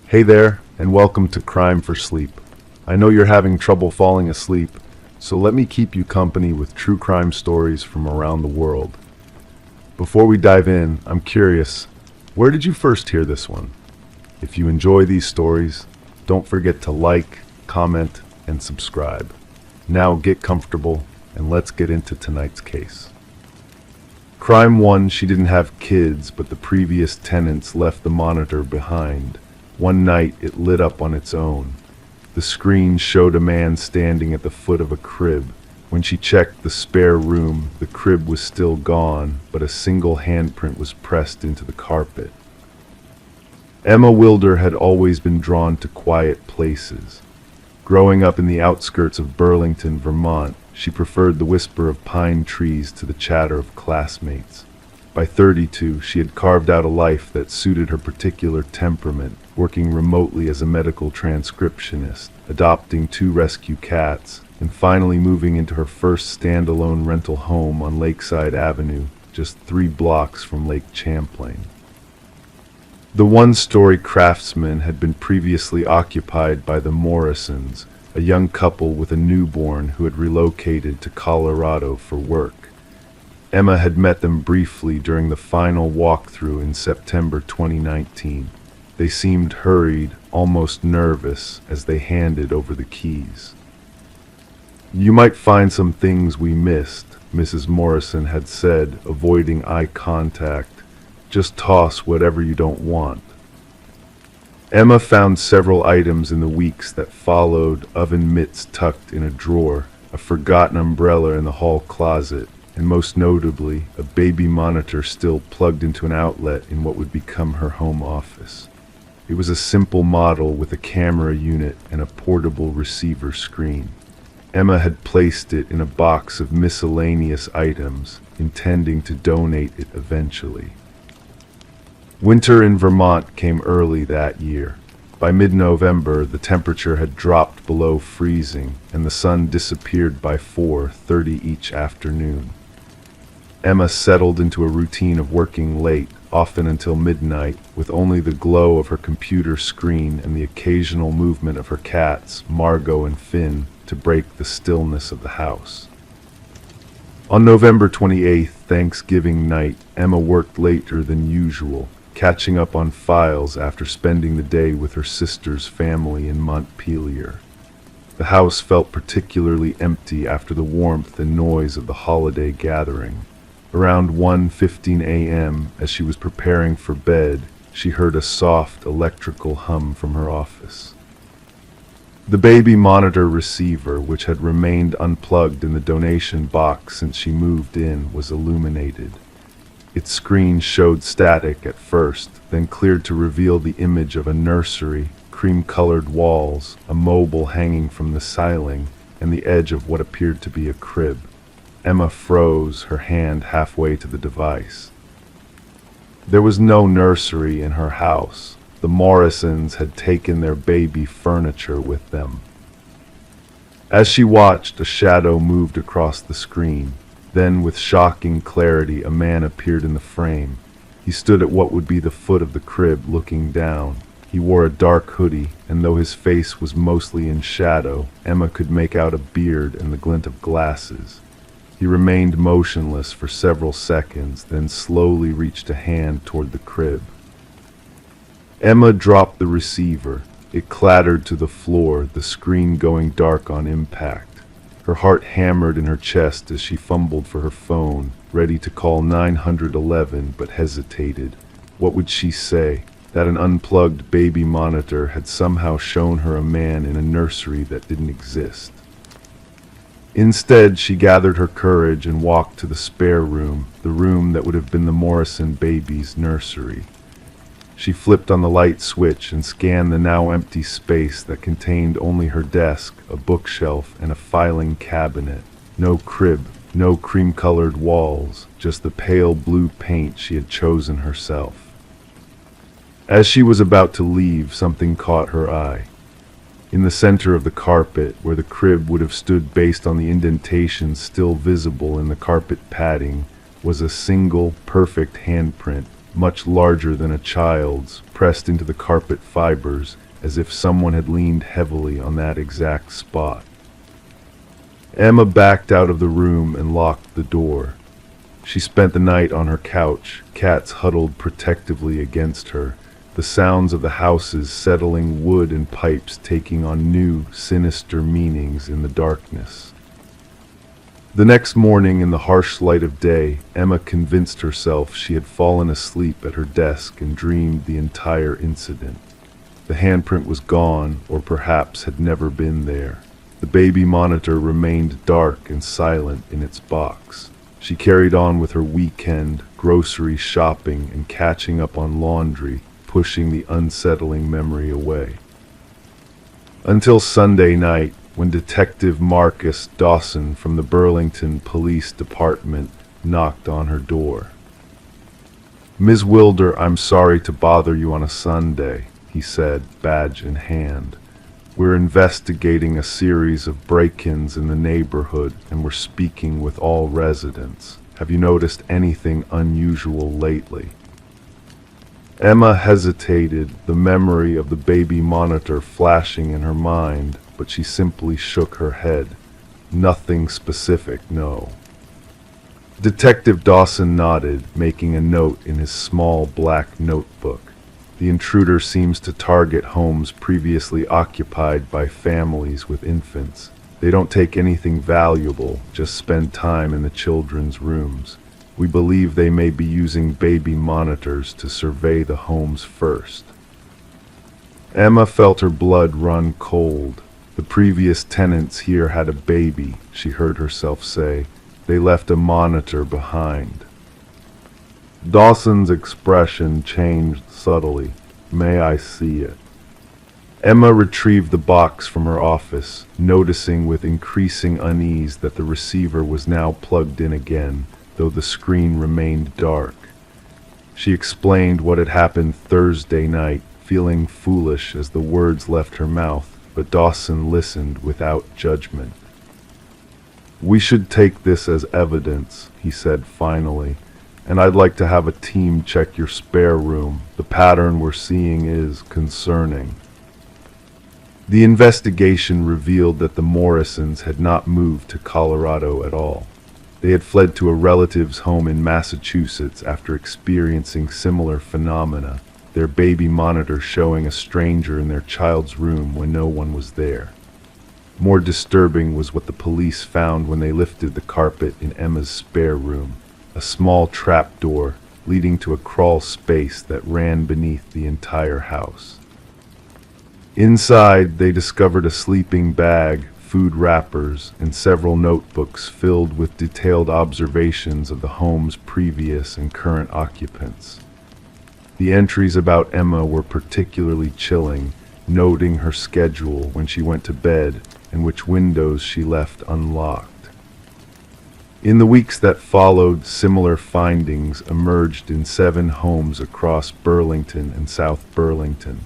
Hey there, and welcome to Crime for Sleep. I know you're having trouble falling asleep, so let me keep you company with true crime stories from around the world. Before we dive in, I'm curious, where did you first hear this one? If you enjoy these stories, don't forget to like, comment, and subscribe. Now get comfortable, and let's get into tonight's case. Crime 1, she didn't have kids, but the previous tenants left the monitor behind. One night, it lit up on its own. The screen showed a man standing at the foot of a crib. When she checked the spare room, the crib was still gone, but a single handprint was pressed into the carpet. Emma Wilder had always been drawn to quiet places. Growing up in the outskirts of Burlington, Vermont, she preferred the whisper of pine trees to the chatter of classmates. By 32, she had carved out a life that suited her particular temperament, working remotely as a medical transcriptionist, adopting 2 rescue cats, and finally moving into her first standalone rental home on Lakeside Avenue, just 3 blocks from Lake Champlain. The one-story Craftsman had been previously occupied by the Morrisons, a young couple with a newborn who had relocated to Colorado for work. Emma had met them briefly during the final walkthrough in September 2019. They seemed hurried, almost nervous, as they handed over the keys. "You might find some things we missed," Mrs. Morrison had said, avoiding eye contact. "Just toss whatever you don't want." Emma found several items in the weeks that followed: oven mitts tucked in a drawer, a forgotten umbrella in the hall closet, and most notably, a baby monitor still plugged into an outlet in what would become her home office. It was a simple model with a camera unit and a portable receiver screen. Emma had placed it in a box of miscellaneous items, intending to donate it eventually. Winter in Vermont came early that year. By mid-November, the temperature had dropped below freezing, and the sun disappeared by 4:30 each afternoon. Emma settled into a routine of working late, often until midnight, with only the glow of her computer screen and the occasional movement of her cats, Margot and Finn, to break the stillness of the house. On November 28th, Thanksgiving night, Emma worked later than usual, catching up on files after spending the day with her sister's family in Montpelier. The house felt particularly empty after the warmth and noise of the holiday gathering. Around 1:15 a.m., as she was preparing for bed, she heard a soft electrical hum from her office. The baby monitor receiver, which had remained unplugged in the donation box since she moved in, was illuminated. Its screen showed static at first, then cleared to reveal the image of a nursery, cream-colored walls, a mobile hanging from the ceiling, and the edge of what appeared to be a crib. Emma froze, her hand halfway to the device. There was no nursery in her house. The Morrisons had taken their baby furniture with them. As she watched, a shadow moved across the screen. Then, with shocking clarity, a man appeared in the frame. He stood at what would be the foot of the crib, looking down. He wore a dark hoodie, and though his face was mostly in shadow, Emma could make out a beard and the glint of glasses. He remained motionless for several seconds, then slowly reached a hand toward the crib. Emma dropped the receiver. It clattered to the floor, the screen going dark on impact. Her heart hammered in her chest as she fumbled for her phone, ready to call 911, but hesitated. What would she say? That an unplugged baby monitor had somehow shown her a man in a nursery that didn't exist. Instead, she gathered her courage and walked to the spare room, the room that would have been the Morrison baby's nursery. She flipped on the light switch and scanned the now empty space that contained only her desk, a bookshelf, and a filing cabinet. No crib, no cream-colored walls, just the pale blue paint she had chosen herself. As she was about to leave, something caught her eye. In the center of the carpet, where the crib would have stood based on the indentations still visible in the carpet padding, was a single, perfect handprint, much larger than a child's, pressed into the carpet fibers, as if someone had leaned heavily on that exact spot. Emma backed out of the room and locked the door. She spent the night on her couch, cats huddled protectively against her, the sounds of the house's settling wood and pipes taking on new, sinister meanings in the darkness. The next morning, in the harsh light of day, Emma convinced herself she had fallen asleep at her desk and dreamed the entire incident. The handprint was gone, or perhaps had never been there. The baby monitor remained dark and silent in its box. She carried on with her weekend, grocery shopping, and catching up on laundry, pushing the unsettling memory away. Until Sunday night, when Detective Marcus Dawson from the Burlington Police Department knocked on her door. "Ms. Wilder, I'm sorry to bother you on a Sunday," he said, badge in hand. "We're investigating a series of break-ins in the neighborhood, and we're speaking with all residents. Have you noticed anything unusual lately?" Emma hesitated, the memory of the baby monitor flashing in her mind, but she simply shook her head. "Nothing specific, no." Detective Dawson nodded, making a note in his small black notebook. "The intruder seems to target homes previously occupied by families with infants. They don't take anything valuable, just spend time in the children's rooms. We believe they may be using baby monitors to survey the homes first." Emma felt her blood run cold. "The previous tenants here had a baby," she heard herself say. "They left a monitor behind." Dawson's expression changed subtly. "May I see it?" Emma retrieved the box from her office, noticing with increasing unease that the receiver was now plugged in again, though the screen remained dark. She explained what had happened Thursday night, feeling foolish as the words left her mouth, but Dawson listened without judgment. "We should take this as evidence," he said finally, "and I'd like to have a team check your spare room. The pattern we're seeing is concerning." The investigation revealed that the Morrisons had not moved to Colorado at all. They had fled to a relative's home in Massachusetts after experiencing similar phenomena, their baby monitor showing a stranger in their child's room when no one was there. More disturbing was what the police found when they lifted the carpet in Emma's spare room, a small trapdoor leading to a crawl space that ran beneath the entire house. Inside, they discovered a sleeping bag, food wrappers, and several notebooks filled with detailed observations of the home's previous and current occupants. The entries about Emma were particularly chilling, noting her schedule when she went to bed and which windows she left unlocked. In the weeks that followed, similar findings emerged in 7 homes across Burlington and South Burlington.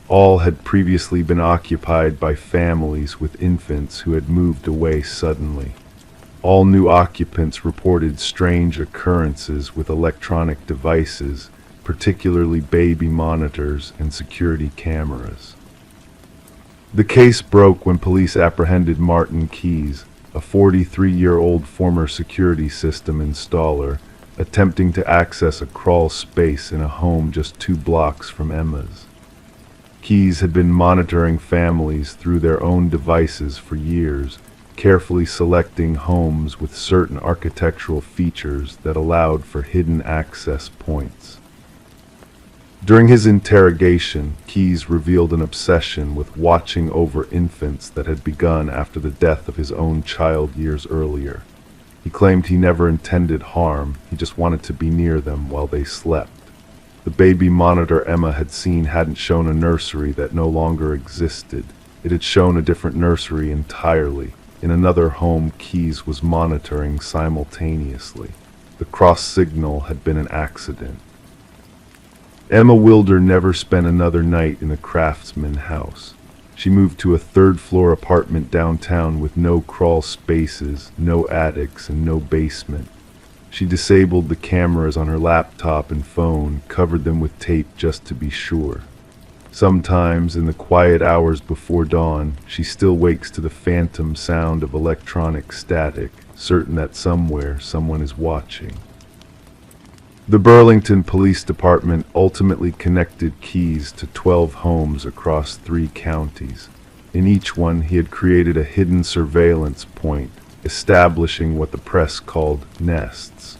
All had previously been occupied by families with infants who had moved away suddenly. All new occupants reported strange occurrences with electronic devices, particularly baby monitors and security cameras. The case broke when police apprehended Martin Keyes, a 43-year-old former security system installer, attempting to access a crawl space in a home just 2 blocks from Emma's. Keyes had been monitoring families through their own devices for years, carefully selecting homes with certain architectural features that allowed for hidden access points. During his interrogation, Keyes revealed an obsession with watching over infants that had begun after the death of his own child years earlier. He claimed he never intended harm, he just wanted to be near them while they slept. The baby monitor Emma had seen hadn't shown a nursery that no longer existed. It had shown a different nursery entirely. In another home, Keyes was monitoring simultaneously. The cross signal had been an accident. Emma Wilder never spent another night in the Craftsman house. She moved to a 3rd-floor apartment downtown with no crawl spaces, no attics, and no basement. She disabled the cameras on her laptop and phone, covered them with tape just to be sure. Sometimes, in the quiet hours before dawn, she still wakes to the phantom sound of electronic static, certain that somewhere someone is watching. The Burlington Police Department ultimately connected Keyes to 12 homes across 3 counties. In each one, he had created a hidden surveillance point, establishing what the press called nests.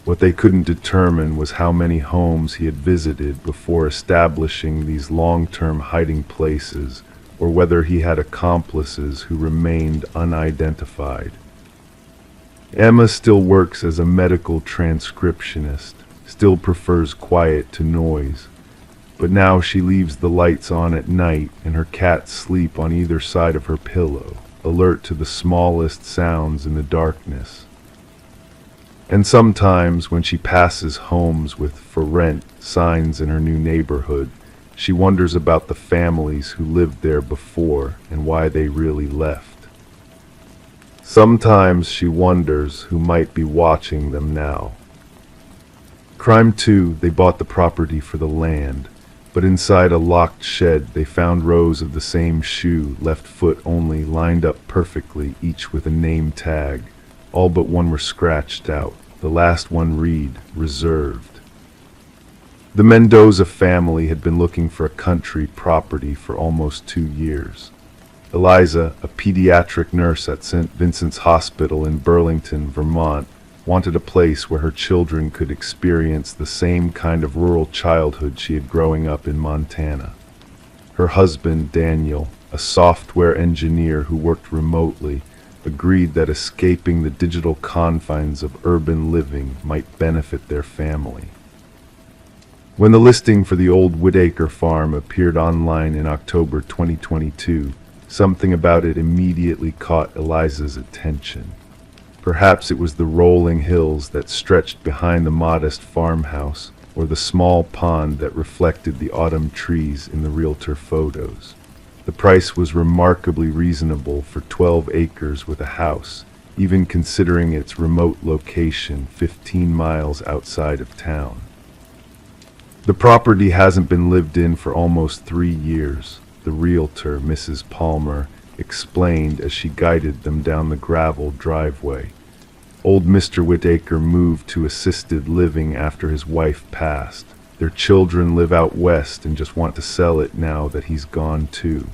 What they couldn't determine was how many homes he had visited before establishing these long-term hiding places, or whether he had accomplices who remained unidentified. Emma still works as a medical transcriptionist, still prefers quiet to noise, but now she leaves the lights on at night and her cats sleep on either side of her pillow, alert to the smallest sounds in the darkness. And sometimes when she passes homes with "for rent" signs in her new neighborhood, she wonders about the families who lived there before and why they really left. Sometimes she wonders who might be watching them now. Crime 2, they bought the property for the land, but inside a locked shed they found rows of the same shoe, left foot only, lined up perfectly, each with a name tag. All but one were scratched out. The last one read, "Reserved." The Mendoza family had been looking for a country property for almost 2 years. Eliza, a pediatric nurse at St. Vincent's Hospital in Burlington, Vermont, wanted a place where her children could experience the same kind of rural childhood she had growing up in Montana. Her husband, Daniel, a software engineer who worked remotely, agreed that escaping the digital confines of urban living might benefit their family. When the listing for the old Whitaker farm appeared online in October 2022, something about it immediately caught Eliza's attention. Perhaps it was the rolling hills that stretched behind the modest farmhouse, or the small pond that reflected the autumn trees in the realtor photos. The price was remarkably reasonable for 12 acres with a house, even considering its remote location 15 miles outside of town. The property hasn't been lived in for almost 3 years, the realtor, Mrs. Palmer, explained as she guided them down the gravel driveway. Old Mr. Whitaker moved to assisted living after his wife passed. Their children live out west and just want to sell it now that he's gone too.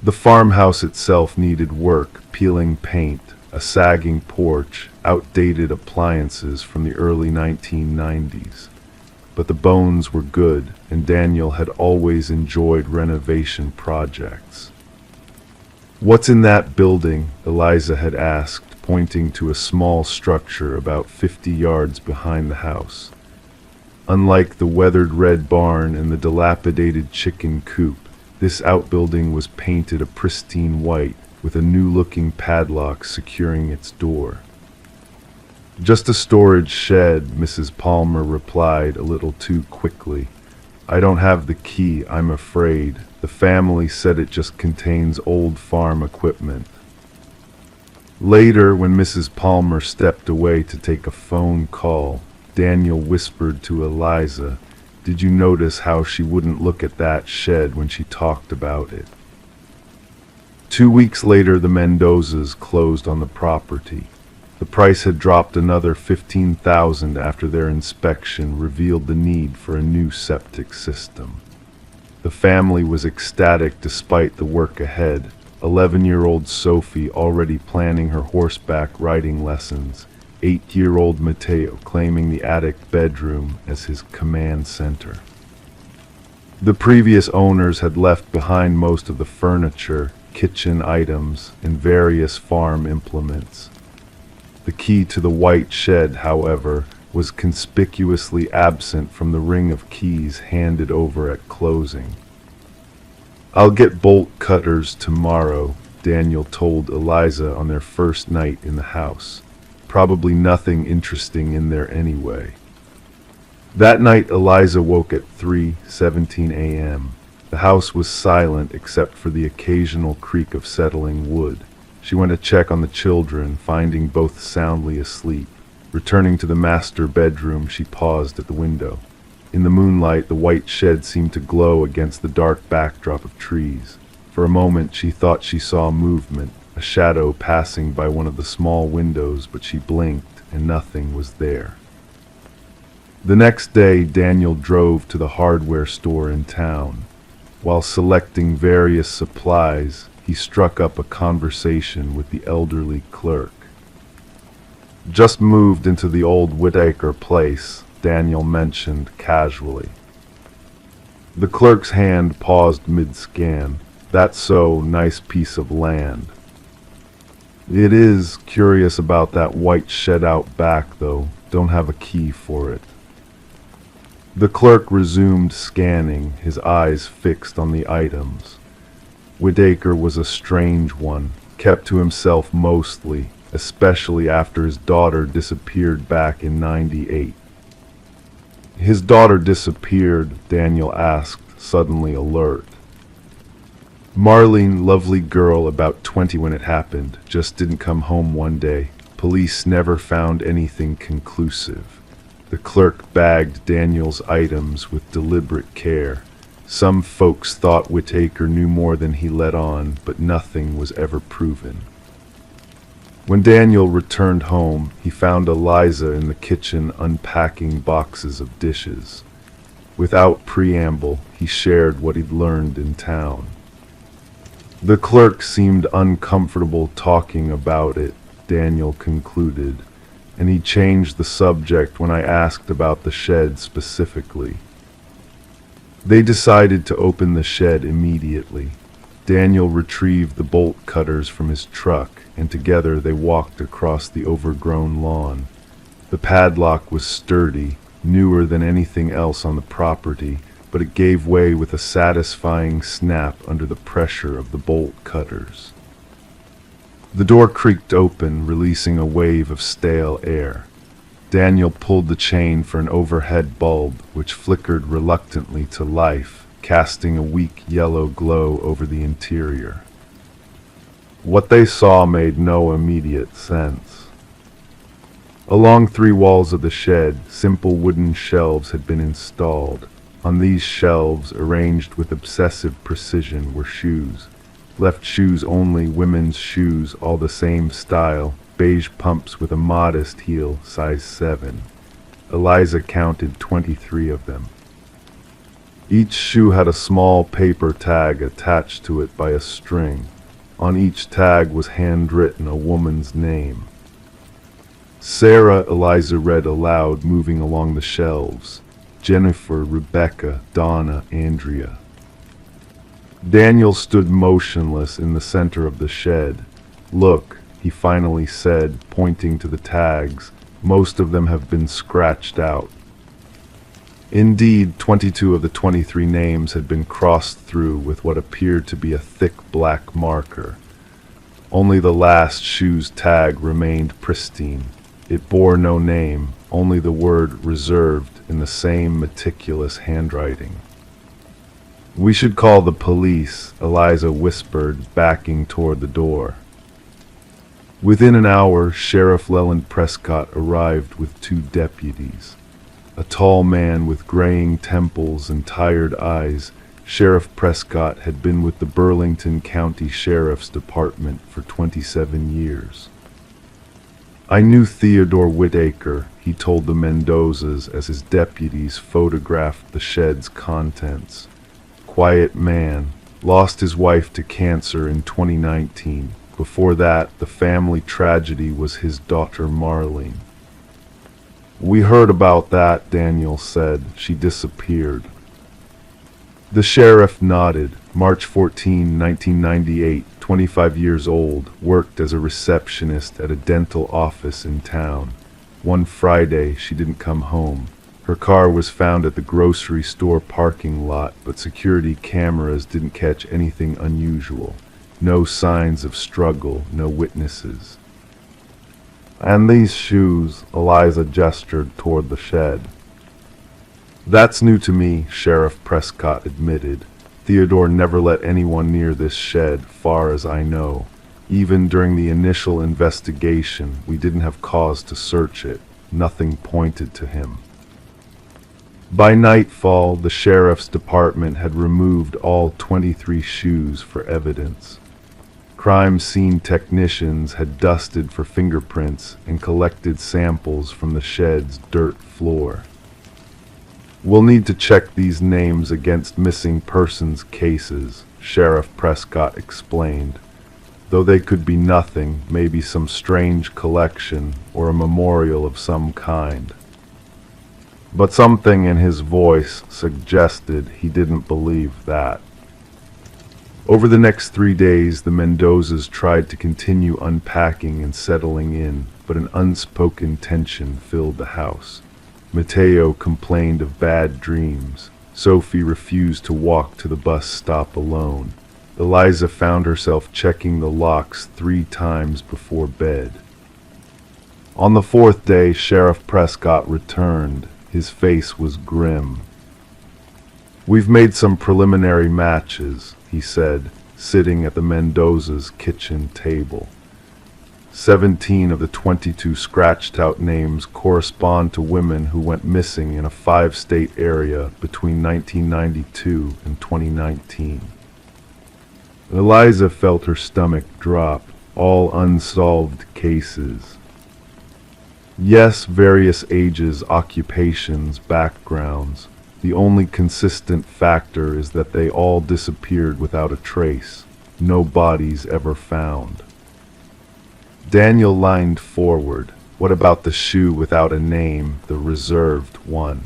The farmhouse itself needed work, peeling paint, a sagging porch, outdated appliances from the early 1990s. But the bones were good, and Daniel had always enjoyed renovation projects. "What's in that building?" Eliza had asked, pointing to a small structure about 50 yards behind the house. Unlike the weathered red barn and the dilapidated chicken coop, this outbuilding was painted a pristine white, with a new-looking padlock securing its door. "Just a storage shed," Mrs. Palmer replied a little too quickly. "I don't have the key, I'm afraid. The family said it just contains old farm equipment." Later, when Mrs. Palmer stepped away to take a phone call, Daniel whispered to Eliza, "Did you notice how she wouldn't look at that shed when she talked about it?" 2 weeks later, the Mendozas closed on the property. The price had dropped another $15,000 after their inspection revealed the need for a new septic system. The family was ecstatic despite the work ahead. 11-year-old Sophie already planning her horseback riding lessons, 8-year-old Mateo claiming the attic bedroom as his command center. The previous owners had left behind most of the furniture, kitchen items, and various farm implements. The key to the white shed, however, was conspicuously absent from the ring of keys handed over at closing. "I'll get bolt cutters tomorrow," Daniel told Eliza on their first night in the house. Probably nothing interesting in there anyway. That night, Eliza woke at 3:17 a.m. The house was silent except for the occasional creak of settling wood. She went to check on the children, finding both soundly asleep. Returning to the master bedroom, she paused at the window. In the moonlight, the white shed seemed to glow against the dark backdrop of trees. For a moment, she thought she saw movement, a shadow passing by one of the small windows, but she blinked and nothing was there. The next day, Daniel drove to the hardware store in town. While selecting various supplies, he struck up a conversation with the elderly clerk. "Just moved into the old Whitaker place," Daniel mentioned casually. The clerk's hand paused mid-scan. "That's so, nice piece of land." "It is. Curious about that white shed out back, though. Don't have a key for it." The clerk resumed scanning, his eyes fixed on the items. Whitaker was a strange one, kept to himself mostly, especially after his daughter disappeared back in '98. "His daughter disappeared?" Daniel asked, suddenly alert. "Marlene, lovely girl, about 20 when it happened, just didn't come home one day. Police never found anything conclusive." The clerk bagged Daniel's items with deliberate care. Some folks thought Whitaker knew more than he let on, but nothing was ever proven. When Daniel returned home, he found Eliza in the kitchen unpacking boxes of dishes. Without preamble, he shared what he'd learned in town. The clerk seemed uncomfortable talking about it, Daniel concluded, and he changed the subject when I asked about the shed specifically. They decided to open the shed immediately. Daniel retrieved the bolt cutters from his truck, and together they walked across the overgrown lawn. The padlock was sturdy, newer than anything else on the property, but it gave way with a satisfying snap under the pressure of the bolt cutters. The door creaked open, releasing a wave of stale air. Daniel pulled the chain for an overhead bulb, which flickered reluctantly to life, casting a weak yellow glow over the interior. What they saw made no immediate sense. Along 3 walls of the shed, simple wooden shelves had been installed. On these shelves, arranged with obsessive precision, were shoes. Left shoes only, women's shoes, all the same style, beige pumps with a modest heel, size 7. Eliza counted 23 of them. Each shoe had a small paper tag attached to it by a string. On each tag was handwritten a woman's name. Sarah, Eliza read aloud, moving along the shelves. Jennifer, Rebecca, Donna, Andrea. Daniel stood motionless in the center of the shed. "Look," he finally said, pointing to the tags. "Most of them have been scratched out." Indeed, 22 of the 23 names had been crossed through with what appeared to be a thick black marker. Only the last shoe's tag remained pristine. It bore no name, only the word "reserved" in the same meticulous handwriting. "We should call the police," Eliza whispered, backing toward the door. Within an hour, Sheriff Leland Prescott arrived with 2 deputies. A tall man with graying temples and tired eyes, Sheriff Prescott had been with the Burlington County Sheriff's Department for 27 years. "I knew Theodore Whitaker," he told the Mendozas as his deputies photographed the shed's contents. "Quiet man, lost his wife to cancer in 2019. Before that, the family tragedy was his daughter Marlene." "We heard about that," Daniel said. "She disappeared." The sheriff nodded. March 14, 1998, 25 years old, worked as a receptionist at a dental office in town. One Friday, she didn't come home. Her car was found at the grocery store parking lot, but security cameras didn't catch anything unusual. No signs of struggle, no witnesses. "And these shoes," Eliza gestured toward the shed. "That's new to me," Sheriff Prescott admitted. "Theodore never let anyone near this shed, far as I know. Even during the initial investigation, we didn't have cause to search it. Nothing pointed to him. By nightfall, the sheriff's department had removed all 23 shoes for evidence. Crime scene technicians had dusted for fingerprints and collected samples from the shed's dirt floor. "We'll need to check these names against missing persons cases," Sheriff Prescott explained. "Though they could be nothing, maybe some strange collection or a memorial of some kind." But something in his voice suggested he didn't believe that. Over the next 3 days, the Mendozas tried to continue unpacking and settling in, but an unspoken tension filled the house. Mateo complained of bad dreams. Sophie refused to walk to the bus stop alone. Eliza found herself checking the locks 3 times before bed. On the 4th day, Sheriff Prescott returned. His face was grim. "We've made some preliminary matches," he said, sitting at the Mendoza's kitchen table. 17 of the 22 scratched-out names correspond to women who went missing in a 5-state area between 1992 and 2019. Eliza felt her stomach drop. All unsolved cases. Yes, various ages, occupations, backgrounds. The only consistent factor is that they all disappeared without a trace. No bodies ever found. Daniel leaned forward. "What about the shoe without a name, the reserved one?"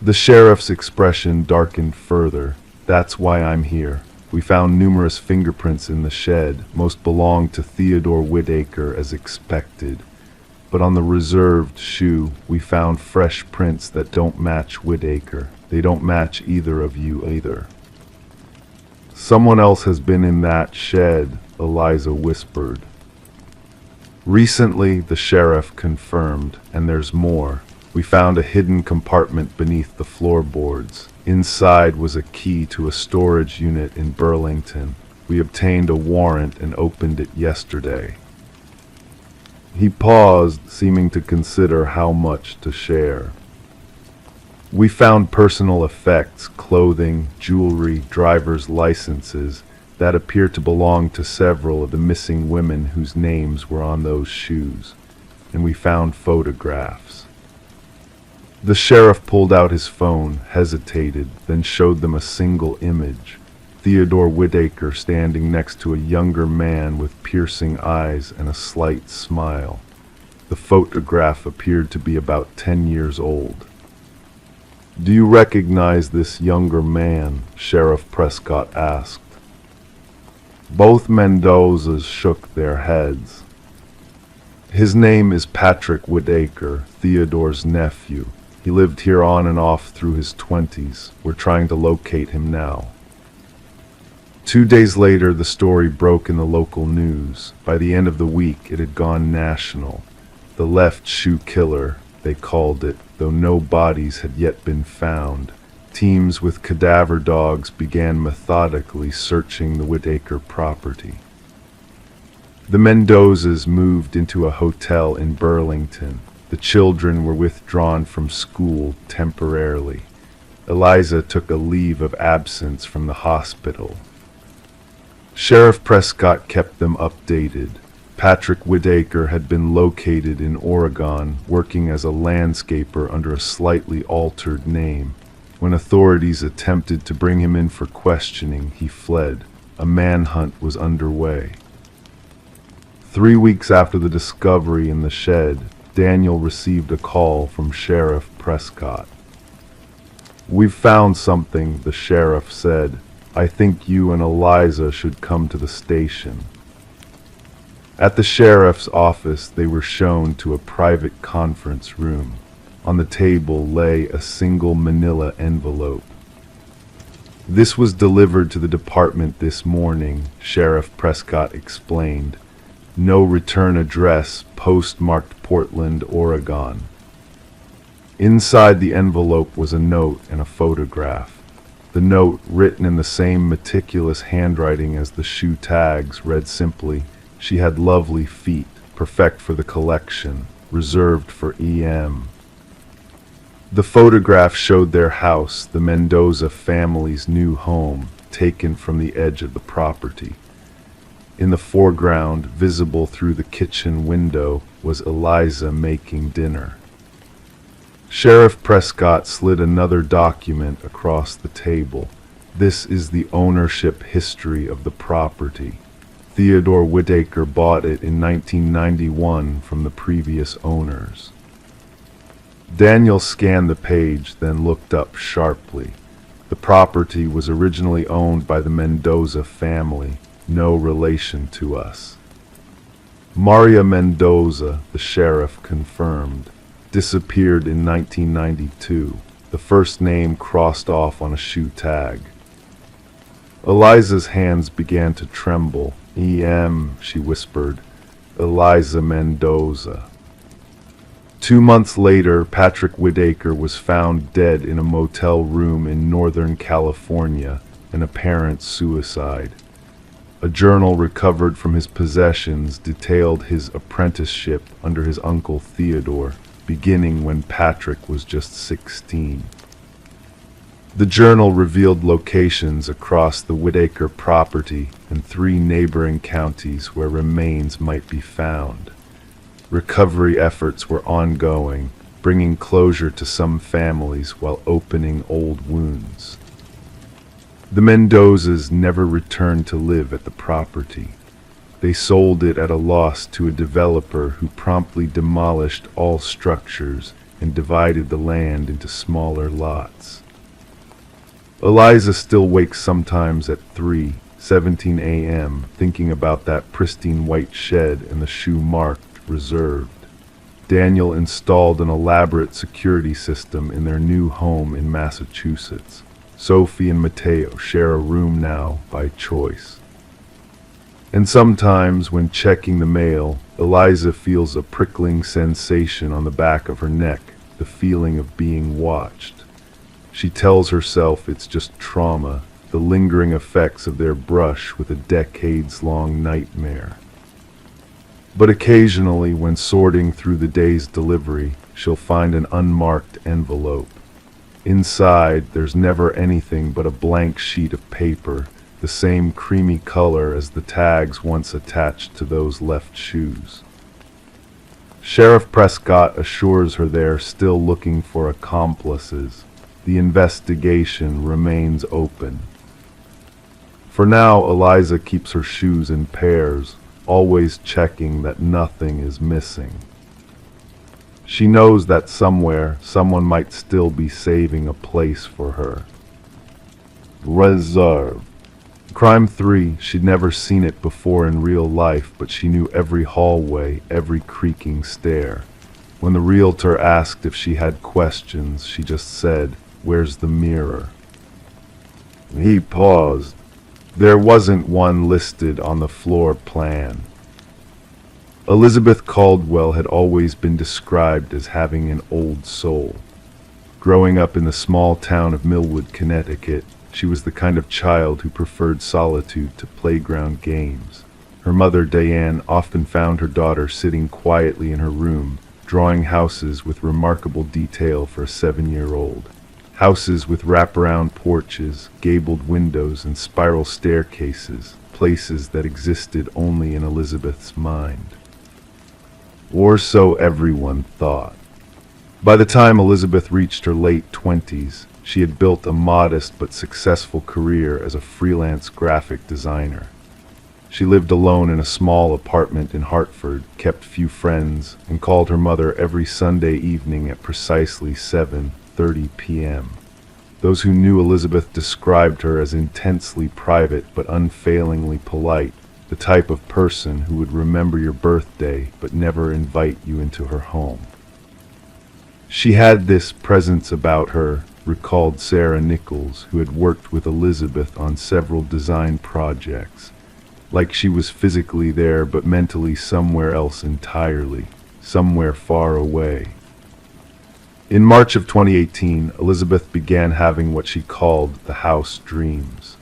The sheriff's expression darkened further. "That's why I'm here. We found numerous fingerprints in the shed. Most belonged to Theodore Whitaker as expected. But on the reserved shoe, we found fresh prints that don't match Whitaker. They don't match either of you either." "Someone else has been in that shed," Eliza whispered. "Recently," the sheriff confirmed, "and there's more. We found a hidden compartment beneath the floorboards. Inside was a key to a storage unit in Burlington. We obtained a warrant and opened it yesterday." He paused, seeming to consider how much to share. "We found personal effects, clothing, jewelry, driver's licenses that appear to belong to several of the missing women whose names were on those shoes. And we found photographs." The sheriff pulled out his phone, hesitated, then showed them a single image. Theodore Whitaker standing next to a younger man with piercing eyes and a slight smile. The photograph appeared to be about 10 years old. "Do you recognize this younger man?" Sheriff Prescott asked. Both Mendozas shook their heads. "His name is Patrick Whitaker, Theodore's nephew. He lived here on and off through his 20s. We're trying to locate him now." 2 days later, the story broke in the local news. By the end of the week, it had gone national. The left shoe killer, they called it, though no bodies had yet been found. Teams with cadaver dogs began methodically searching the Whitaker property. The Mendozas moved into a hotel in Burlington. The children were withdrawn from school temporarily. Eliza took a leave of absence from the hospital. Sheriff Prescott kept them updated. Patrick Whitaker had been located in Oregon, working as a landscaper under a slightly altered name. When authorities attempted to bring him in for questioning, he fled. A manhunt was underway. 3 weeks after the discovery in the shed, Daniel received a call from Sheriff Prescott. "We've found something," the sheriff said. "I think you and Eliza should come to the station." At the sheriff's office, they were shown to a private conference room. On the table lay a single manila envelope. "This was delivered to the department this morning," Sheriff Prescott explained. "No return address, postmarked Portland, Oregon." Inside the envelope was a note and a photograph. The note, written in the same meticulous handwriting as the shoe tags, read simply, "She had lovely feet, perfect for the collection. reserved for EM. The photograph showed their house, the Mendoza family's new home, taken from the edge of the property. In the foreground, visible through the kitchen window, was Eliza making dinner. Sheriff Prescott slid another document across the table. This is the ownership history of the property. Theodore Whitaker bought it in 1991 from the previous owners. Daniel scanned the page, then looked up sharply. The property was originally owned by the Mendoza family, no relation to us. Maria Mendoza, the sheriff confirmed, disappeared in 1992, the first name crossed off on a shoe tag. Eliza's hands began to tremble. She whispered. Eliza Mendoza. 2 months later, Patrick Whitaker was found dead in a motel room in Northern California, an apparent suicide. A journal recovered from his possessions detailed his apprenticeship under his uncle Theodore, beginning when Patrick was just 16. The journal revealed locations across the Whitaker property and 3 neighboring counties where remains might be found. Recovery efforts were ongoing, bringing closure to some families while opening old wounds. The Mendozas never returned to live at the property. They sold it at a loss to a developer who promptly demolished all structures and divided the land into smaller lots. Eliza still wakes sometimes at 3:17 a.m. thinking about that pristine white shed and the shoe marked reserved. Daniel installed an elaborate security system in their new home in Massachusetts. Sophie and Mateo share a room now by choice. And sometimes, when checking the mail, Eliza feels a prickling sensation on the back of her neck, the feeling of being watched. She tells herself it's just trauma, the lingering effects of their brush with a decades-long nightmare. But occasionally, when sorting through the day's delivery, she'll find an unmarked envelope. Inside, there's never anything but a blank sheet of paper, the same creamy color as the tags once attached to those left shoes. Sheriff Prescott assures her they're still looking for accomplices. The investigation remains open. For now, Eliza keeps her shoes in pairs, always checking that nothing is missing. She knows that somewhere, someone might still be saving a place for her. Reserve. Crime 3, she'd never seen it before in real life, but she knew every hallway, every creaking stair. When the realtor asked if she had questions, she just said, "Where's the mirror?" He paused. There wasn't one listed on the floor plan. Elizabeth Caldwell had always been described as having an old soul. Growing up in the small town of Millwood, Connecticut, she was the kind of child who preferred solitude to playground games. Her mother, Diane, often found her daughter sitting quietly in her room, drawing houses with remarkable detail for a 7-year-old. Houses with wraparound porches, gabled windows, and spiral staircases, places that existed only in Elizabeth's mind. Or so everyone thought. By the time Elizabeth reached her late 20s, she had built a modest but successful career as a freelance graphic designer. She lived alone in a small apartment in Hartford, kept few friends, and called her mother every Sunday evening at precisely 7:30 p.m. Those who knew Elizabeth described her as intensely private but unfailingly polite, the type of person who would remember your birthday but never invite you into her home. She had this presence about her, recalled Sarah Nichols, who had worked with Elizabeth on several design projects. Like she was physically there but mentally somewhere else entirely, somewhere far away. In March of 2018, Elizabeth began having what she called the house dreams.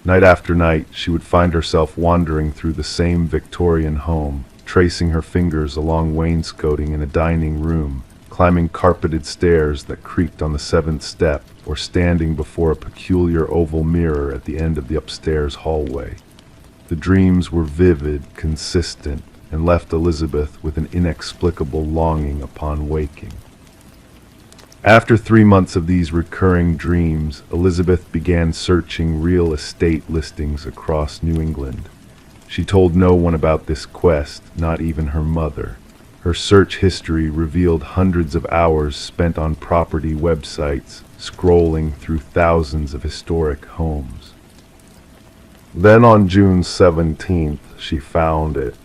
Night after night, she would find herself wandering through the same Victorian home, tracing her fingers along wainscoting in a dining room, climbing carpeted stairs that creaked on the seventh step, or standing before a peculiar oval mirror at the end of the upstairs hallway. The dreams were vivid, consistent, and left Elizabeth with an inexplicable longing upon waking. After 3 months of these recurring dreams, Elizabeth began searching real estate listings across New England. She told no one about this quest, not even her mother. Her search history revealed hundreds of hours spent on property websites, scrolling through thousands of historic homes. Then on June 17th, she found it.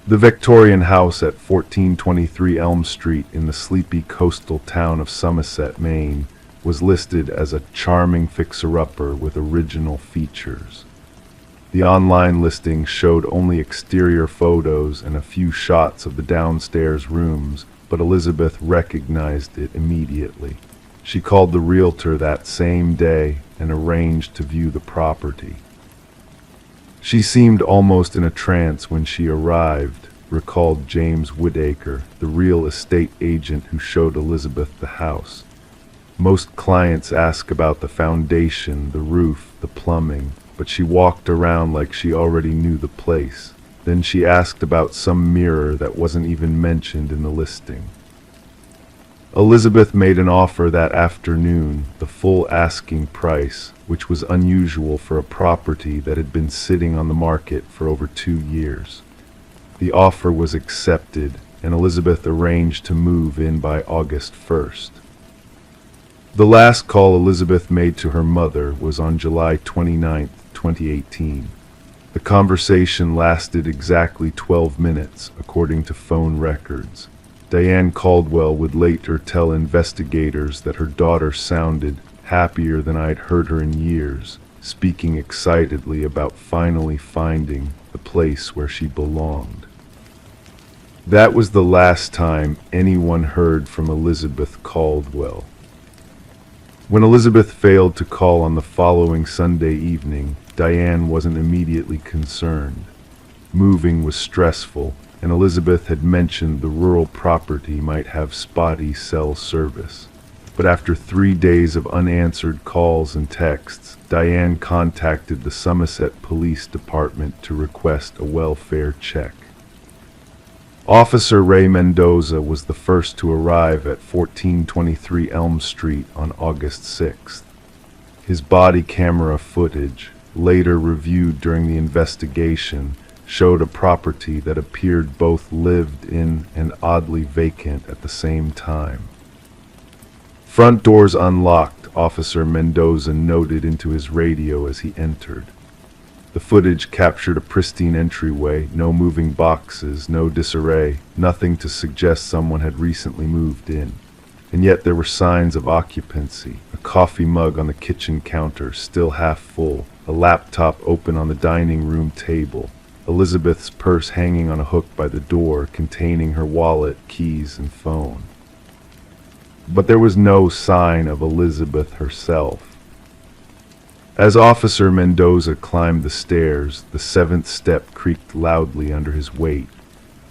The Victorian house at 1423 Elm Street in the sleepy coastal town of Somerset, Maine, was listed as a charming fixer-upper with original features. The online listing showed only exterior photos and a few shots of the downstairs rooms, but Elizabeth recognized it immediately. She called the realtor that same day and arranged to view the property. She seemed almost in a trance when she arrived, recalled James Woodacre, the real estate agent who showed Elizabeth the house. Most clients ask about the foundation, the roof, the plumbing, but she walked around like she already knew the place. Then she asked about some mirror that wasn't even mentioned in the listing. Elizabeth made an offer that afternoon, the full asking price, which was unusual for a property that had been sitting on the market for over 2 years. The offer was accepted, and Elizabeth arranged to move in by August 1st. The last call Elizabeth made to her mother was on July 29, 2018. The conversation lasted exactly 12 minutes, according to phone records. Diane Caldwell would later tell investigators that her daughter sounded happier than I'd heard her in years, speaking excitedly about finally finding the place where she belonged. That was the last time anyone heard from Elizabeth Caldwell. When Elizabeth failed to call on the following Sunday evening, Diane wasn't immediately concerned. Moving was stressful, and Elizabeth had mentioned the rural property might have spotty cell service. But after 3 days of unanswered calls and texts, Diane contacted the Somerset Police Department to request a welfare check. Officer Ray Mendoza was the first to arrive at 1423 Elm Street on August 6th. His body camera footage, later reviewed during the investigation, showed a property that appeared both lived in and oddly vacant at the same time. Front doors unlocked, Officer Mendoza noted into his radio as he entered. The footage captured a pristine entryway, no moving boxes, no disarray, nothing to suggest someone had recently moved in. And yet there were signs of occupancy, a coffee mug on the kitchen counter, still half full, a laptop open on the dining room table, Elizabeth's purse hanging on a hook by the door, containing her wallet, keys, and phone. But there was no sign of Elizabeth herself. As Officer Mendoza climbed the stairs, the seventh step creaked loudly under his weight.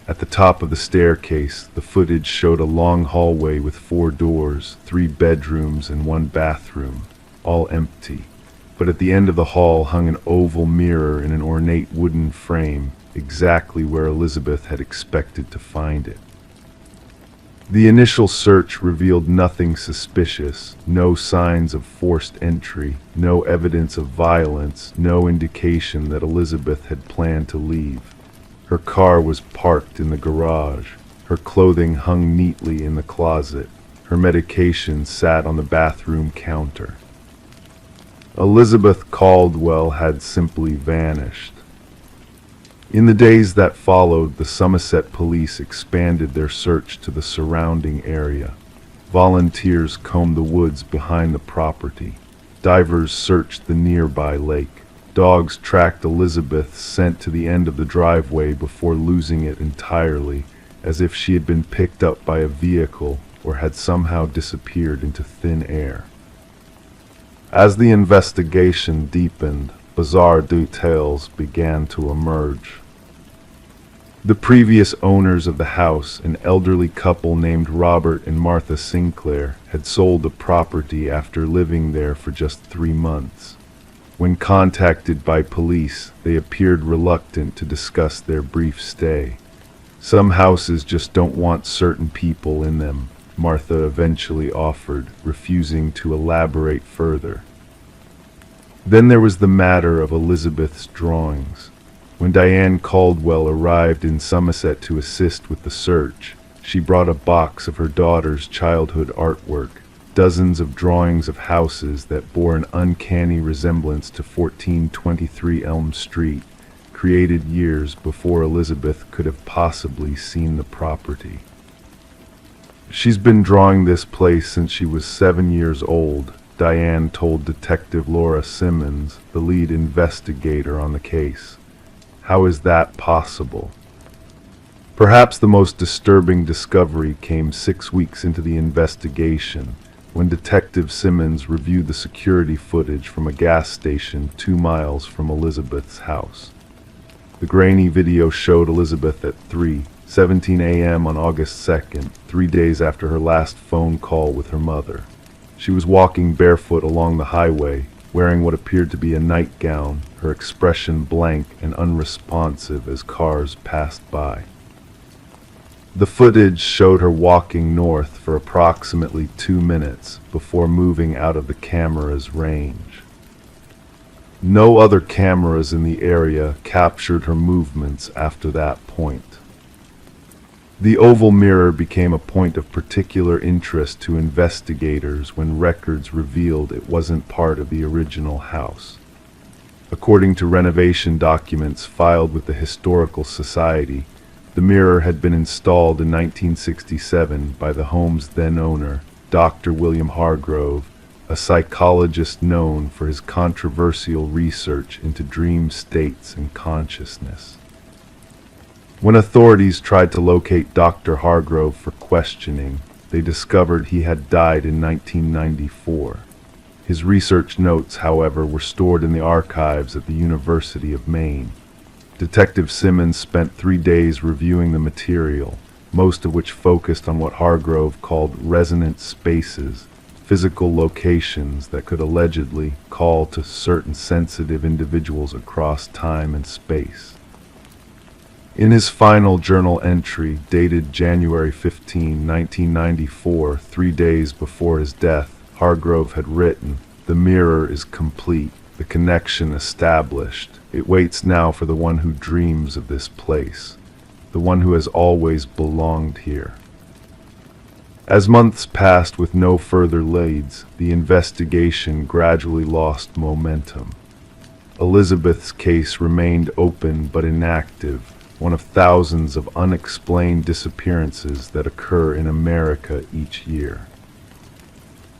At the top of the staircase, the footage showed a long hallway with 4 doors, 3 bedrooms, and 1 bathroom, all empty. But at the end of the hall hung an oval mirror in an ornate wooden frame, exactly where Elizabeth had expected to find it. The initial search revealed nothing suspicious, no signs of forced entry, no evidence of violence, no indication that Elizabeth had planned to leave. Her car was parked in the garage. Her clothing hung neatly in the closet. Her medication sat on the bathroom counter. Elizabeth Caldwell had simply vanished. In the days that followed, the Somerset police expanded their search to the surrounding area. Volunteers combed the woods behind the property. Divers searched the nearby lake. Dogs tracked Elizabeth's scent to the end of the driveway before losing it entirely, as if she had been picked up by a vehicle or had somehow disappeared into thin air. As the investigation deepened, bizarre details began to emerge. The previous owners of the house, an elderly couple named Robert and Martha Sinclair, had sold the property after living there for just 3 months. When contacted by police, they appeared reluctant to discuss their brief stay. Some houses just don't want certain people in them, Martha eventually offered, refusing to elaborate further. Then there was the matter of Elizabeth's drawings. When Diane Caldwell arrived in Somerset to assist with the search, she brought a box of her daughter's childhood artwork, dozens of drawings of houses that bore an uncanny resemblance to 1423 Elm Street, created years before Elizabeth could have possibly seen the property. "She's been drawing this place since she was 7 years old," Diane told Detective Laura Simmons, the lead investigator on the case. "How is that possible?" Perhaps the most disturbing discovery came 6 weeks into the investigation, when Detective Simmons reviewed the security footage from a gas station 2 miles from Elizabeth's house. The grainy video showed Elizabeth at 3:17 a.m. on August 2nd, 3 days after her last phone call with her mother. She was walking barefoot along the highway, wearing what appeared to be a nightgown, her expression blank and unresponsive as cars passed by. The footage showed her walking north for approximately 2 minutes before moving out of the camera's range. No other cameras in the area captured her movements after that point. The oval mirror became a point of particular interest to investigators when records revealed it wasn't part of the original house. According to renovation documents filed with the Historical Society, the mirror had been installed in 1967 by the home's then owner, Dr. William Hargrove, a psychologist known for his controversial research into dream states and consciousness. When authorities tried to locate Dr. Hargrove for questioning, they discovered he had died in 1994. His research notes, however, were stored in the archives at the University of Maine. Detective Simmons spent 3 days reviewing the material, most of which focused on what Hargrove called resonant spaces, physical locations that could allegedly call to certain sensitive individuals across time and space. In his final journal entry, dated January 15, 1994, 3 days before his death, Hargrove had written, "The mirror is complete, the connection established. It waits now for the one who dreams of this place, the one who has always belonged here." As months passed with no further leads, the investigation gradually lost momentum. Elizabeth's case remained open but inactive, one of thousands of unexplained disappearances that occur in America each year.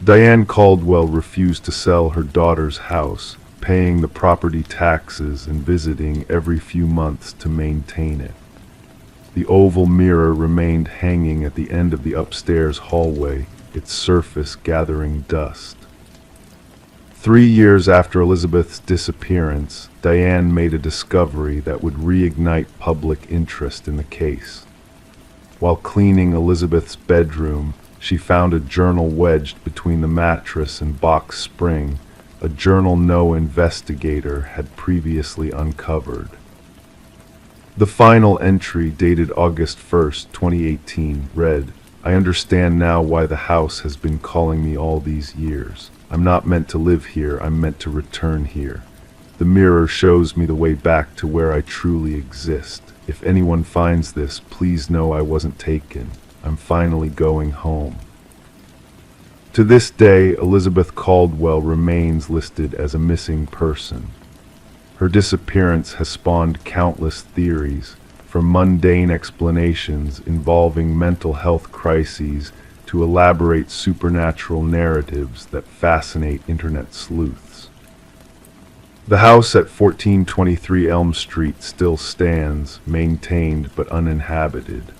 Diane Caldwell refused to sell her daughter's house, paying the property taxes and visiting every few months to maintain it. The oval mirror remained hanging at the end of the upstairs hallway, its surface gathering dust. 3 years after Elizabeth's disappearance, Diane made a discovery that would reignite public interest in the case. While cleaning Elizabeth's bedroom, she found a journal wedged between the mattress and box spring, a journal no investigator had previously uncovered. The final entry, dated August 1st, 2018, read, "I understand now why the house has been calling me all these years. I'm not meant to live here, I'm meant to return here. The mirror shows me the way back to where I truly exist. If anyone finds this, please know I wasn't taken. I'm finally going home." To this day, Elizabeth Caldwell remains listed as a missing person. Her disappearance has spawned countless theories, from mundane explanations involving mental health crises to elaborate supernatural narratives that fascinate internet sleuths. The house at 1423 Elm Street still stands, maintained but uninhabited.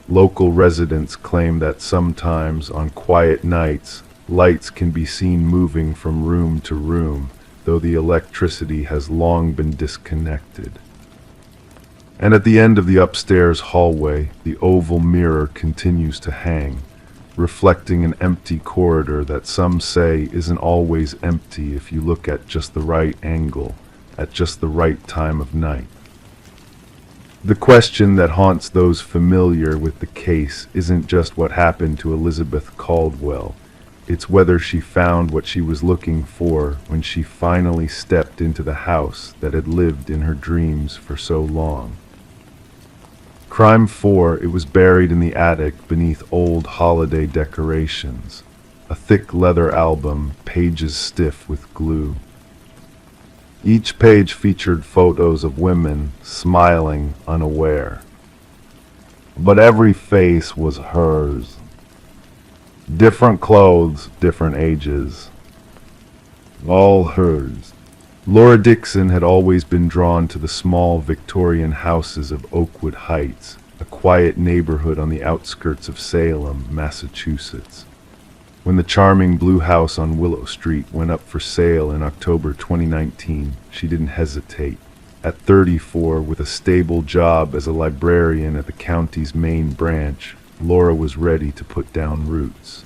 Local residents claim that sometimes, on quiet nights, lights can be seen moving from room to room, though the electricity has long been disconnected. And at the end of the upstairs hallway, the oval mirror continues to hang, reflecting an empty corridor that some say isn't always empty if you look at just the right angle, at just the right time of night. The question that haunts those familiar with the case isn't just what happened to Elizabeth Caldwell. It's whether she found what she was looking for when she finally stepped into the house that had lived in her dreams for so long. Crime 4, it was buried in the attic beneath old holiday decorations, a thick leather album, pages stiff with glue. Each page featured photos of women smiling unaware. But every face was hers. Different clothes, different ages. All hers. Laura Dixon had always been drawn to the small Victorian houses of Oakwood Heights, a quiet neighborhood on the outskirts of Salem, Massachusetts. When the charming blue house on Willow Street went up for sale in October 2019, she didn't hesitate. At 34, with a stable job as a librarian at the county's main branch, Laura was ready to put down roots.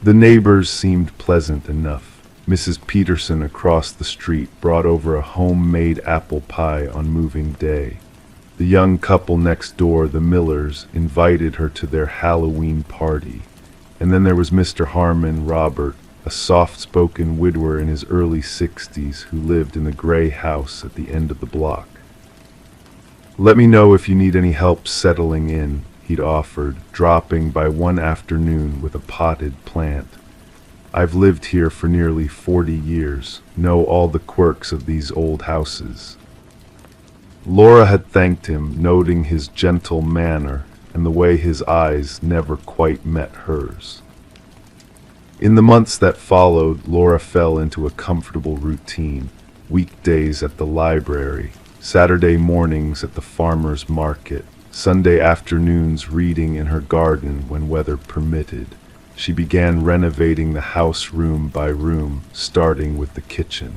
The neighbors seemed pleasant enough. Mrs. Peterson across the street brought over a homemade apple pie on moving day. The young couple next door, the Millers, invited her to their Halloween party. And then there was Mr. Harmon Robert, a soft-spoken widower in his early 60s who lived in the gray house at the end of the block. "Let me know if you need any help settling in," he'd offered, dropping by one afternoon with a potted plant. "I've lived here for nearly 40 years, know all the quirks of these old houses." Laura had thanked him, noting his gentle manner and the way his eyes never quite met hers. In the months that followed, Laura fell into a comfortable routine. Weekdays at the library, Saturday mornings at the farmer's market, Sunday afternoons reading in her garden when weather permitted. She began renovating the house room by room, starting with the kitchen.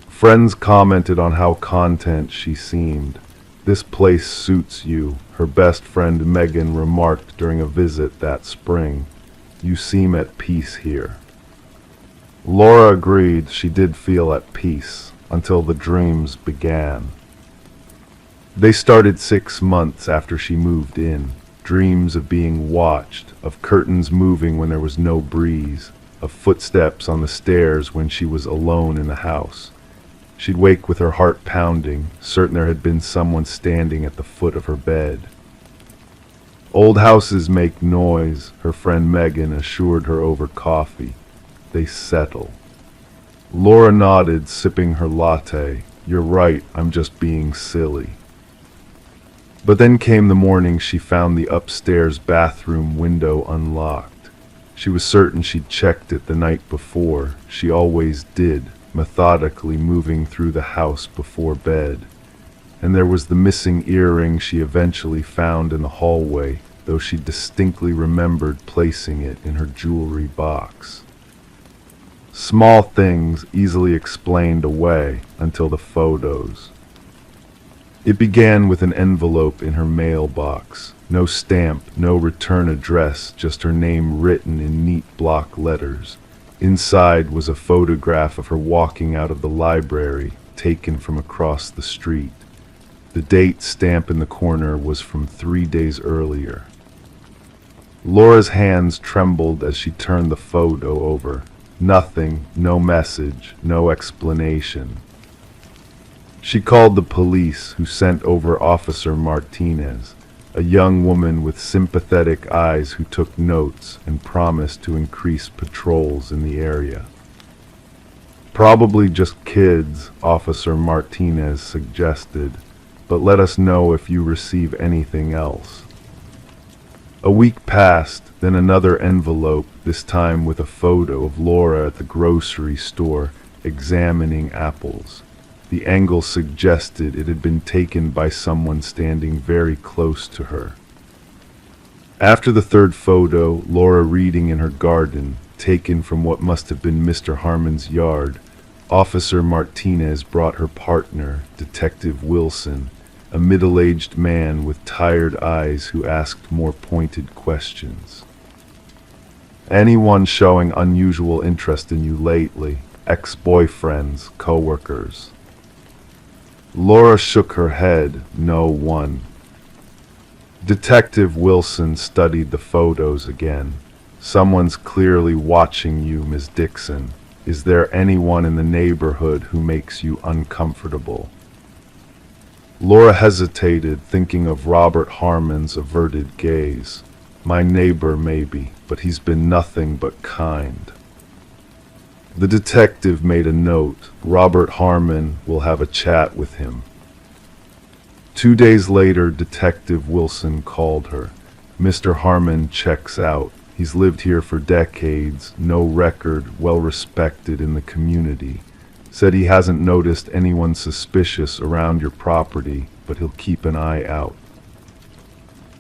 Friends commented on how content she seemed. "This place suits you," her best friend Megan remarked during a visit that spring. "You seem at peace here." Laura agreed. She did feel at peace, until the dreams began. They started 6 months after she moved in. Dreams of being watched, of curtains moving when there was no breeze, of footsteps on the stairs when she was alone in the house. She'd wake with her heart pounding, certain there had been someone standing at the foot of her bed. "Old houses make noise," her friend Megan assured her over coffee. "They settle." Laura nodded, sipping her latte. "You're right, I'm just being silly." But then came the morning she found the upstairs bathroom window unlocked. She was certain she'd checked it the night before. She always did, methodically moving through the house before bed. And there was the missing earring she eventually found in the hallway, though she distinctly remembered placing it in her jewelry box. Small things easily explained away until the photos. It began with an envelope in her mailbox. No stamp, no return address, just her name written in neat block letters. Inside was a photograph of her walking out of the library, taken from across the street. The date stamp in the corner was from 3 days earlier. Laura's hands trembled as she turned the photo over. Nothing, no message, no explanation. She called the police, who sent over Officer Martinez, a young woman with sympathetic eyes who took notes and promised to increase patrols in the area. "Probably just kids," Officer Martinez suggested, "but let us know if you receive anything else." A week passed, then another envelope, this time with a photo of Laura at the grocery store examining apples. The angle suggested it had been taken by someone standing very close to her. After the third photo, Laura reading in her garden, taken from what must have been Mr. Harmon's yard, Officer Martinez brought her partner, Detective Wilson, a middle-aged man with tired eyes who asked more pointed questions. "Anyone showing unusual interest in you lately? Ex-boyfriends, co-workers?" Laura shook her head. "No one." Detective Wilson studied the photos again. "Someone's clearly watching you, Miss Dixon. Is there anyone in the neighborhood who makes you uncomfortable?" Laura hesitated, thinking of Robert Harmon's averted gaze. "My neighbor, maybe, but he's been nothing but kind." The detective made a note. Robert Harmon will have a chat with him. 2 days later, Detective Wilson called her. "Mr. Harmon checks out. He's lived here for decades, no record, well respected in the community. Said he hasn't noticed anyone suspicious around your property, but he'll keep an eye out."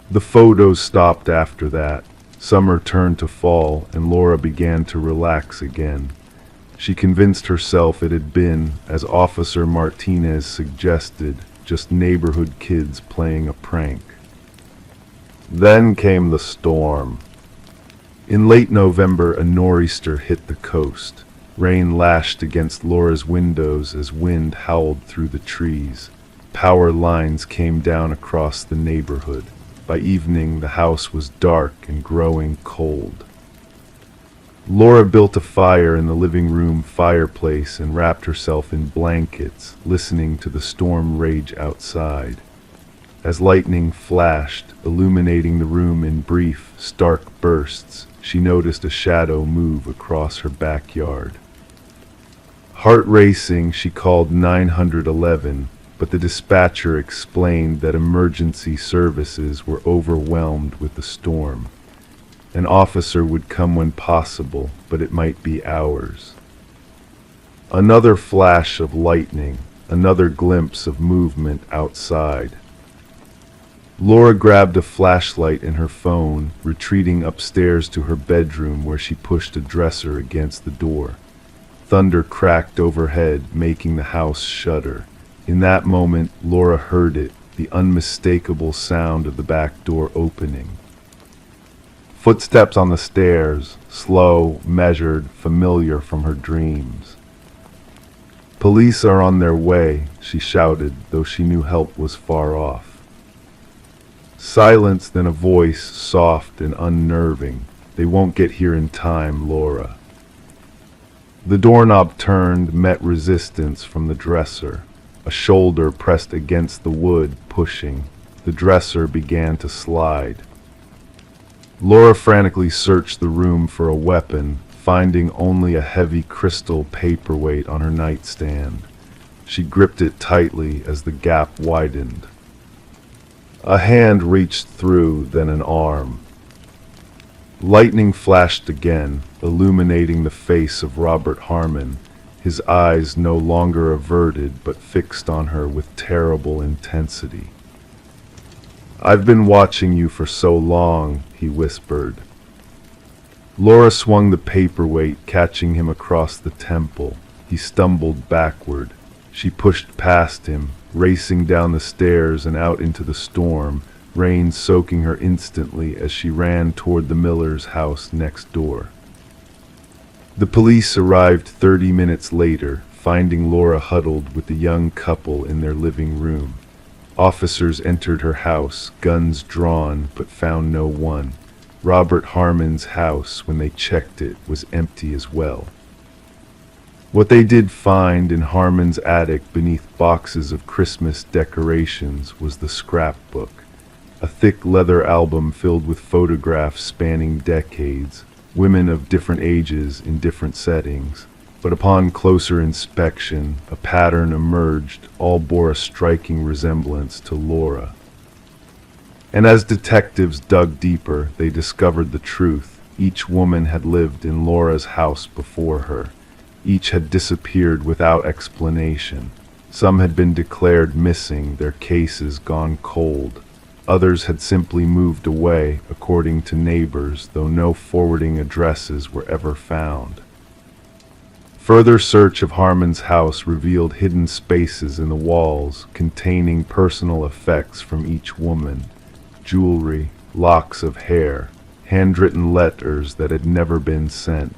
The photos stopped after that. Summer turned to fall, and Laura began to relax again. She convinced herself it had been, as Officer Martinez suggested, just neighborhood kids playing a prank. Then came the storm. In late November, a nor'easter hit the coast. Rain lashed against Laura's windows as wind howled through the trees. Power lines came down across the neighborhood. By evening, the house was dark and growing cold. Laura built a fire in the living room fireplace and wrapped herself in blankets, listening to the storm rage outside. As lightning flashed, illuminating the room in brief, stark bursts, she noticed a shadow move across her backyard. Heart racing, she called 911, but the dispatcher explained that emergency services were overwhelmed with the storm. An officer would come when possible, but it might be hours. Another flash of lightning, another glimpse of movement outside. Laura grabbed a flashlight in her phone, retreating upstairs to her bedroom where she pushed a dresser against the door. Thunder cracked overhead, making the house shudder. In that moment, Laura heard it, the unmistakable sound of the back door opening. Footsteps on the stairs, slow, measured, familiar from her dreams. "Police are on their way," she shouted, though she knew help was far off. Silence, then a voice, soft and unnerving. "They won't get here in time, Laura." The doorknob turned, met resistance from the dresser. A shoulder pressed against the wood, pushing. The dresser began to slide. Laura frantically searched the room for a weapon, finding only a heavy crystal paperweight on her nightstand. She gripped it tightly as the gap widened. A hand reached through, then an arm. Lightning flashed again, illuminating the face of Robert Harmon, his eyes no longer averted but fixed on her with terrible intensity. "I've been watching you for so long," he whispered. Laura swung the paperweight, catching him across the temple. He stumbled backward. She pushed past him, racing down the stairs and out into the storm, rain soaking her instantly as she ran toward the miller's house next door. The police arrived 30 minutes later, finding Laura huddled with the young couple in their living room. Officers entered her house, guns drawn, but found no one. Robert Harmon's house, when they checked it, was empty as well. What they did find in Harmon's attic beneath boxes of Christmas decorations was the scrapbook, a thick leather album filled with photographs spanning decades, women of different ages in different settings. But upon closer inspection, a pattern emerged. All bore a striking resemblance to Laura. And as detectives dug deeper, they discovered the truth. Each woman had lived in Laura's house before her. Each had disappeared without explanation. Some had been declared missing, their cases gone cold. Others had simply moved away, according to neighbors, though no forwarding addresses were ever found. Further search of Harmon's house revealed hidden spaces in the walls containing personal effects from each woman, jewelry, locks of hair, handwritten letters that had never been sent.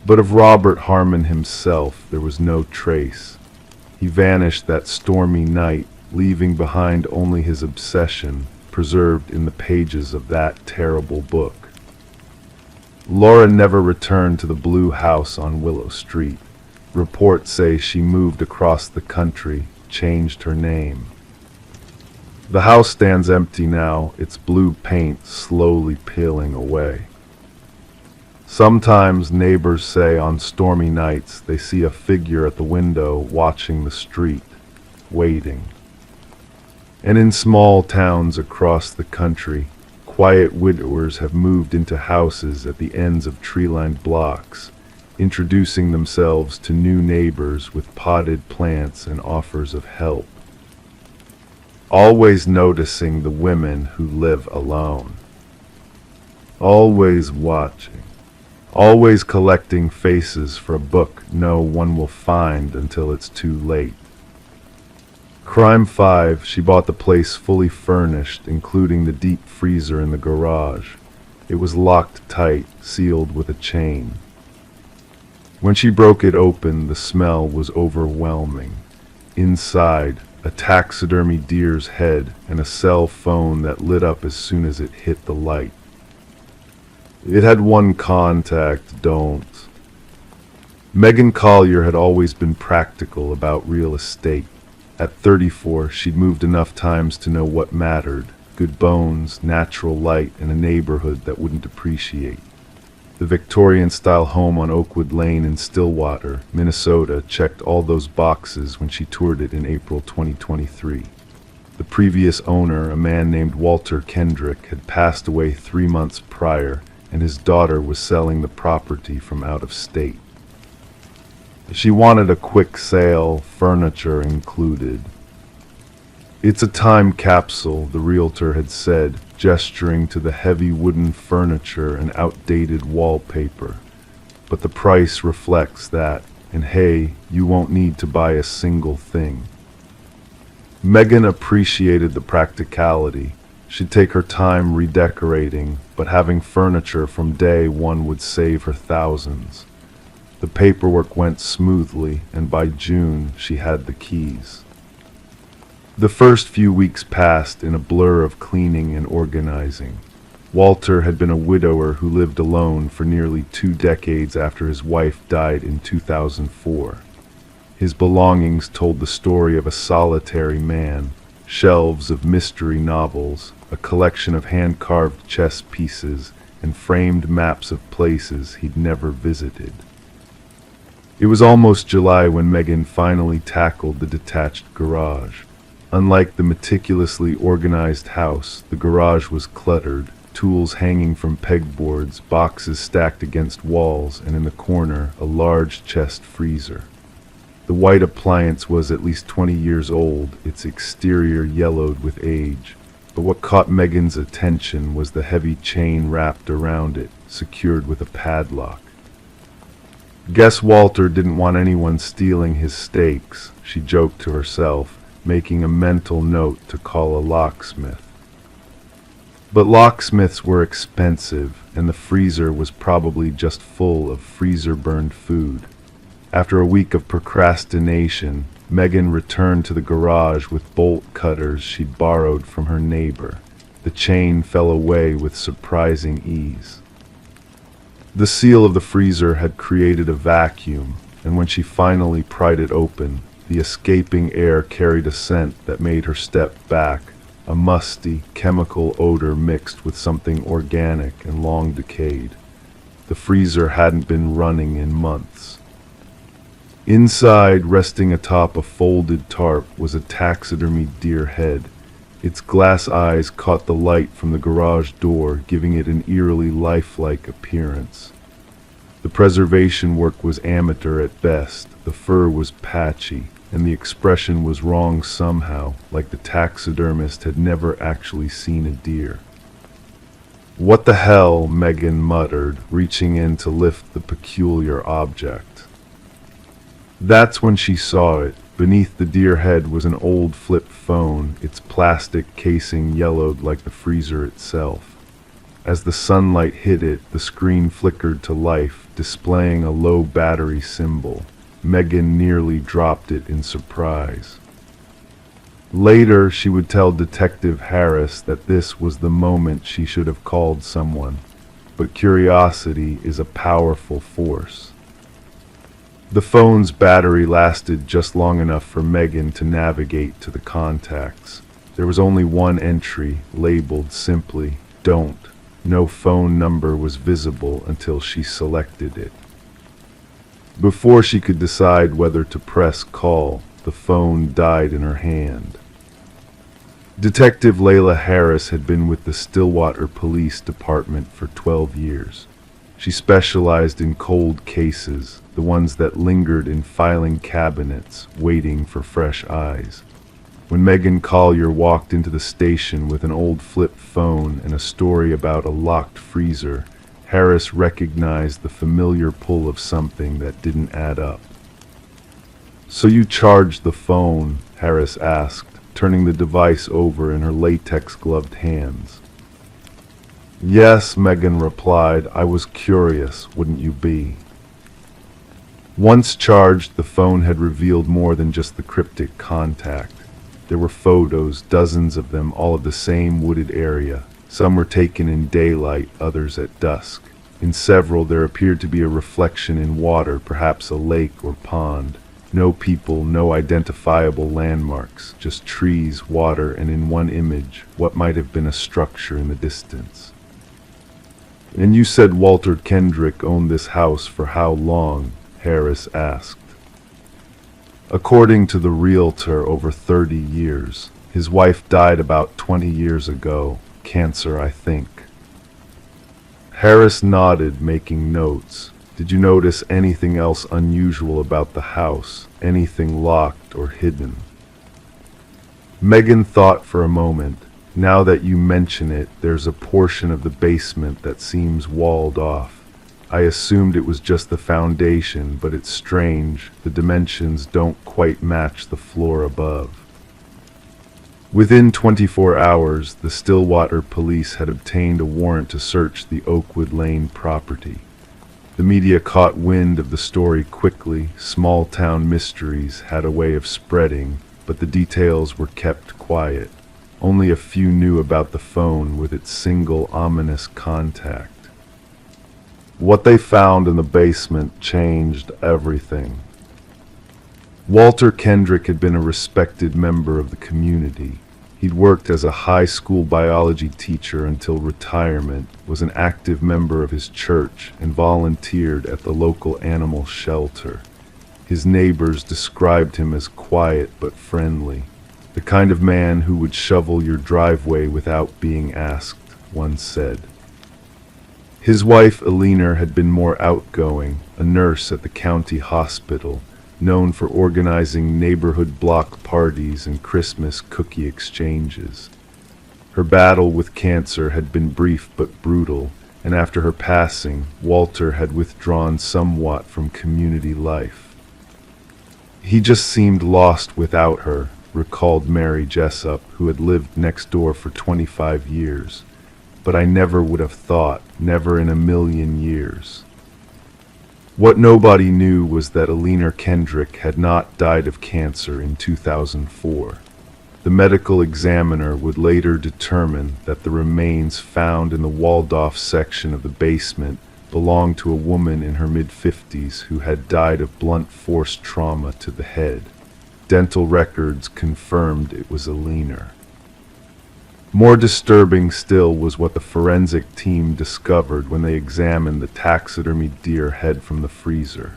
But of Robert Harmon himself there was no trace. He vanished that stormy night, leaving behind only his obsession, preserved in the pages of that terrible book. Laura never returned to the blue house on Willow Street. Reports say she moved across the country, changed her name. The house stands empty now, its blue paint slowly peeling away. Sometimes neighbors say on stormy nights they see a figure at the window watching the street, waiting. And in small towns across the country, quiet widowers have moved into houses at the ends of tree-lined blocks, introducing themselves to new neighbors with potted plants and offers of help. Always noticing the women who live alone. Always watching. Always collecting faces for a book no one will find until it's too late. Crime 5, she bought the place fully furnished, including the deep freezer in the garage. It was locked tight, sealed with a chain. When she broke it open, the smell was overwhelming. Inside, a taxidermy deer's head and a cell phone that lit up as soon as it hit the light. It had one contact, don't. Megan Collier had always been practical about real estate. At 34, she'd moved enough times to know what mattered: good bones, natural light, and a neighborhood that wouldn't depreciate. The Victorian-style home on Oakwood Lane in Stillwater, Minnesota, checked all those boxes when she toured it in April 2023. The previous owner, a man named Walter Kendrick, had passed away 3 months prior, and his daughter was selling the property from out of state. She wanted a quick sale, furniture included. It's a time capsule, the realtor had said, gesturing to the heavy wooden furniture and outdated wallpaper. But the price reflects that, and hey, you won't need to buy a single thing. Megan appreciated the practicality. She'd take her time redecorating, but having furniture from day one would save her thousands. The paperwork went smoothly, and by June she had the keys. The first few weeks passed in a blur of cleaning and organizing. Walter had been a widower who lived alone for nearly 2 decades after his wife died in 2004. His belongings told the story of a solitary man: shelves of mystery novels, a collection of hand-carved chess pieces, and framed maps of places he'd never visited. It was almost July when Megan finally tackled the detached garage. Unlike the meticulously organized house, the garage was cluttered, tools hanging from pegboards, boxes stacked against walls, and in the corner, a large chest freezer. The white appliance was at least 20 years old, its exterior yellowed with age. But what caught Megan's attention was the heavy chain wrapped around it, secured with a padlock. Guess Walter didn't want anyone stealing his steaks, she joked to herself, making a mental note to call a locksmith. But locksmiths were expensive, and the freezer was probably just full of freezer-burned food. After a week of procrastination, Megan returned to the garage with bolt cutters she'd borrowed from her neighbor. The chain fell away with surprising ease. The seal of the freezer had created a vacuum, and when she finally pried it open, the escaping air carried a scent that made her step back, a musty, chemical odor mixed with something organic and long decayed. The freezer hadn't been running in months. Inside, resting atop a folded tarp, was a taxidermied deer head. Its glass eyes caught the light from the garage door, giving it an eerily lifelike appearance. The preservation work was amateur at best, the fur was patchy, and the expression was wrong somehow, like the taxidermist had never actually seen a deer. "What the hell?" Megan muttered, reaching in to lift the peculiar object. That's when she saw it. Beneath the deer head was an old flip phone, its plastic casing yellowed like the freezer itself. As the sunlight hit it, the screen flickered to life, displaying a low battery symbol. Megan nearly dropped it in surprise. Later, she would tell Detective Harris that this was the moment she should have called someone. But curiosity is a powerful force. The phone's battery lasted just long enough for Megan to navigate to the contacts. There was only one entry, labeled simply, "Don't." No phone number was visible until she selected it. Before she could decide whether to press call, the phone died in her hand. Detective Layla Harris had been with the Stillwater Police Department for 12 years. She specialized in cold cases, the ones that lingered in filing cabinets, waiting for fresh eyes. When Megan Collier walked into the station with an old flip phone and a story about a locked freezer, Harris recognized the familiar pull of something that didn't add up. "So you charged the phone?" Harris asked, turning the device over in her latex-gloved hands. "Yes," Megan replied. "I was curious, wouldn't you be?" Once charged, the phone had revealed more than just the cryptic contact. There were photos, dozens of them, all of the same wooded area. Some were taken in daylight, others at dusk. In several, there appeared to be a reflection in water, perhaps a lake or pond. No people, no identifiable landmarks, just trees, water, and in one image, what might have been a structure in the distance. "And you said Walter Kendrick owned this house for how long?" Harris asked. "According to the realtor, over 30 years. His wife died about 20 years ago. Cancer, I think." Harris nodded, making notes. "Did you notice anything else unusual about the house? Anything locked or hidden?" Megan thought for a moment. "Now that you mention it, there's a portion of the basement that seems walled off. I assumed it was just the foundation, but it's strange. The dimensions don't quite match the floor above." Within 24 hours, the Stillwater police had obtained a warrant to search the Oakwood Lane property. The media caught wind of the story quickly. Small-town mysteries had a way of spreading, but the details were kept quiet. Only a few knew about the phone with its single ominous contact. What they found in the basement changed everything. Walter Kendrick had been a respected member of the community. He'd worked as a high school biology teacher until retirement, was an active member of his church, and volunteered at the local animal shelter. His neighbors described him as quiet but friendly, the kind of man who would shovel your driveway without being asked, one said. His wife, Eleanor, had been more outgoing, a nurse at the county hospital, known for organizing neighborhood block parties and Christmas cookie exchanges. Her battle with cancer had been brief but brutal, and after her passing, Walter had withdrawn somewhat from community life. "He just seemed lost without her," recalled Mary Jessup, who had lived next door for 25 years. "But I never would have thought, never in a million years." What nobody knew was that Eleanor Kendrick had not died of cancer in 2004. The medical examiner would later determine that the remains found in the walled-off section of the basement belonged to a woman in her mid-50s who had died of blunt force trauma to the head. Dental records confirmed it was Eleanor. More disturbing still was what the forensic team discovered when they examined the taxidermied deer head from the freezer.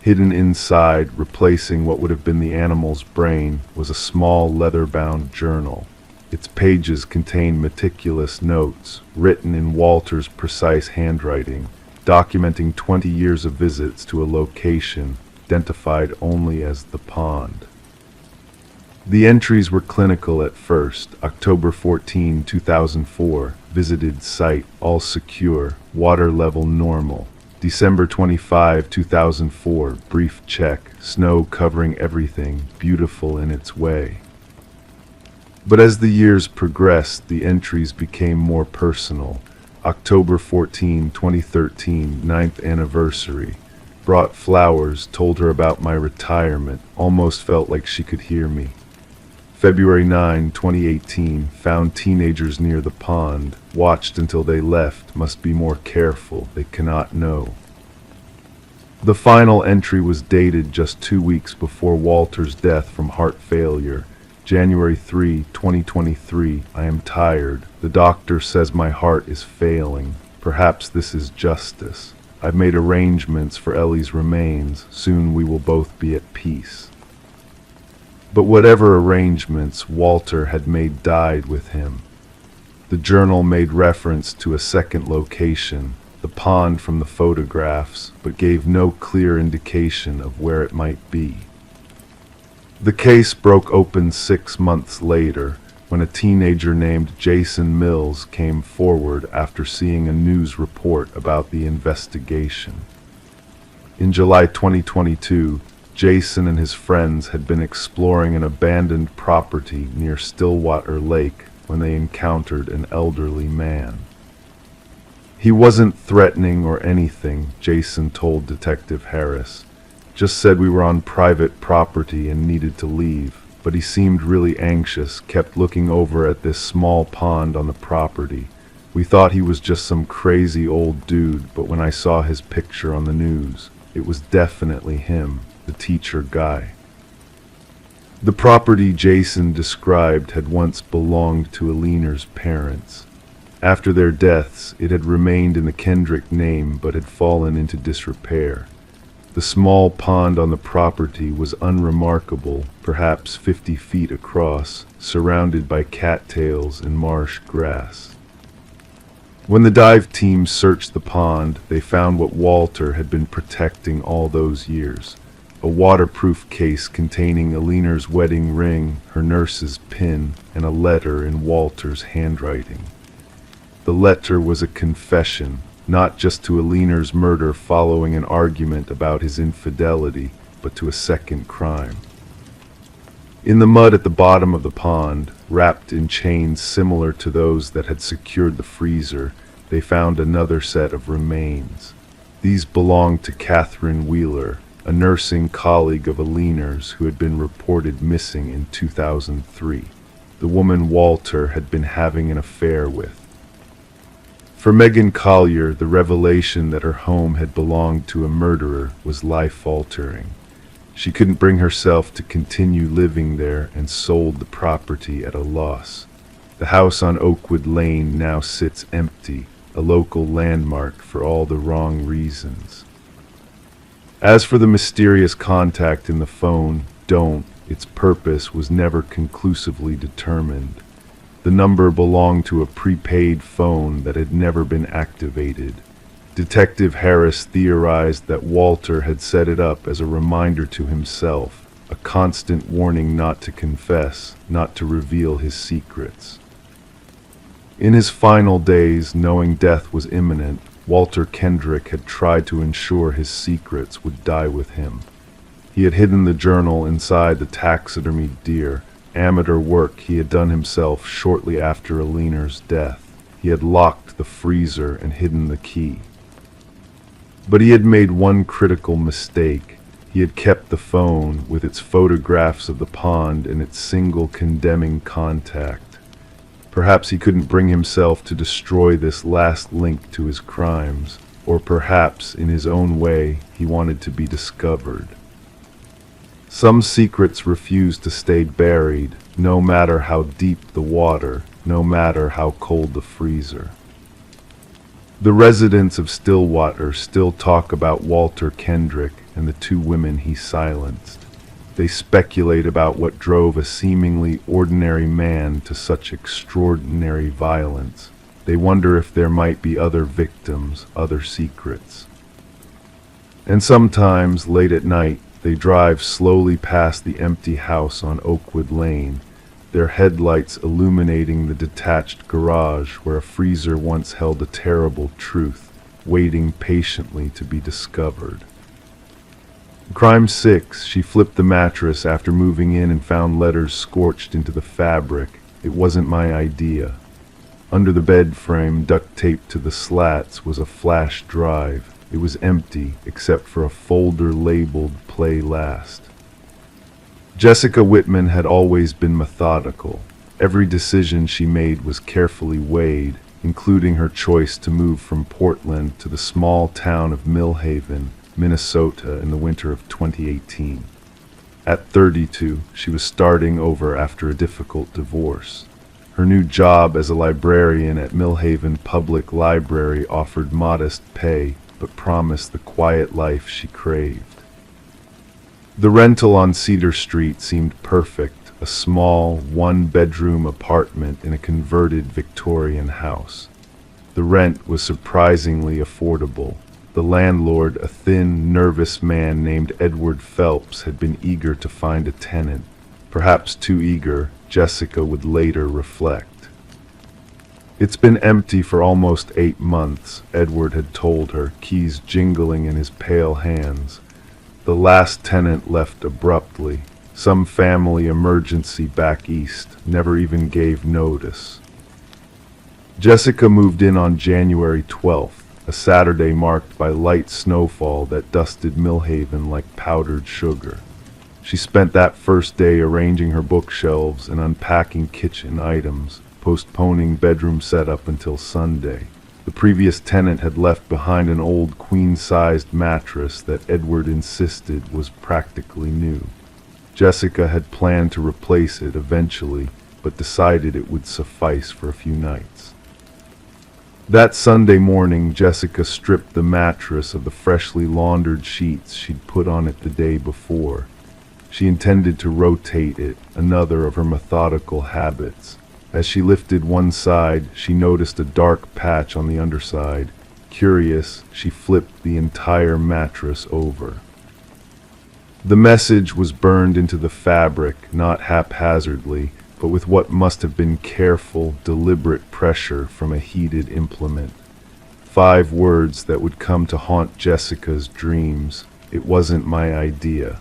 Hidden inside, replacing what would have been the animal's brain, was a small leather-bound journal. Its pages contained meticulous notes, written in Walter's precise handwriting, documenting 20 years of visits to a location identified only as the pond. The entries were clinical at first: October 14, 2004, visited site, all secure, water level normal. December 25, 2004, brief check, snow covering everything, beautiful in its way. But as the years progressed, the entries became more personal. October 14, 2013, 9th anniversary. Brought flowers, told her about my retirement, almost felt like she could hear me. February 9, 2018, found teenagers near the pond, watched until they left, must be more careful, they cannot know. The final entry was dated just 2 weeks before Walter's death from heart failure. January 3, 2023, I am tired. The doctor says my heart is failing. Perhaps this is justice. I've made arrangements for Ellie's remains. Soon we will both be at peace. But whatever arrangements Walter had made died with him. The journal made reference to a second location, the pond from the photographs, but gave no clear indication of where it might be. The case broke open 6 months later, when a teenager named Jason Mills came forward after seeing a news report about the investigation. In July 2022, Jason and his friends had been exploring an abandoned property near Stillwater Lake when they encountered an elderly man. He wasn't threatening or anything, Jason told Detective Harris. Just said we were on private property and needed to leave, but he seemed really anxious, kept looking over at this small pond on the property. We thought he was just some crazy old dude, but when I saw his picture on the news, it was definitely him, the teacher guy. The property Jason described had once belonged to Alina's parents. After their deaths, it had remained in the Kendrick name but had fallen into disrepair. The small pond on the property was unremarkable, perhaps 50 feet across, surrounded by cattails and marsh grass. When the dive team searched the pond, they found what Walter had been protecting all those years. A waterproof case containing Alina's wedding ring, her nurse's pin, and a letter in Walter's handwriting. The letter was a confession, not just to Alina's murder following an argument about his infidelity, but to a second crime. In the mud at the bottom of the pond, wrapped in chains similar to those that had secured the freezer, they found another set of remains. These belonged to Catherine Wheeler, a nursing colleague of Alina's who had been reported missing in 2003, the woman Walter had been having an affair with. For Megan Collier, the revelation that her home had belonged to a murderer was life-altering. She couldn't bring herself to continue living there and sold the property at a loss. The house on Oakwood Lane now sits empty, a local landmark for all the wrong reasons. As for the mysterious contact in the phone, its purpose was never conclusively determined. The number belonged to a prepaid phone that had never been activated. Detective Harris theorized that Walter had set it up as a reminder to himself, a constant warning not to confess, not to reveal his secrets. In his final days, knowing death was imminent, Walter Kendrick had tried to ensure his secrets would die with him. He had hidden the journal inside the taxidermied deer, amateur work he had done himself shortly after Alina's death. He had locked the freezer and hidden the key. But he had made one critical mistake. He had kept the phone with its photographs of the pond and its single condemning contact. Perhaps he couldn't bring himself to destroy this last link to his crimes, or perhaps, in his own way, he wanted to be discovered. Some secrets refuse to stay buried, no matter how deep the water, no matter how cold the freezer. The residents of Stillwater still talk about Walter Kendrick and the 2 women he silenced. They speculate about what drove a seemingly ordinary man to such extraordinary violence. They wonder if there might be other victims, other secrets. And sometimes, late at night, they drive slowly past the empty house on Oakwood Lane. their headlights illuminating the detached garage where a freezer once held a terrible truth, waiting patiently to be discovered. Crime 6, she flipped the mattress after moving in and found letters scorched into the fabric. It wasn't my idea. Under the bed frame, duct taped to the slats, was a flash drive. It was empty, except for a folder labeled Play Last. Jessica Whitman had always been methodical. Every decision she made was carefully weighed, including her choice to move from Portland to the small town of Millhaven, Minnesota, in the winter of 2018. At 32, she was starting over after a difficult divorce. Her new job as a librarian at Millhaven Public Library offered modest pay, but promised the quiet life she craved. The rental on Cedar Street seemed perfect, a small, one-bedroom apartment in a converted Victorian house. The rent was surprisingly affordable. The landlord, a thin, nervous man named Edward Phelps, had been eager to find a tenant. Perhaps too eager, Jessica would later reflect. "It's been empty for almost 8 months," Edward had told her, keys jingling in his pale hands. "The last tenant left abruptly. Some family emergency back east, never even gave notice." Jessica moved in on January 12th, a Saturday marked by light snowfall that dusted Millhaven like powdered sugar. She spent that first day arranging her bookshelves and unpacking kitchen items, postponing bedroom setup until Sunday. The previous tenant had left behind an old queen-sized mattress that Edward insisted was practically new. Jessica had planned to replace it eventually, but decided it would suffice for a few nights. That Sunday morning, Jessica stripped the mattress of the freshly laundered sheets she'd put on it the day before. She intended to rotate it, another of her methodical habits. As she lifted one side, she noticed a dark patch on the underside. Curious, she flipped the entire mattress over. The message was burned into the fabric, not haphazardly, but with what must have been careful, deliberate pressure from a heated implement. 5 words that would come to haunt Jessica's dreams. It wasn't my idea.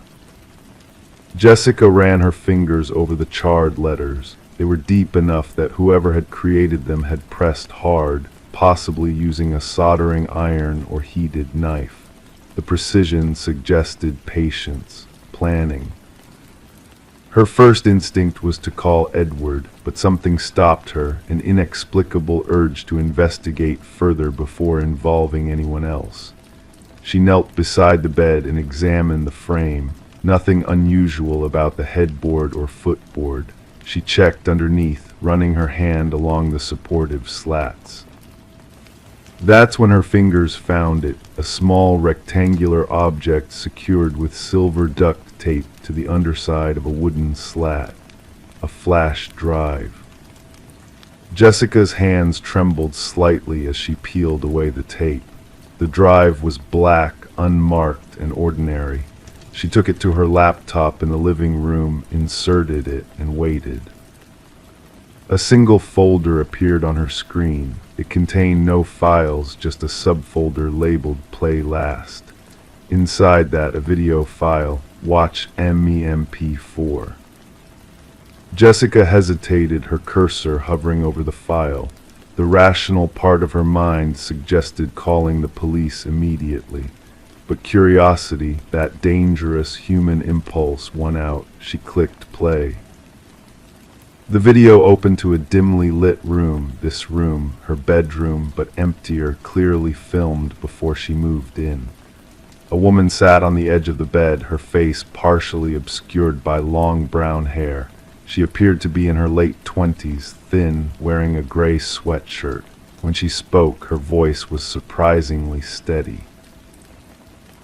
Jessica ran her fingers over the charred letters. They were deep enough that whoever had created them had pressed hard, possibly using a soldering iron or heated knife. The precision suggested patience, planning. Her first instinct was to call Edward, but something stopped her, an inexplicable urge to investigate further before involving anyone else. She knelt beside the bed and examined the frame. Nothing unusual about the headboard or footboard. She checked underneath, running her hand along the supportive slats. That's when her fingers found it, a small rectangular object secured with silver duct tape to the underside of a wooden slat, a flash drive. Jessica's hands trembled slightly as she peeled away the tape. The drive was black, unmarked, and ordinary. She took it to her laptop in the living room, inserted it, and waited. A single folder appeared on her screen. It contained no files, just a subfolder labeled Play Last. Inside that, a video file, Watch MEMP4. Jessica hesitated, her cursor hovering over the file. The rational part of her mind suggested calling the police immediately. But curiosity, that dangerous human impulse, won out. She clicked play. The video opened to a dimly lit room, this room, her bedroom, but emptier, clearly filmed before she moved in. A woman sat on the edge of the bed, her face partially obscured by long brown hair. She appeared to be in her late 20s, thin, wearing a gray sweatshirt. When she spoke, her voice was surprisingly steady.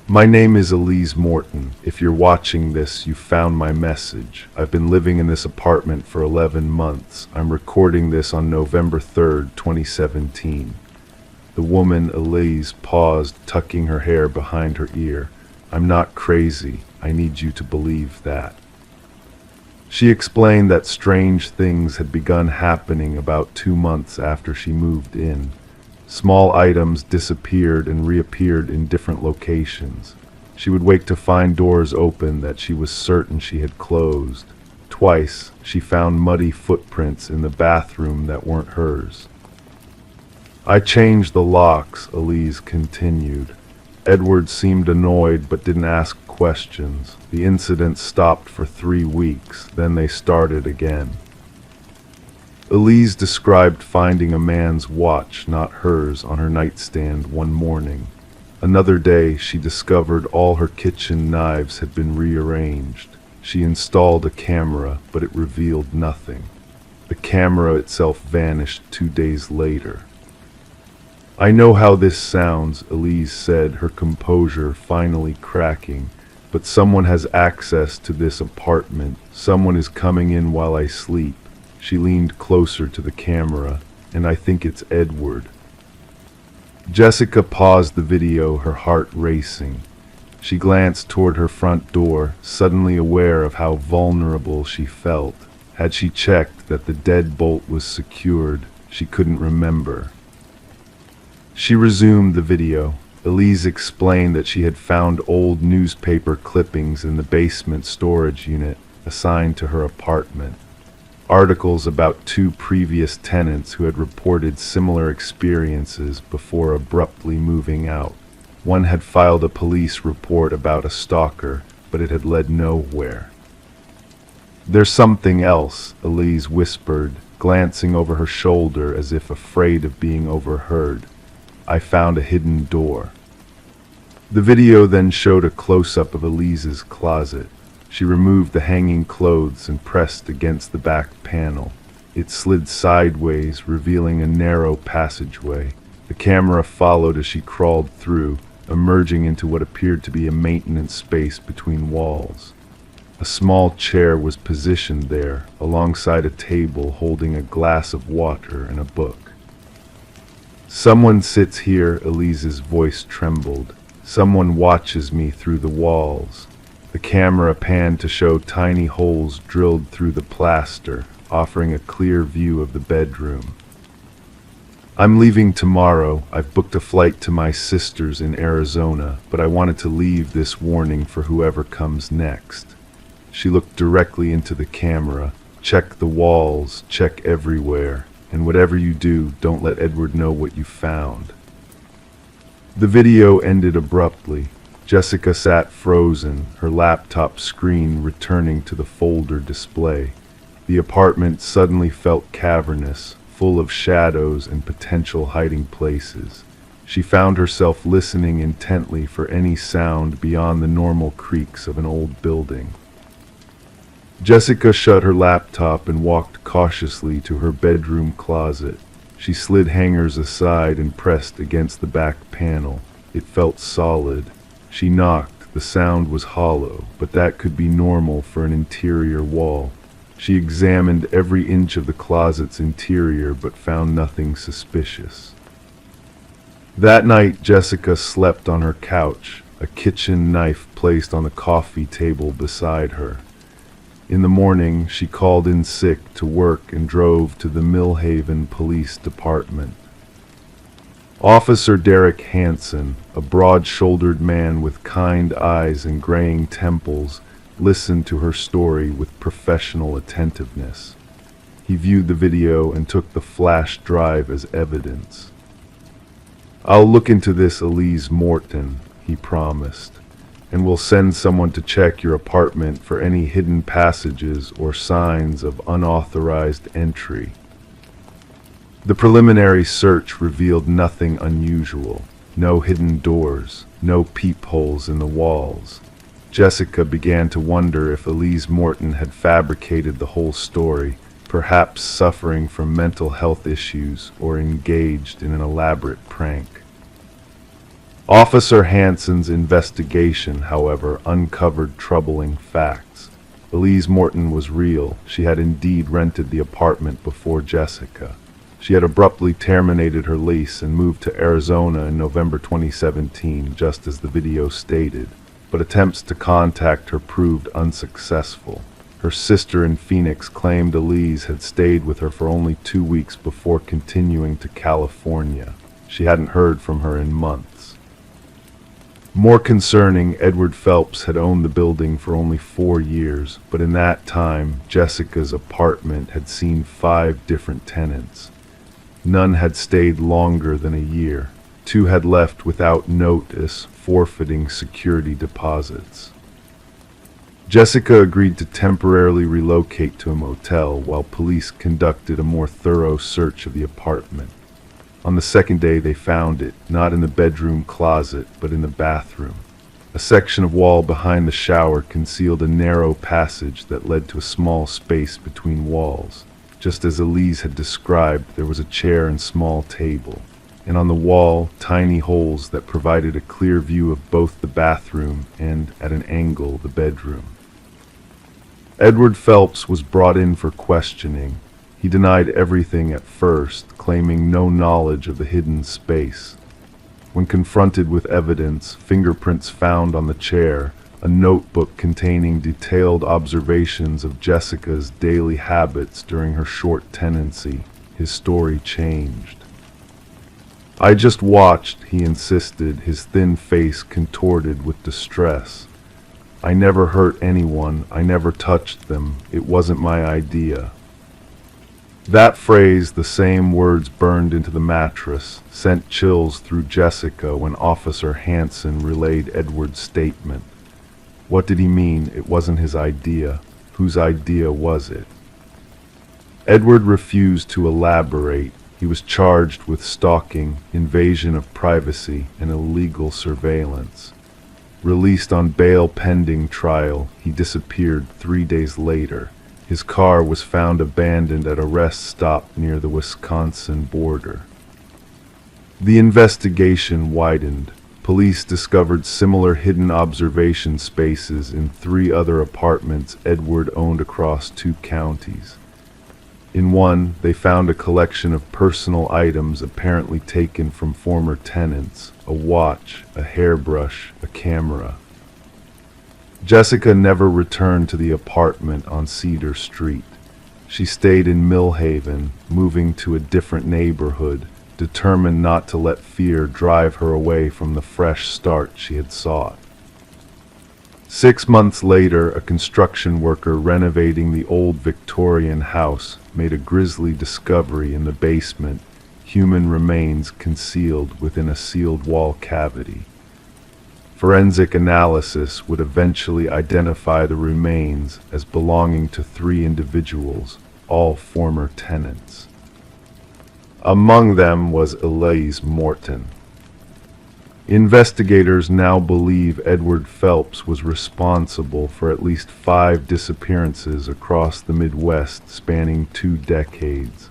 "My name is Elise Morton. If you're watching this, you found my message. I've been living in this apartment for 11 months. I'm recording this on November 3rd, 2017. The woman, Elise, paused, tucking her hair behind her ear. "I'm not crazy. I need you to believe that." She explained that strange things had begun happening about 2 months after she moved in. Small items disappeared and reappeared in different locations. She would wake to find doors open that she was certain she had closed. Twice, she found muddy footprints in the bathroom that weren't hers. I changed the locks, Elise continued. Edward seemed annoyed but didn't ask questions. The incident stopped for 3 weeks, then they started again. Elise described finding a man's watch, not hers, on her nightstand one morning. Another day, she discovered all her kitchen knives had been rearranged. She installed a camera, but it revealed nothing. The camera itself vanished 2 days later. I know how this sounds, Elise said, her composure finally cracking, but someone has access to this apartment. Someone is coming in while I sleep. She leaned closer to the camera, and I think it's Edward. Jessica paused the video, her heart racing. She glanced toward her front door, suddenly aware of how vulnerable she felt. Had she checked that the deadbolt was secured, she couldn't remember. She resumed the video. Elise explained that she had found old newspaper clippings in the basement storage unit assigned to her apartment. Articles about 2 previous tenants who had reported similar experiences before abruptly moving out. One had filed a police report about a stalker, but it had led nowhere. "There's something else," Elise whispered, glancing over her shoulder as if afraid of being overheard. "I found a hidden door." The video then showed a close-up of Elise's closet. She removed the hanging clothes and pressed against the back panel. It slid sideways, revealing a narrow passageway. The camera followed as she crawled through, emerging into what appeared to be a maintenance space between walls. A small chair was positioned there, alongside a table holding a glass of water and a book. "Someone sits here," Elise's voice trembled. "Someone watches me through the walls." The camera panned to show tiny holes drilled through the plaster, offering a clear view of the bedroom. "I'm leaving tomorrow. I've booked a flight to my sister's in Arizona, but I wanted to leave this warning for whoever comes next." She looked directly into the camera. "Check the walls, check everywhere. And whatever you do, don't let Edward know what you found." The video ended abruptly. Jessica sat frozen, her laptop screen returning to the folder display. The apartment suddenly felt cavernous, full of shadows and potential hiding places. She found herself listening intently for any sound beyond the normal creaks of an old building. Jessica shut her laptop and walked cautiously to her bedroom closet. She slid hangers aside and pressed against the back panel. It felt solid. She knocked. The sound was hollow, but that could be normal for an interior wall. She examined every inch of the closet's interior but found nothing suspicious. That night, Jessica slept on her couch, a kitchen knife placed on the coffee table beside her. In the morning, she called in sick to work and drove to the Millhaven Police Department. Officer Derek Hansen, a broad-shouldered man with kind eyes and graying temples, listened to her story with professional attentiveness. He viewed the video and took the flash drive as evidence. "I'll look into this, Elise Morton," he promised, "and we'll send someone to check your apartment for any hidden passages or signs of unauthorized entry." The preliminary search revealed nothing unusual. No hidden doors, no peepholes in the walls. Jessica began to wonder if Elise Morton had fabricated the whole story, perhaps suffering from mental health issues or engaged in an elaborate prank. Officer Hansen's investigation, however, uncovered troubling facts. Elise Morton was real. She had indeed rented the apartment before Jessica. She had abruptly terminated her lease and moved to Arizona in November 2017, just as the video stated, but attempts to contact her proved unsuccessful. Her sister in Phoenix claimed Elise had stayed with her for only 2 weeks before continuing to California. She hadn't heard from her in months. More concerning, Edward Phelps had owned the building for only 4 years, but in that time, Jessica's apartment had seen 5 different tenants. None had stayed longer than a year. 2 had left without notice, forfeiting security deposits. Jessica agreed to temporarily relocate to a motel while police conducted a more thorough search of the apartment. On the second day, they found it, not in the bedroom closet, but in the bathroom. A section of wall behind the shower concealed a narrow passage that led to a small space between walls. Just as Elise had described, there was a chair and small table, and on the wall, tiny holes that provided a clear view of both the bathroom and, at an angle, the bedroom. Edward Phelps was brought in for questioning. He denied everything at first, claiming no knowledge of the hidden space. When confronted with evidence, fingerprints found on the chair, a notebook containing detailed observations of Jessica's daily habits during her short tenancy, his story changed. "I just watched," he insisted, his thin face contorted with distress. "I never hurt anyone. I never touched them. It wasn't my idea." That phrase, the same words burned into the mattress, sent chills through Jessica when Officer Hansen relayed Edward's statement. What did he mean? It wasn't his idea. Whose idea was it? Edward refused to elaborate. He was charged with stalking, invasion of privacy, and illegal surveillance. Released on bail pending trial, he disappeared 3 days later. His car was found abandoned at a rest stop near the Wisconsin border. The investigation widened. Police discovered similar hidden observation spaces in 3 other apartments Edward owned across 2 counties. In one, they found a collection of personal items apparently taken from former tenants: a watch, a hairbrush, a camera. Jessica never returned to the apartment on Cedar Street. She stayed in Millhaven, moving to a different neighborhood, determined not to let fear drive her away from the fresh start she had sought. 6 months later, a construction worker renovating the old Victorian house made a grisly discovery in the basement: human remains concealed within a sealed wall cavity. Forensic analysis would eventually identify the remains as belonging to 3 individuals, all former tenants. Among them was Elise Morton. Investigators now believe Edward Phelps was responsible for at least 5 disappearances across the Midwest spanning 2 decades.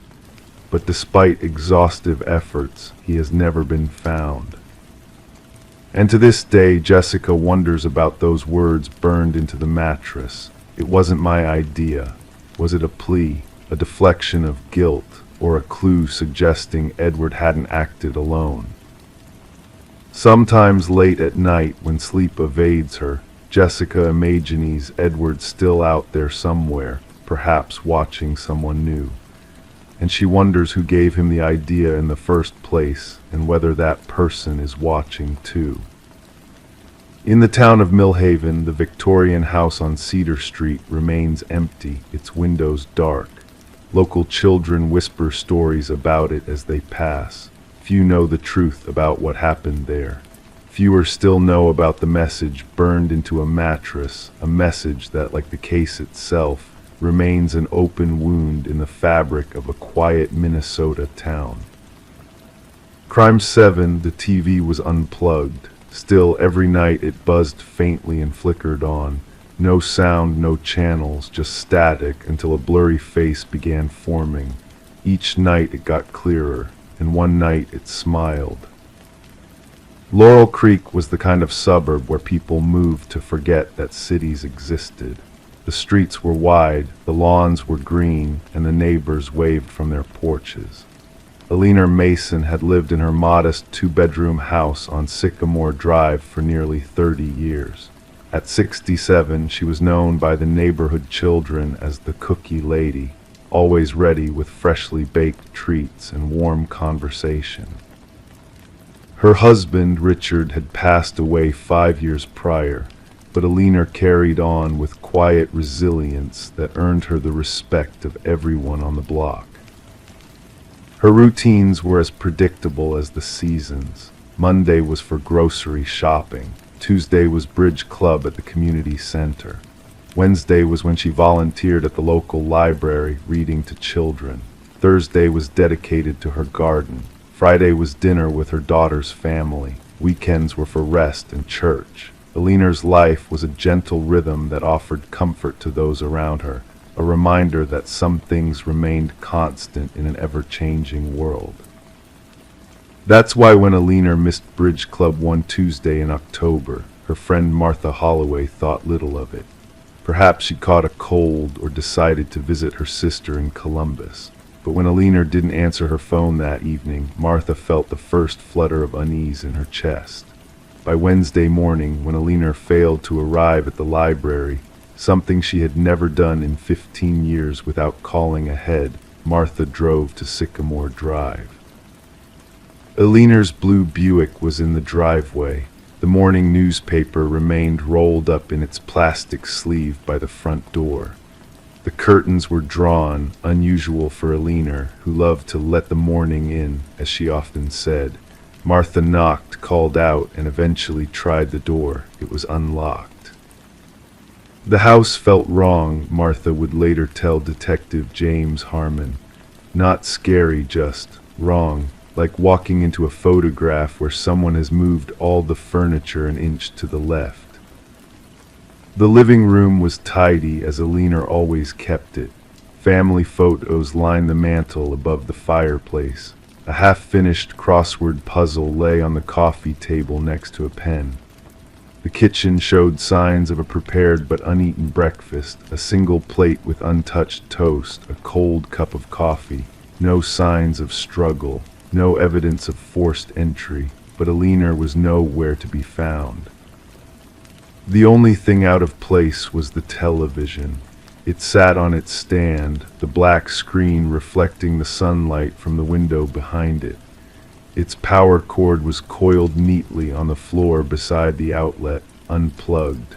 But despite exhaustive efforts, he has never been found. And to this day, Jessica wonders about those words burned into the mattress. It wasn't my idea. Was it a plea, a deflection of guilt, or a clue suggesting Edward hadn't acted alone? Sometimes late at night, when sleep evades her, Jessica imagines Edward still out there somewhere, perhaps watching someone new. And she wonders who gave him the idea in the first place, and whether that person is watching too. In the town of Millhaven, the Victorian house on Cedar Street remains empty, its windows dark. Local children whisper stories about it as they pass. Few know the truth about what happened there. Fewer still know about the message burned into a mattress, a message that, like the case itself, remains an open wound in the fabric of a quiet Minnesota town. Crime 7, the TV was unplugged. Still, every night it buzzed faintly and flickered on. No sound, no channels, just static until a blurry face began forming. Each night it got clearer, and one night it smiled. Laurel Creek was the kind of suburb where people moved to forget that cities existed. The streets were wide, the lawns were green, and the neighbors waved from their porches. Alina Mason had lived in her modest 2-bedroom house on Sycamore Drive for nearly 30 years. At 67, she was known by the neighborhood children as the Cookie Lady, always ready with freshly baked treats and warm conversation. Her husband, Richard, had passed away 5 years prior, but Alina carried on with quiet resilience that earned her the respect of everyone on the block. Her routines were as predictable as the seasons. Monday was for grocery shopping. Tuesday was bridge club at the community center. Wednesday was when she volunteered at the local library reading to children. Thursday was dedicated to her garden. Friday was dinner with her daughter's family. Weekends were for rest and church. Alina's life was a gentle rhythm that offered comfort to those around her, a reminder that some things remained constant in an ever-changing world. That's why when Alina missed Bridge Club one Tuesday in October, her friend Martha Holloway thought little of it. Perhaps she caught a cold or decided to visit her sister in Columbus. But when Alina didn't answer her phone that evening, Martha felt the first flutter of unease in her chest. By Wednesday morning, when Alina failed to arrive at the library, something she had never done in 15 years without calling ahead, Martha drove to Sycamore Drive. Alina's blue Buick was in the driveway. The morning newspaper remained rolled up in its plastic sleeve by the front door. The curtains were drawn, unusual for Alina, who loved to let the morning in, as she often said. Martha knocked, called out, and eventually tried the door. It was unlocked. The house felt wrong, Martha would later tell Detective James Harmon. Not scary, just wrong. Like walking into a photograph where someone has moved all the furniture an inch to the left. The living room was tidy as Alina always kept it. Family photos lined the mantel above the fireplace. A half-finished crossword puzzle lay on the coffee table next to a pen. The kitchen showed signs of a prepared but uneaten breakfast, a single plate with untouched toast, a cold cup of coffee. No signs of struggle. No evidence of forced entry, but Alina was nowhere to be found. The only thing out of place was the television. It sat on its stand, the black screen reflecting the sunlight from the window behind it. Its power cord was coiled neatly on the floor beside the outlet, unplugged.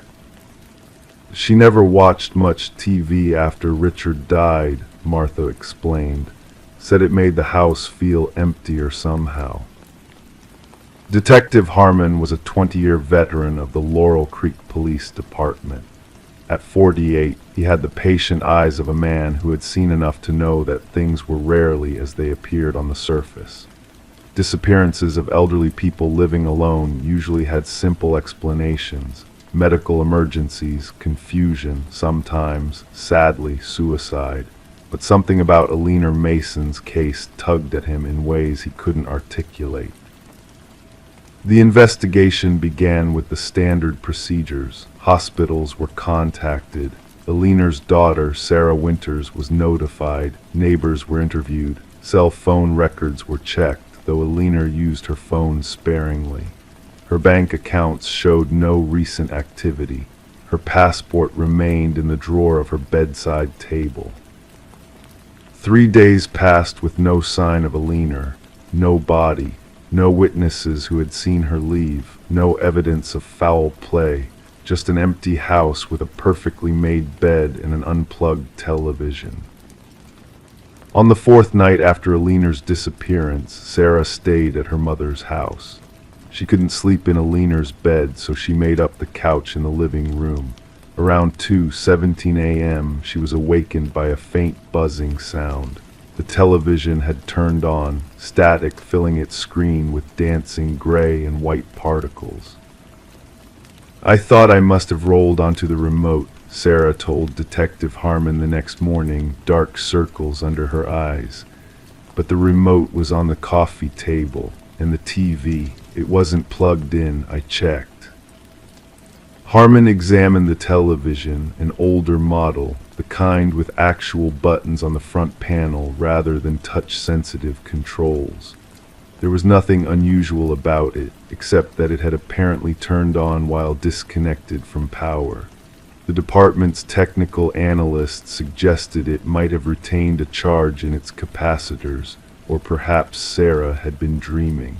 She never watched much TV after Richard died, Martha explained. Said it made the house feel emptier somehow. Detective Harmon was a 20-year veteran of the Laurel Creek Police Department. At 48, he had the patient eyes of a man who had seen enough to know that things were rarely as they appeared on the surface. Disappearances of elderly people living alone usually had simple explanations: medical emergencies, confusion, sometimes, sadly, suicide. But something about Alina Mason's case tugged at him in ways he couldn't articulate. The investigation began with the standard procedures. Hospitals were contacted. Alina's daughter, Sarah Winters, was notified. Neighbors were interviewed. Cell phone records were checked, though Alina used her phone sparingly. Her bank accounts showed no recent activity. Her passport remained in the drawer of her bedside table. 3 days passed with no sign of Alina, no body, no witnesses who had seen her leave, no evidence of foul play, just an empty house with a perfectly made bed and an unplugged television. On the 4th night after Alina's disappearance, Sarah stayed at her mother's house. She couldn't sleep in Alina's bed, so she made up the couch in the living room. Around 2:17 a.m., she was awakened by a faint buzzing sound. The television had turned on, static filling its screen with dancing gray and white particles. "I thought I must have rolled onto the remote," Sarah told Detective Harmon the next morning, dark circles under her eyes. But the remote was on the coffee table, and the TV. It wasn't plugged in, I checked. Harmon examined the television, an older model, the kind with actual buttons on the front panel rather than touch-sensitive controls. There was nothing unusual about it, except that it had apparently turned on while disconnected from power. The department's technical analyst suggested it might have retained a charge in its capacitors, or perhaps Sarah had been dreaming.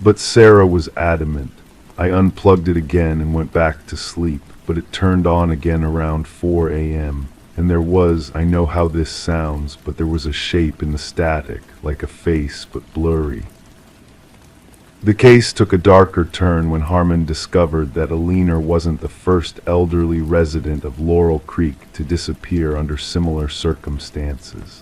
But Sarah was adamant. I unplugged it again and went back to sleep, but it turned on again around 4 a.m., and there was, I know how this sounds, but there was a shape in the static, like a face but blurry. The case took a darker turn when Harmon discovered that Alina wasn't the first elderly resident of Laurel Creek to disappear under similar circumstances.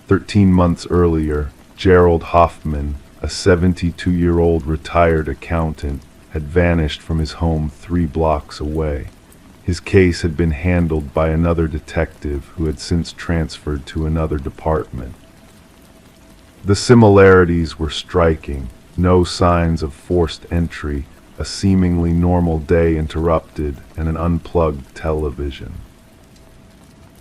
13 months earlier, Gerald Hoffman, a 72-year-old retired accountant, had vanished from his home 3 blocks away. His case had been handled by another detective who had since transferred to another department. The similarities were striking. No signs of forced entry, a seemingly normal day interrupted, and an unplugged television.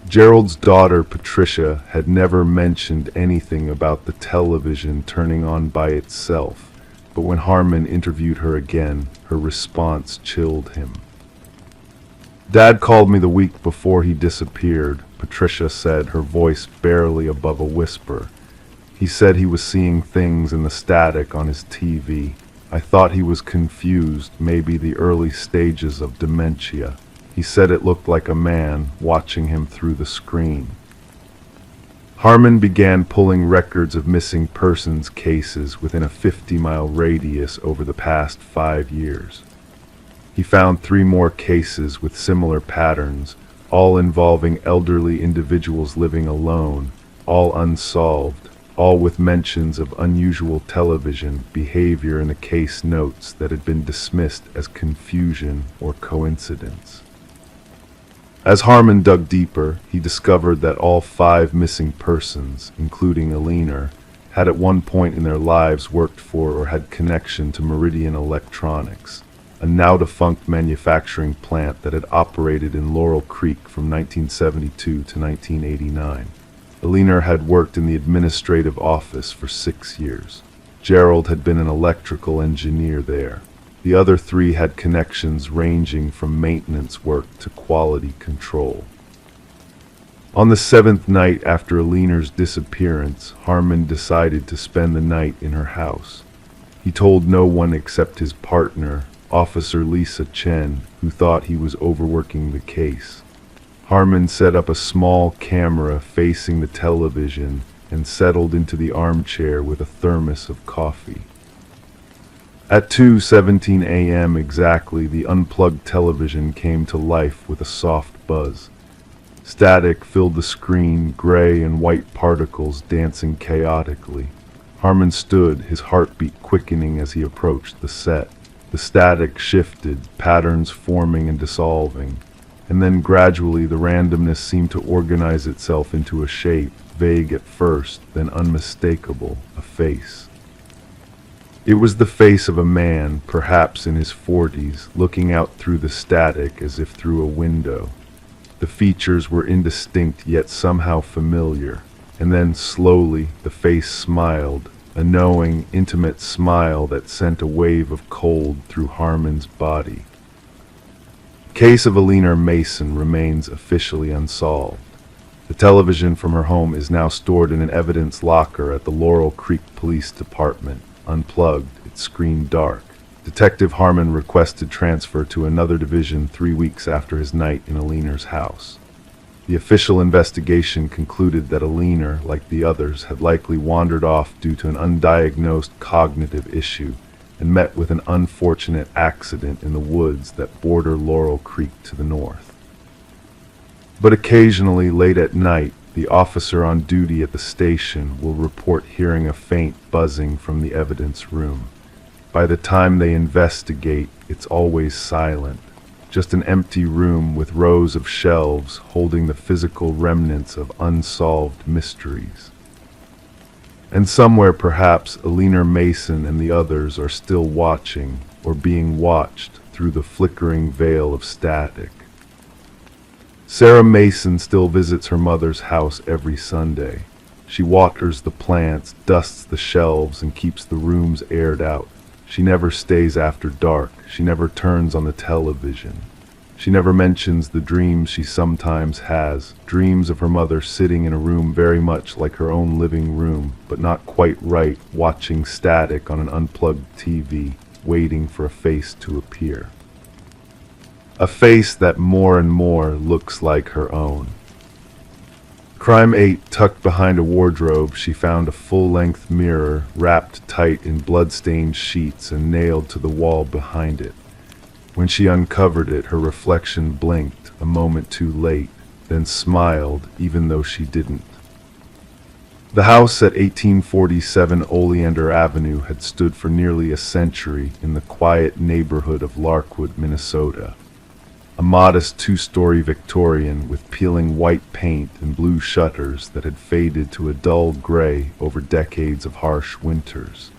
Gerald's daughter, Patricia, had never mentioned anything about the television turning on by itself, but when Harmon interviewed her again, her response chilled him. "Dad called me the week before he disappeared," Patricia said, her voice barely above a whisper. "He said he was seeing things in the static on his TV. I thought he was confused, maybe the early stages of dementia. He said it looked like a man watching him through the screen." Harmon began pulling records of missing persons cases within a 50-mile radius over the past 5 years. He found 3 more cases with similar patterns, all involving elderly individuals living alone, all unsolved, all with mentions of unusual television behavior in the case notes that had been dismissed as confusion or coincidence. As Harmon dug deeper, he discovered that all 5 missing persons, including Alina, had at one point in their lives worked for or had connection to Meridian Electronics, a now-defunct manufacturing plant that had operated in Laurel Creek from 1972 to 1989. Alina had worked in the administrative office for 6 years. Gerald had been an electrical engineer there. The other 3 had connections ranging from maintenance work to quality control. On the 7th night after Alina's disappearance, Harmon decided to spend the night in her house. He told no one except his partner, Officer Lisa Chen, who thought he was overworking the case. Harmon set up a small camera facing the television and settled into the armchair with a thermos of coffee. At 2:17 a.m. exactly, the unplugged television came to life with a soft buzz. Static filled the screen, gray and white particles dancing chaotically. Harmon stood, his heartbeat quickening as he approached the set. The static shifted, patterns forming and dissolving, and then gradually the randomness seemed to organize itself into a shape, vague at first, then unmistakable, a face. It was the face of a man, perhaps in his 40s, looking out through the static as if through a window. The features were indistinct yet somehow familiar, and then slowly the face smiled, a knowing, intimate smile that sent a wave of cold through Harmon's body. The case of Alina Mason remains officially unsolved. The television from her home is now stored in an evidence locker at the Laurel Creek Police Department, unplugged, its screen dark. Detective Harmon requested transfer to another division 3 weeks after his night in Alina's house. The official investigation concluded that Alina, like the others, had likely wandered off due to an undiagnosed cognitive issue and met with an unfortunate accident in the woods that border Laurel Creek to the north. But occasionally, late at night, the officer on duty at the station will report hearing a faint buzzing from the evidence room. By the time they investigate, it's always silent. Just an empty room with rows of shelves holding the physical remnants of unsolved mysteries. And somewhere perhaps Alina Mason and the others are still watching or being watched through the flickering veil of static. Sarah Mason still visits her mother's house every Sunday. She waters the plants, dusts the shelves, and keeps the rooms aired out. She never stays after dark. She never turns on the television. She never mentions the dreams she sometimes has, dreams of her mother sitting in a room very much like her own living room, but not quite right, watching static on an unplugged TV, waiting for a face to appear. A face that more and more looks like her own. Crime 8, tucked behind a wardrobe, she found a full-length mirror wrapped tight in blood-stained sheets and nailed to the wall behind it. When she uncovered it, her reflection blinked, a moment too late, then smiled even though she didn't. The house at 1847 Oleander Avenue had stood for nearly a century in the quiet neighborhood of Larkwood, Minnesota. A modest two-story Victorian with peeling white paint and blue shutters that had faded to a dull gray over decades of harsh winters.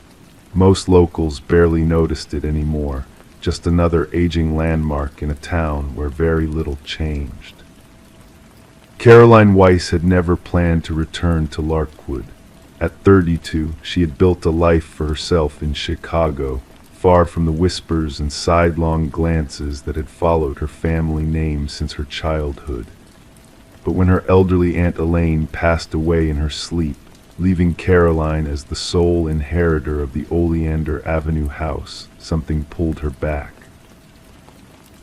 Most locals barely noticed it anymore, just another aging landmark in a town where very little changed. Caroline Weiss had never planned to return to Larkwood. At 32, she had built a life for herself in Chicago, far from the whispers and sidelong glances that had followed her family name since her childhood. But when her elderly Aunt Elaine passed away in her sleep, leaving Caroline as the sole inheritor of the Oleander Avenue house, something pulled her back.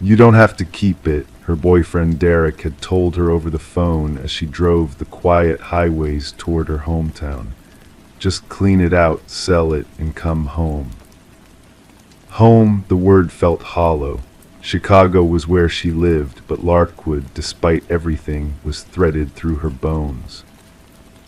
"You don't have to keep it," her boyfriend Derek had told her over the phone as she drove the quiet highways toward her hometown. "Just clean it out, sell it, and come home." Home, the word felt hollow. Chicago was where she lived, but Larkwood, despite everything, was threaded through her bones.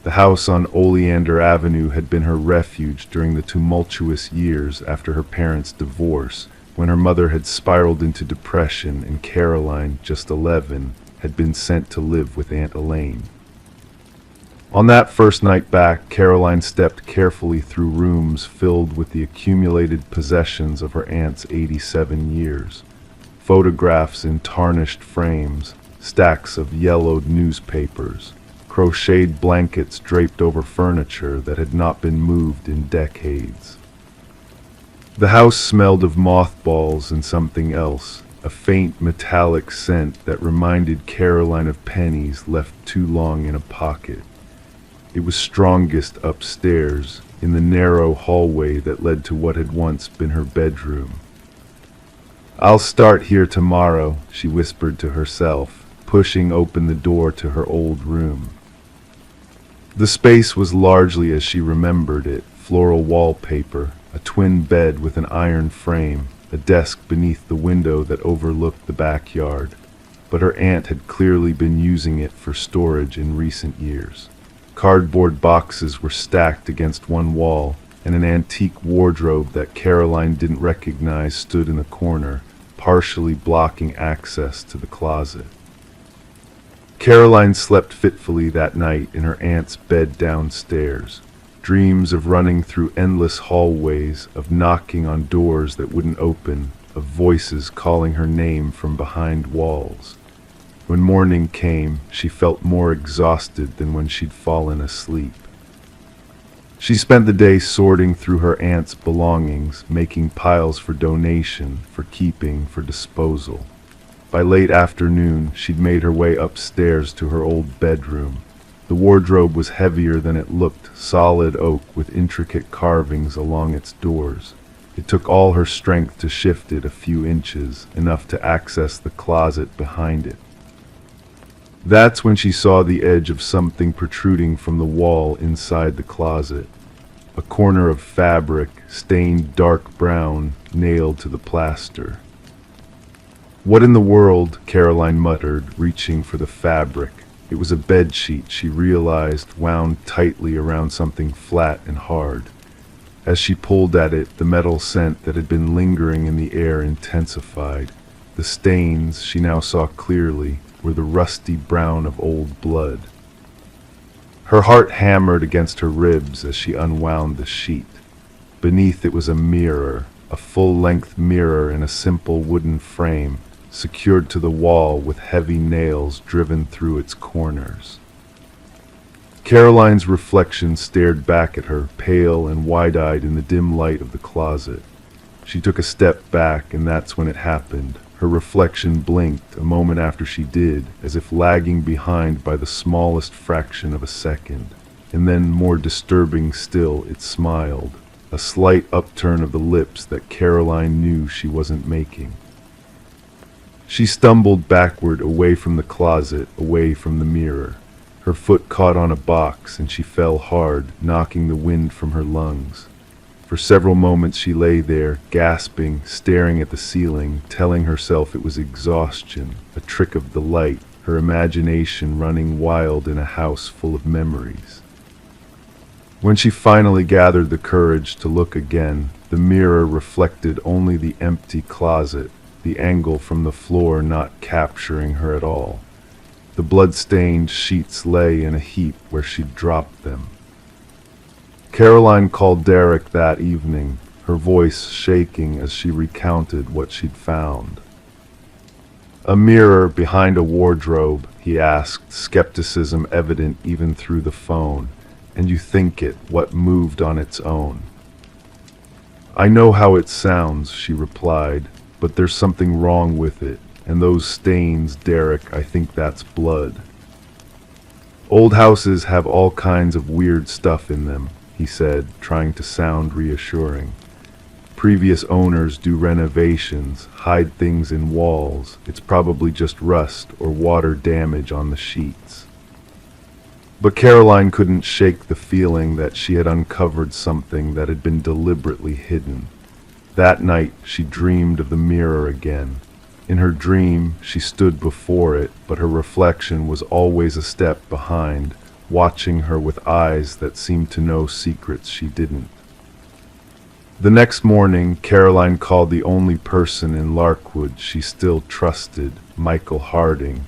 The house on Oleander Avenue had been her refuge during the tumultuous years after her parents' divorce, when her mother had spiraled into depression and Caroline, just 11, had been sent to live with Aunt Elaine. On that first night back, Caroline stepped carefully through rooms filled with the accumulated possessions of her aunt's 87 years. Photographs in tarnished frames, stacks of yellowed newspapers, crocheted blankets draped over furniture that had not been moved in decades. The house smelled of mothballs and something else, a faint metallic scent that reminded Caroline of pennies left too long in a pocket. It was strongest upstairs, in the narrow hallway that led to what had once been her bedroom. "I'll start here tomorrow," she whispered to herself, pushing open the door to her old room. The space was largely as she remembered it: floral wallpaper, a twin bed with an iron frame, a desk beneath the window that overlooked the backyard. But her aunt had clearly been using it for storage in recent years. Cardboard boxes were stacked against one wall, and an antique wardrobe that Caroline didn't recognize stood in the corner, partially blocking access to the closet. Caroline slept fitfully that night in her aunt's bed downstairs. Dreams of running through endless hallways, of knocking on doors that wouldn't open, of voices calling her name from behind walls. When morning came, she felt more exhausted than when she'd fallen asleep. She spent the day sorting through her aunt's belongings, making piles for donation, for keeping, for disposal. By late afternoon, she'd made her way upstairs to her old bedroom. The wardrobe was heavier than it looked, solid oak with intricate carvings along its doors. It took all her strength to shift it a few inches, enough to access the closet behind it. That's when she saw the edge of something protruding from the wall inside the closet. A corner of fabric, stained dark brown, nailed to the plaster. "What in the world?" Caroline muttered, reaching for the fabric. It was a bedsheet, she realized, wound tightly around something flat and hard. As she pulled at it, the metal scent that had been lingering in the air intensified. The stains, she now saw clearly, were the rusty brown of old blood. Her heart hammered against her ribs as she unwound the sheet. Beneath it was a mirror, a full-length mirror in a simple wooden frame, secured to the wall with heavy nails driven through its corners. Caroline's reflection stared back at her, pale and wide-eyed in the dim light of the closet. She took a step back, and that's when it happened. Her reflection blinked a moment after she did, as if lagging behind by the smallest fraction of a second. And then, more disturbing still, it smiled, a slight upturn of the lips that Caroline knew she wasn't making. She stumbled backward away from the closet, away from the mirror. Her foot caught on a box, and she fell hard, knocking the wind from her lungs. For several moments she lay there, gasping, staring at the ceiling, telling herself it was exhaustion, a trick of the light, her imagination running wild in a house full of memories. When she finally gathered the courage to look again, the mirror reflected only the empty closet, the angle from the floor not capturing her at all. The blood-stained sheets lay in a heap where she'd dropped them. Caroline called Derek that evening, her voice shaking as she recounted what she'd found. "A mirror behind a wardrobe," he asked, skepticism evident even through the phone. "And you think it, what moved on its own?" "I know how it sounds," she replied, "but there's something wrong with it. And those stains, Derek, I think that's blood." "Old houses have all kinds of weird stuff in them," he said, trying to sound reassuring. "Previous owners do renovations, hide things in walls. It's probably just rust or water damage on the sheets." But Caroline couldn't shake the feeling that she had uncovered something that had been deliberately hidden. That night she dreamed of the mirror again. In her dream, she stood before it, but her reflection was always a step behind, watching her with eyes that seemed to know secrets she didn't. The next morning, Caroline called the only person in Larkwood she still trusted, Michael Harding,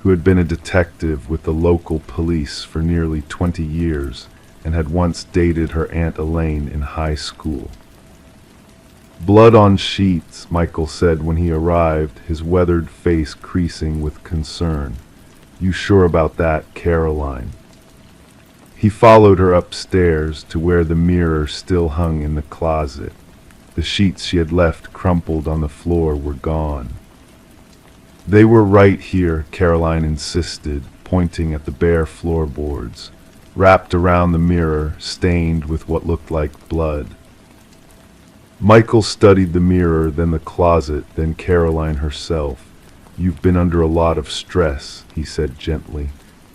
who had been a detective with the local police for nearly 20 years and had once dated her Aunt Elaine in high school. "Blood on sheets," Michael said when he arrived, his weathered face creasing with concern. "You sure about that, Caroline?" He followed her upstairs to where the mirror still hung in the closet. The sheets she had left crumpled on the floor were gone. "They were right here," Caroline insisted, pointing at the bare floorboards, wrapped around the mirror, stained with what looked like blood. Michael studied the mirror, then the closet, then Caroline herself. "You've been under a lot of stress," he said gently.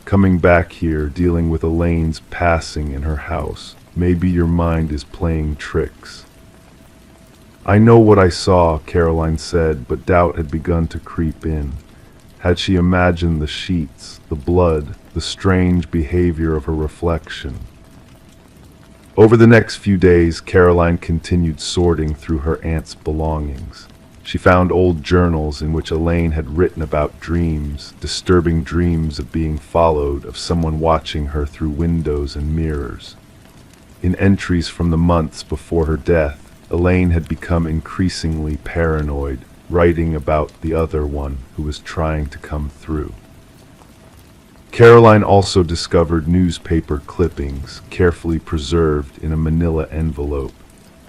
"Coming back here, dealing with Elaine's passing in her house. Maybe your mind is playing tricks." "I know what I saw," Caroline said, but doubt had begun to creep in. Had she imagined the sheets, the blood, the strange behavior of her reflection? Over the next few days, Caroline continued sorting through her aunt's belongings. She found old journals in which Elaine had written about dreams, disturbing dreams of being followed, of someone watching her through windows and mirrors. In entries from the months before her death, Elaine had become increasingly paranoid, writing about the other one who was trying to come through. Caroline also discovered newspaper clippings, carefully preserved in a manila envelope.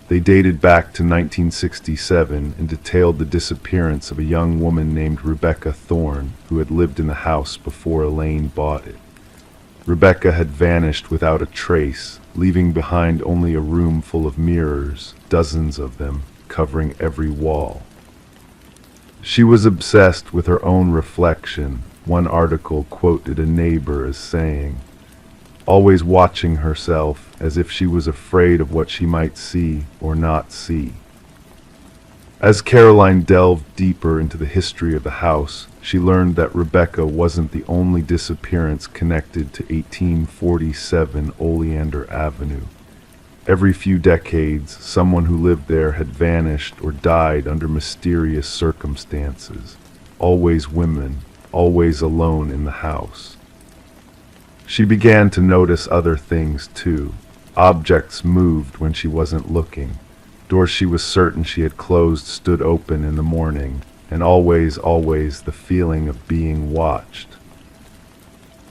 They dated back to 1967 and detailed the disappearance of a young woman named Rebecca Thorne, who had lived in the house before Elaine bought it. Rebecca had vanished without a trace, leaving behind only a room full of mirrors, dozens of them, covering every wall. She was obsessed with her own reflection. One article quoted a neighbor as saying, "Always watching herself as if she was afraid of what she might see or not see." As Caroline delved deeper into the history of the house, she learned that Rebecca wasn't the only disappearance connected to 1847 Oleander Avenue. Every few decades, someone who lived there had vanished or died under mysterious circumstances. Always women, always alone in the house. She began to notice other things too. Objects moved when she wasn't looking. Doors she was certain she had closed stood open in the morning, and always the feeling of being watched.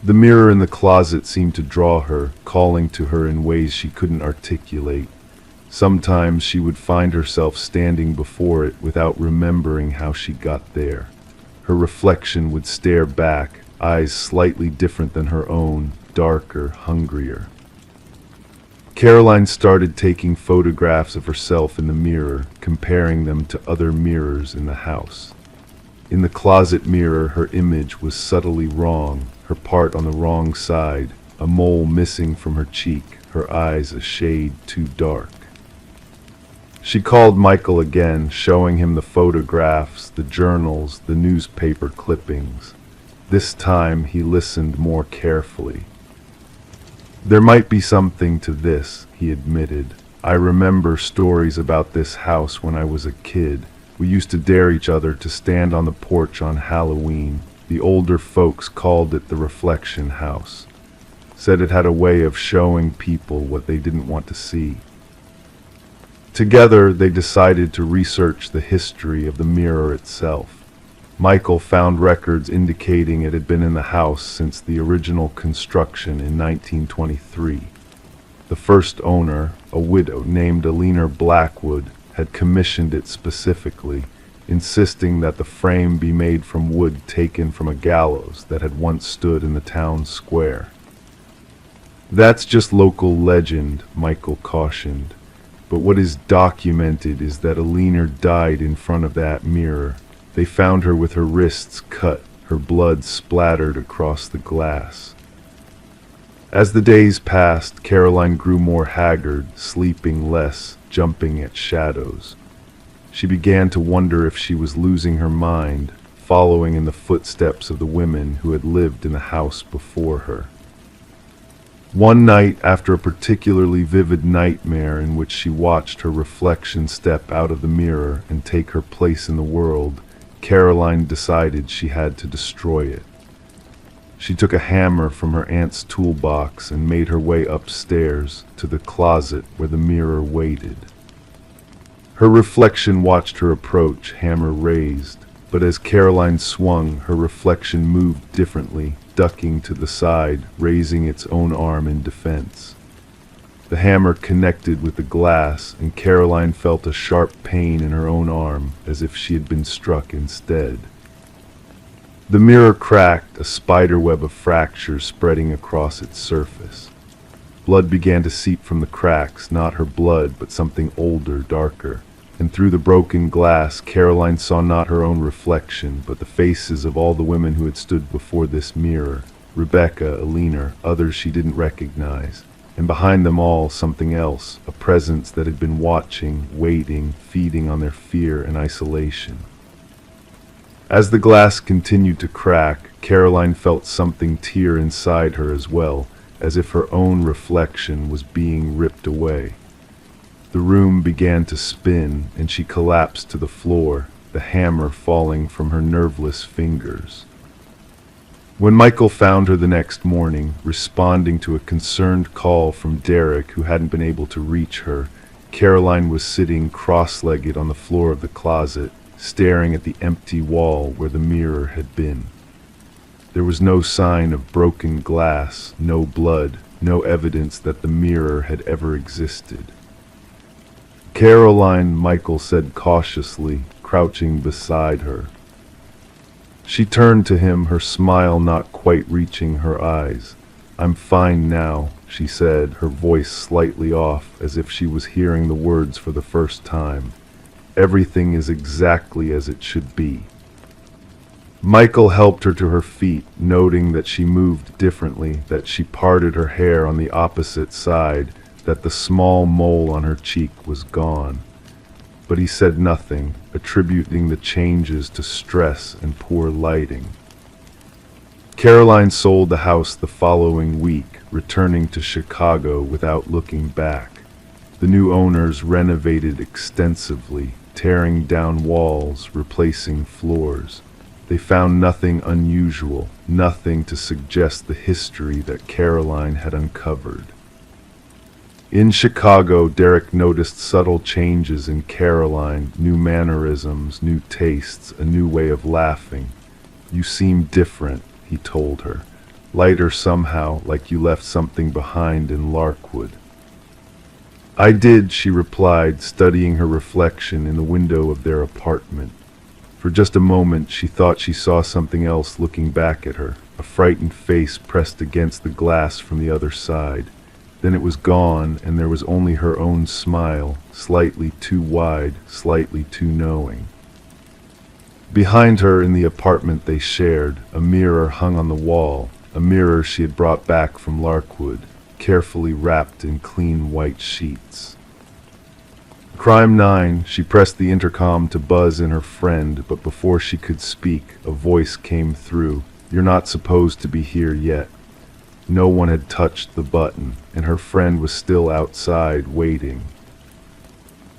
The mirror in the closet seemed to draw her, calling to her in ways she couldn't articulate. Sometimes she would find herself standing before it without remembering how she got there. Her reflection would stare back, eyes slightly different than her own, darker, hungrier. Caroline started taking photographs of herself in the mirror, comparing them to other mirrors in the house. In the closet mirror, her image was subtly wrong, her part on the wrong side, a mole missing from her cheek, her eyes a shade too dark. She called Michael again, showing him the photographs, the journals, the newspaper clippings. This time he listened more carefully. "There might be something to this," he admitted. "I remember stories about this house when I was a kid. We used to dare each other to stand on the porch on Halloween. The older folks called it the Reflection House. Said it had a way of showing people what they didn't want to see." Together, they decided to research the history of the mirror itself. Michael found records indicating it had been in the house since the original construction in 1923. The first owner, a widow named Alina Blackwood, had commissioned it specifically, insisting that the frame be made from wood taken from a gallows that had once stood in the town square. "That's just local legend," Michael cautioned. "But what is documented is that Alina died in front of that mirror. They found her with her wrists cut, her blood splattered across the glass." As the days passed, Caroline grew more haggard, sleeping less, jumping at shadows. She began to wonder if she was losing her mind, following in the footsteps of the women who had lived in the house before her. One night, after a particularly vivid nightmare in which she watched her reflection step out of the mirror and take her place in the world, Caroline decided she had to destroy it. She took a hammer from her aunt's toolbox and made her way upstairs to the closet where the mirror waited. Her reflection watched her approach, hammer raised, but as Caroline swung, her reflection moved differently, ducking to the side, raising its own arm in defense. The hammer connected with the glass, and Caroline felt a sharp pain in her own arm, as if she had been struck instead. The mirror cracked, a spiderweb of fractures spreading across its surface. Blood began to seep from the cracks, not her blood, but something older, darker. And through the broken glass, Caroline saw not her own reflection, but the faces of all the women who had stood before this mirror. Rebecca, Alina, others she didn't recognize. And behind them all, something else, a presence that had been watching, waiting, feeding on their fear and isolation. As the glass continued to crack, Caroline felt something tear inside her as well, as if her own reflection was being ripped away. The room began to spin, and she collapsed to the floor, the hammer falling from her nerveless fingers. When Michael found her the next morning, responding to a concerned call from Derek, who hadn't been able to reach her, Caroline was sitting cross-legged on the floor of the closet, staring at the empty wall where the mirror had been. There was no sign of broken glass, no blood, no evidence that the mirror had ever existed. "Caroline," Michael said cautiously, crouching beside her. She turned to him, her smile not quite reaching her eyes. "I'm fine now," she said, her voice slightly off, as if she was hearing the words for the first time. "Everything is exactly as it should be." Michael helped her to her feet, noting that she moved differently, that she parted her hair on the opposite side, that the small mole on her cheek was gone. But he said nothing, attributing the changes to stress and poor lighting. Caroline sold the house the following week, returning to Chicago without looking back. The new owners renovated extensively, tearing down walls, replacing floors. They found nothing unusual, nothing to suggest the history that Caroline had uncovered. In Chicago, Derek noticed subtle changes in Caroline, new mannerisms, new tastes, a new way of laughing. "You seem different," he told her. lighter somehow, like you left something behind in Larkwood. I did, she replied, studying her reflection in the window of their apartment. For just a moment she thought she saw something else looking back at her, a frightened face pressed against the glass from the other side. Then it was gone, and there was only her own smile, slightly too wide, slightly too knowing. Behind her in the apartment they shared, a mirror hung on the wall, a mirror she had brought back from Larkwood, carefully wrapped in clean white sheets. Crime 9, she pressed the intercom to buzz in her friend, but before she could speak, a voice came through. You're not supposed to be here yet. No one had touched the button, and her friend was still outside, waiting.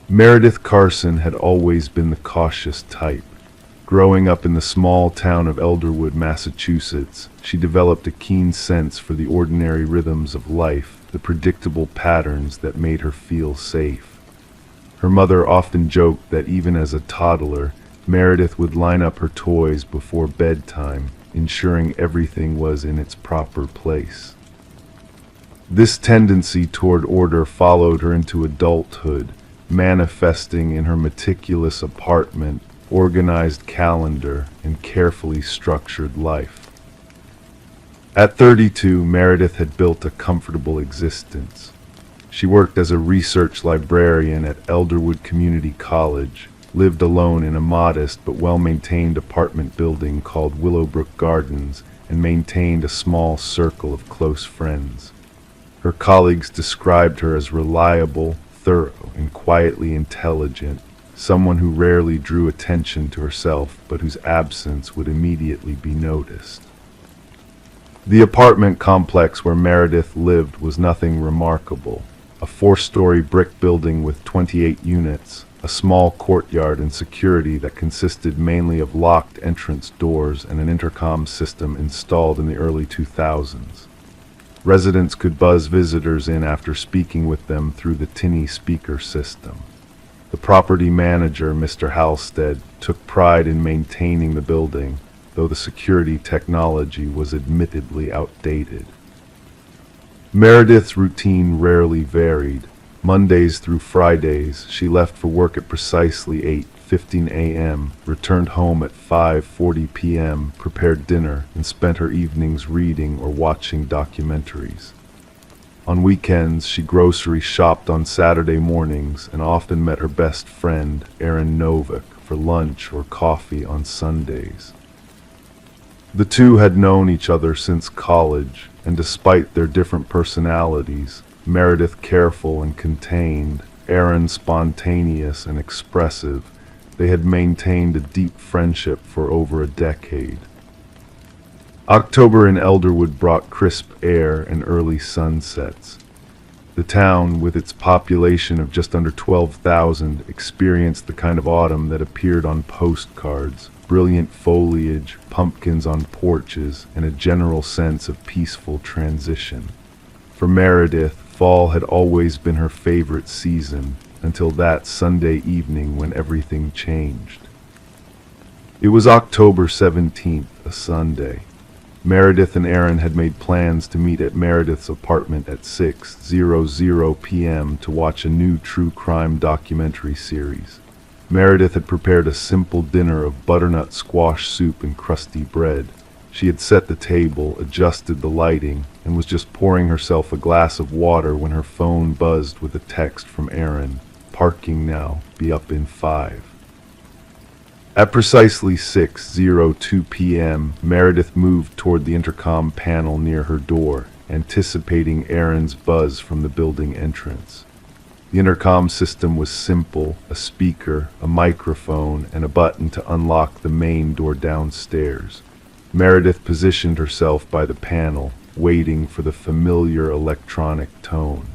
Meredith Carson had always been the cautious type. Growing up in the small town of Elderwood, Massachusetts, she developed a keen sense for the ordinary rhythms of life, the predictable patterns that made her feel safe. Her mother often joked that even as a toddler, Meredith would line up her toys before bedtime, ensuring everything was in its proper place. This tendency toward order followed her into adulthood, manifesting in her meticulous apartment, organized calendar, and carefully structured life. At 32, Meredith had built a comfortable existence. She worked as a research librarian at Elderwood Community College, lived alone in a modest but well-maintained apartment building called Willowbrook Gardens, and maintained a small circle of close friends. Her colleagues described her as reliable, thorough, and quietly intelligent, someone who rarely drew attention to herself but whose absence would immediately be noticed. The apartment complex where Meredith lived was nothing remarkable. A 4-story brick building with 28 units, a small courtyard and security that consisted mainly of locked entrance doors and an intercom system installed in the early 2000s. Residents could buzz visitors in after speaking with them through the tinny speaker system. The property manager, Mr. Halstead, took pride in maintaining the building, though the security technology was admittedly outdated. Meredith's routine rarely varied. Mondays through Fridays, she left for work at precisely 8:15 a.m., returned home at 5:40 p.m., prepared dinner, and spent her evenings reading or watching documentaries. On weekends, she grocery shopped on Saturday mornings and often met her best friend, Erin Novick, for lunch or coffee on Sundays. The two had known each other since college, and despite their different personalities, Meredith careful and contained, Erin spontaneous and expressive, they had maintained a deep friendship for over a decade. October in Elderwood brought crisp air and early sunsets. The town, with its population of just under 12,000, experienced the kind of autumn that appeared on postcards. Brilliant foliage, pumpkins on porches, and a general sense of peaceful transition. For Meredith, fall had always been her favorite season, until that Sunday evening when everything changed. It was October 17th, a Sunday. Meredith and Erin had made plans to meet at Meredith's apartment at 6:00 p.m. to watch a new true crime documentary series. Meredith had prepared a simple dinner of butternut squash soup and crusty bread. She had set the table, adjusted the lighting, and was just pouring herself a glass of water when her phone buzzed with a text from Erin. Parking now, be up in 5. At precisely 6:02 p.m., Meredith moved toward the intercom panel near her door, anticipating Erin's buzz from the building entrance. The intercom system was simple, a speaker, a microphone, and a button to unlock the main door downstairs. Meredith positioned herself by the panel, waiting for the familiar electronic tone.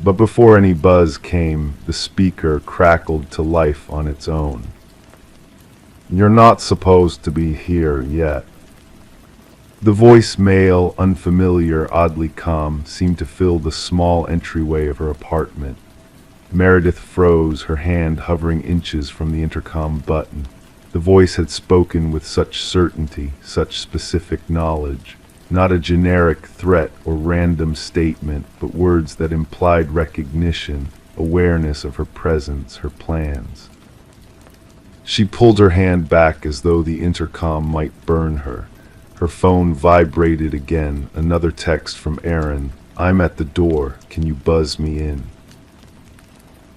But before any buzz came, the speaker crackled to life on its own. "You're not supposed to be here yet." The voicemail, unfamiliar, oddly calm, seemed to fill the small entryway of her apartment. Meredith froze, her hand hovering inches from the intercom button. The voice had spoken with such certainty, such specific knowledge. not a generic threat or random statement, but words that implied recognition, awareness of her presence, her plans. She pulled her hand back as though the intercom might burn her. Her phone vibrated again, another text from Aaron. "I'm at the door. Can you buzz me in?"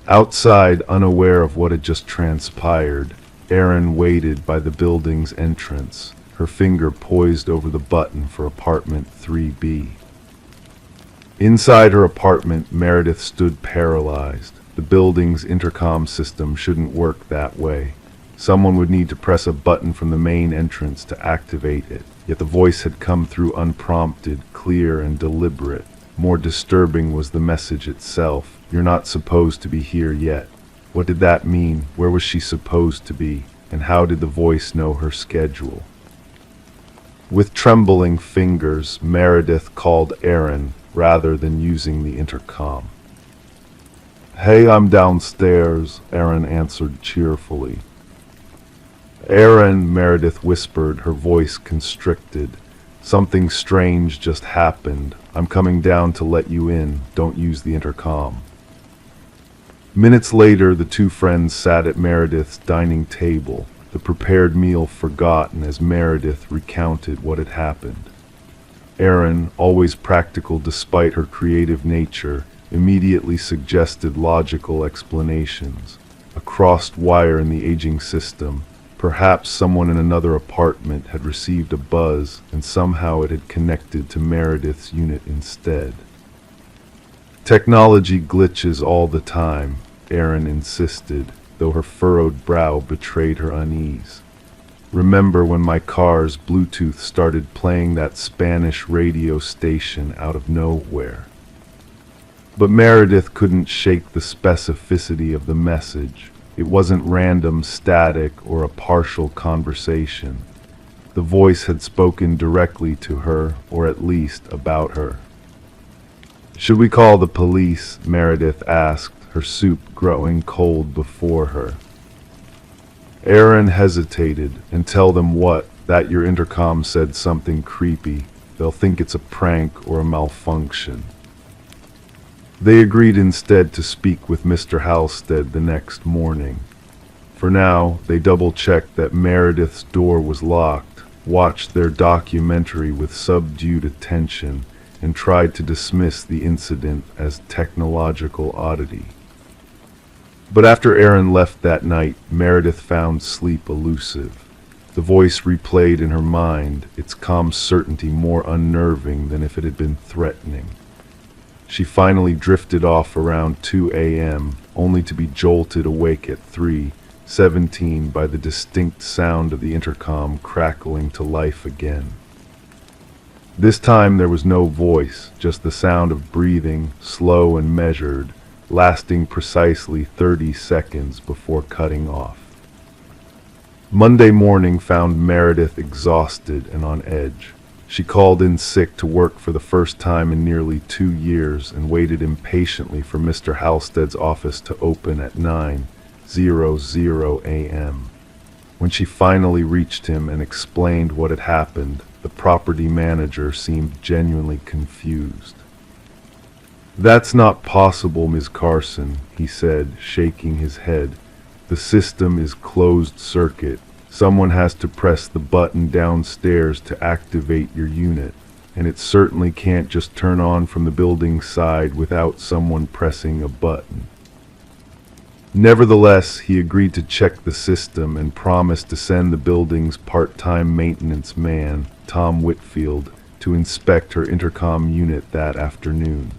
Outside, unaware of what had just transpired, Aaron waited by the building's entrance, her finger poised over the button for apartment 3B. Inside her apartment, Meredith stood paralyzed. The building's intercom system shouldn't work that way. Someone would need to press a button from the main entrance to activate it. Yet the voice had come through unprompted, clear and deliberate. More disturbing was the message itself. "You're not supposed to be here yet." What did that mean? Where was she supposed to be? And how did the voice know her schedule? With trembling fingers, Meredith called Aaron rather than using the intercom. "Hey, I'm downstairs," Aaron answered cheerfully. "Aaron," Meredith whispered, her voice constricted. "Something strange just happened. I'm coming down to let you in. Don't use the intercom." Minutes later, the two friends sat at Meredith's dining table, the prepared meal forgotten as Meredith recounted what had happened. Aaron, always practical despite her creative nature, immediately suggested logical explanations. A crossed wire in the aging system. Perhaps someone in another apartment had received a buzz and somehow it had connected to Meredith's unit instead. "Technology glitches all the time," Aaron insisted, though her furrowed brow betrayed her unease. "Remember when my car's Bluetooth started playing that Spanish radio station out of nowhere?" But Meredith couldn't shake the specificity of the message. It wasn't random static or a partial conversation. The voice had spoken directly to her, or at least about her. "Should we call the police?" Meredith asked, her soup growing cold before her. Aaron hesitated. "And tell them what? That your intercom said something creepy. They'll think it's a prank or a malfunction." They agreed instead to speak with Mr. Halstead the next morning. For now, they double-checked that Meredith's door was locked, watched their documentary with subdued attention, and tried to dismiss the incident as technological oddity. But after Aaron left that night, Meredith found sleep elusive. The voice replayed in her mind, its calm certainty more unnerving than if it had been threatening. She finally drifted off around 2 a.m., only to be jolted awake at 3:17 by the distinct sound of the intercom crackling to life again. This time there was no voice, just the sound of breathing, slow and measured, lasting precisely 30 seconds before cutting off. Monday morning found Meredith exhausted and on edge. She called in sick to work for the first time in nearly 2 years and waited impatiently for Mr. Halstead's office to open at 9:00 a.m. When she finally reached him and explained what had happened, the property manager seemed genuinely confused. "That's not possible, Ms. Carson," he said, shaking his head. "The system is closed circuit. Someone has to press the button downstairs to activate your unit, and it certainly can't just turn on from the building side without someone pressing a button." Nevertheless, he agreed to check the system and promised to send the building's part-time maintenance man, Tom Whitfield, to inspect her intercom unit that afternoon.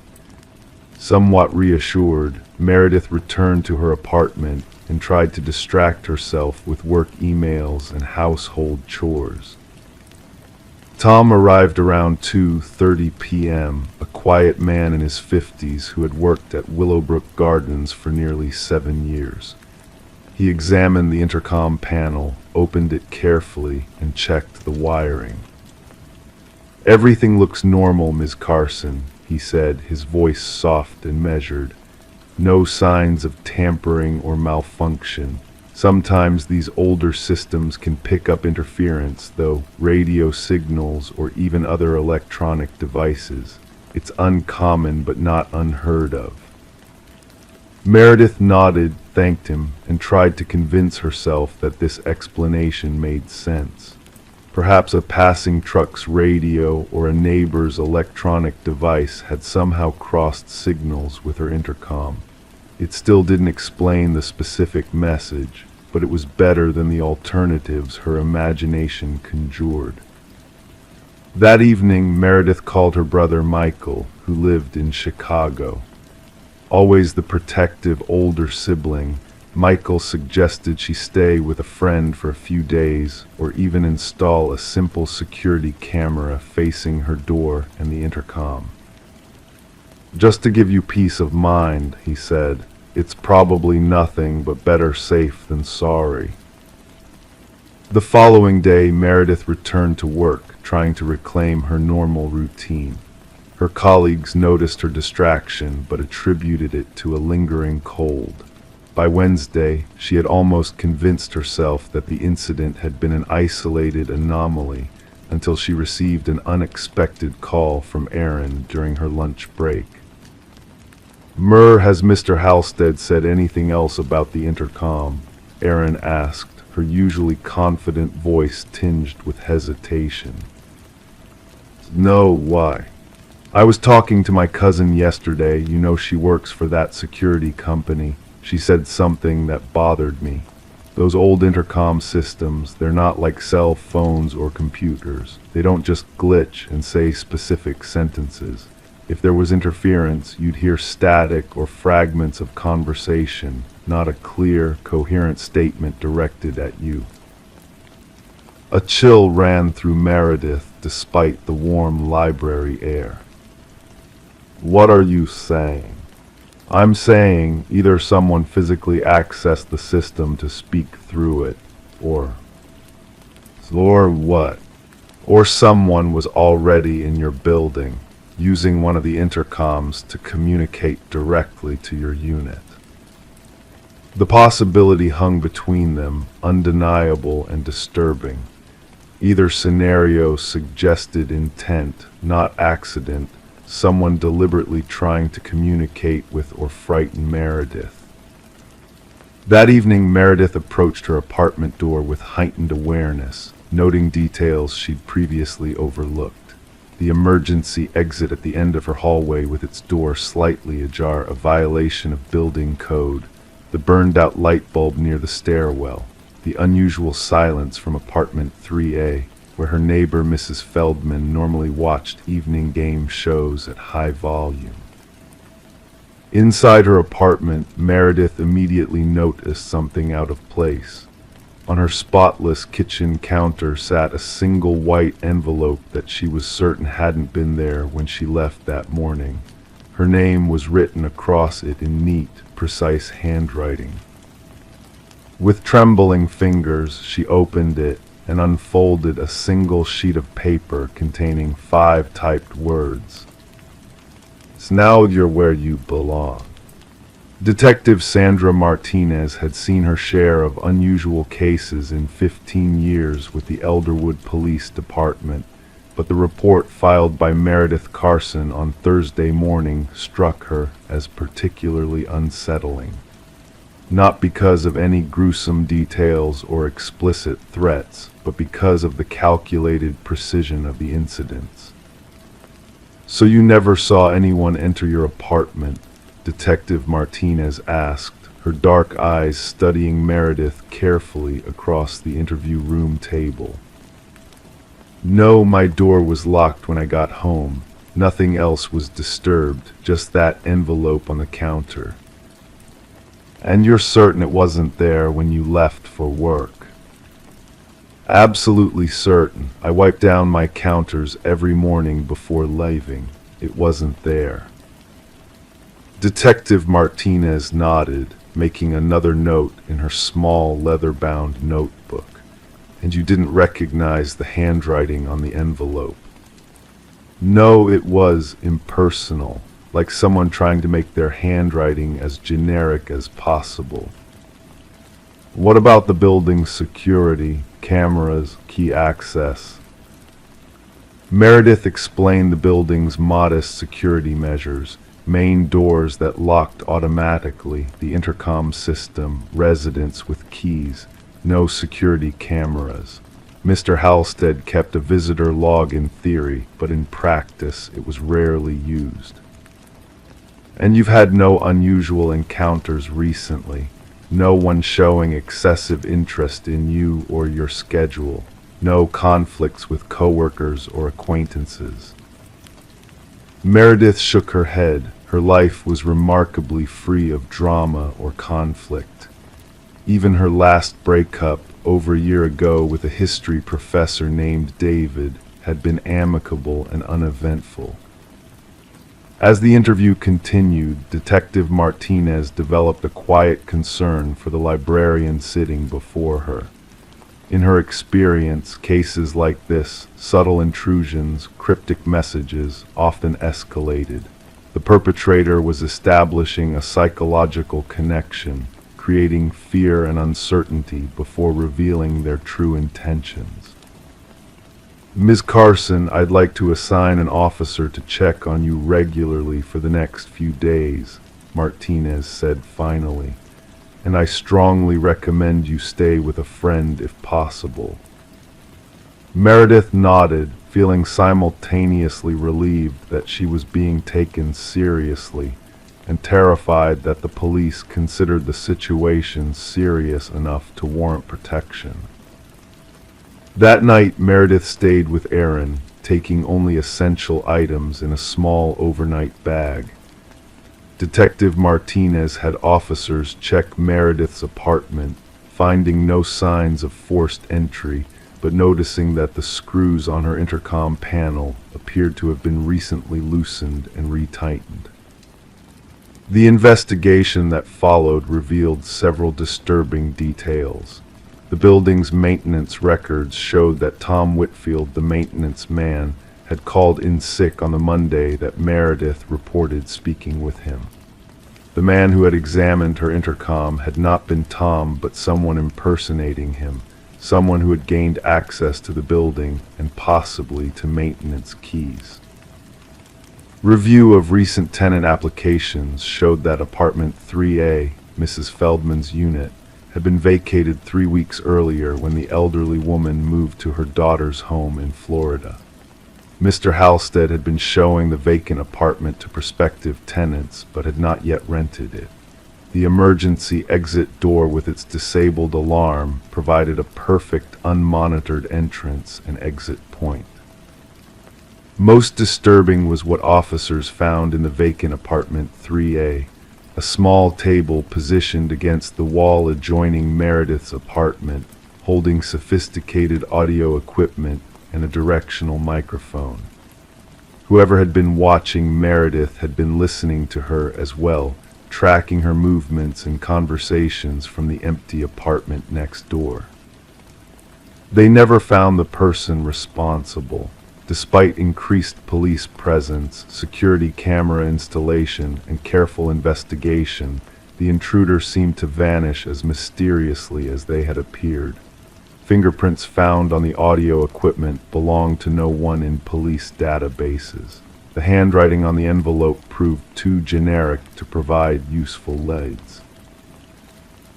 Somewhat reassured, Meredith returned to her apartment and tried to distract herself with work emails and household chores. Tom arrived around 2:30 p.m., a quiet man in his 50s who had worked at Willowbrook Gardens for nearly 7 years. He examined the intercom panel, opened it carefully, and checked the wiring. "Everything looks normal, Ms. Carson," he said, his voice soft and measured. "No signs of tampering or malfunction. Sometimes these older systems can pick up interference, though radio signals or even other electronic devices. It's uncommon but not unheard of. Meredith nodded, thanked him, and tried to convince herself that this explanation made sense. Perhaps a passing truck's radio or a neighbor's electronic device had somehow crossed signals with her intercom. It still didn't explain the specific message, but it was better than the alternatives her imagination conjured. That evening, Meredith called her brother Michael, who lived in Chicago. Always the protective older sibling, Michael suggested she stay with a friend for a few days, or even install a simple security camera facing her door and the intercom. "Just to give you peace of mind," he said. "It's probably nothing but better safe than sorry." The following day, Meredith returned to work, trying to reclaim her normal routine. Her colleagues noticed her distraction, but attributed it to a lingering cold. By Wednesday, she had almost convinced herself that the incident had been an isolated anomaly until she received an unexpected call from Aaron during her lunch break. "Has Mr. Halstead said anything else about the intercom?" Aaron asked, her usually confident voice tinged with hesitation. "No, why?" "I was talking to my cousin yesterday. You know she works for that security company. She said something that bothered me. Those old intercom systems, they're not like cell phones or computers. They don't just glitch and say specific sentences. If there was interference, you'd hear static or fragments of conversation, not a clear, coherent statement directed at you." A chill ran through Meredith despite the warm library air. "What are you saying?" "I'm saying either someone physically accessed the system to speak through it, or what? Or someone was already in your building, using one of the intercoms to communicate directly to your unit." The possibility hung between them, undeniable and disturbing. Either scenario suggested intent, not accident, someone deliberately trying to communicate with or frighten Meredith. That evening, Meredith approached her apartment door with heightened awareness, noting details she'd previously overlooked. The emergency exit at the end of her hallway with its door slightly ajar, a violation of building code, the burned-out light bulb near the stairwell, the unusual silence from apartment 3A, where her neighbor Mrs. Feldman normally watched evening game shows at high volume. Inside her apartment, Meredith immediately noticed something out of place. On her spotless kitchen counter sat a single white envelope that she was certain hadn't been there when she left that morning. Her name was written across it in neat, precise handwriting. With trembling fingers, she opened it and unfolded a single sheet of paper containing 5 typed words. "So now you're where you belong." Detective Sandra Martinez had seen her share of unusual cases in 15 years with the Elderwood Police Department, but the report filed by Meredith Carson on Thursday morning struck her as particularly unsettling. Not because of any gruesome details or explicit threats, but because of the calculated precision of the incidents. "So you never saw anyone enter your apartment?" Detective Martinez asked, her dark eyes studying Meredith carefully across the interview room table. "No, my door was locked when I got home. Nothing else was disturbed, just that envelope on the counter." "And you're certain it wasn't there when you left for work?" "Absolutely certain. I wipe down my counters every morning before leaving. It wasn't there." Detective Martinez nodded, making another note in her small leather-bound notebook. "And you didn't recognize the handwriting on the envelope?" "No, it was impersonal, like someone trying to make their handwriting as generic as possible." What about the building's security, cameras, key access? Meredith explained the building's modest security measures, main doors that locked automatically, the intercom system, residents with keys, no security cameras. Mr. Halstead kept a visitor log in theory, but in practice it was rarely used. And you've had no unusual encounters recently, no one showing excessive interest in you or your schedule, no conflicts with coworkers or acquaintances. Meredith shook her head. Her life was remarkably free of drama or conflict. Even her last breakup, over a year ago with a history professor named David, had been amicable and uneventful. As the interview continued, Detective Martinez developed a quiet concern for the librarian sitting before her. In her experience, cases like this, subtle intrusions, cryptic messages, often escalated. The perpetrator was establishing a psychological connection, creating fear and uncertainty before revealing their true intentions. Ms. Carson, I'd like to assign an officer to check on you regularly for the next few days, Martinez said finally, and I strongly recommend you stay with a friend if possible. Meredith nodded, feeling simultaneously relieved that she was being taken seriously and terrified that the police considered the situation serious enough to warrant protection. That night, Meredith stayed with Aaron, taking only essential items in a small overnight bag. Detective Martinez had officers check Meredith's apartment, finding no signs of forced entry, but noticing that the screws on her intercom panel appeared to have been recently loosened and retightened. The investigation that followed revealed several disturbing details. The building's maintenance records showed that Tom Whitfield, the maintenance man, had called in sick on the Monday that Meredith reported speaking with him. The man who had examined her intercom had not been Tom, but someone impersonating him, someone who had gained access to the building and possibly to maintenance keys. Review of recent tenant applications showed that apartment 3A, Mrs. Feldman's unit, had been vacated 3 weeks earlier when the elderly woman moved to her daughter's home in Florida. Mr. Halstead had been showing the vacant apartment to prospective tenants, but had not yet rented it. The emergency exit door with its disabled alarm provided a perfect unmonitored entrance and exit point. Most disturbing was what officers found in the vacant apartment 3A, a small table positioned against the wall adjoining Meredith's apartment, holding sophisticated audio equipment and a directional microphone. Whoever had been watching Meredith had been listening to her as well, tracking her movements and conversations from the empty apartment next door. They never found the person responsible. Despite increased police presence, security camera installation, and careful investigation, the intruder seemed to vanish as mysteriously as they had appeared. Fingerprints found on the audio equipment belonged to no one in police databases. The handwriting on the envelope proved too generic to provide useful leads.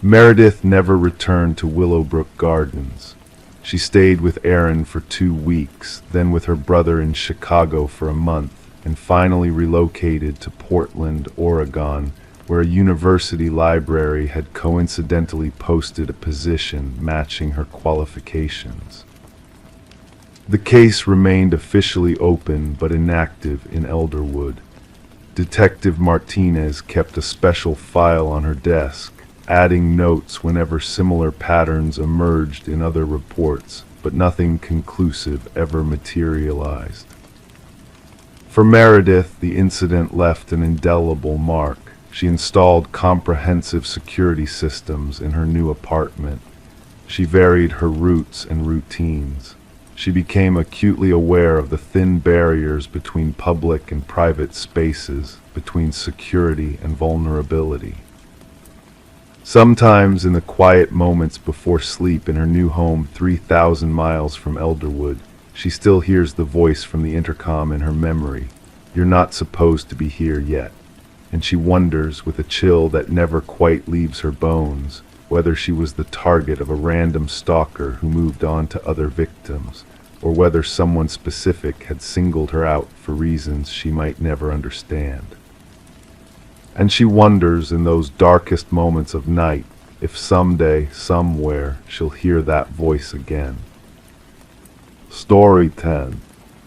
Meredith never returned to Willowbrook Gardens. She stayed with Aaron for 2 weeks, then with her brother in Chicago for a month, and finally relocated to Portland, Oregon, where a university library had coincidentally posted a position matching her qualifications. The case remained officially open but inactive in Elderwood. Detective Martinez kept a special file on her desk, adding notes whenever similar patterns emerged in other reports, but nothing conclusive ever materialized. For Meredith, the incident left an indelible mark. She installed comprehensive security systems in her new apartment. She varied her routes and routines. She became acutely aware of the thin barriers between public and private spaces, between security and vulnerability. Sometimes in the quiet moments before sleep in her new home 3,000 miles from Elderwood, she still hears the voice from the intercom in her memory. "You're not supposed to be here yet." And she wonders, with a chill that never quite leaves her bones, whether she was the target of a random stalker who moved on to other victims, or whether someone specific had singled her out for reasons she might never understand. And she wonders in those darkest moments of night if someday, somewhere, she'll hear that voice again. Story 10.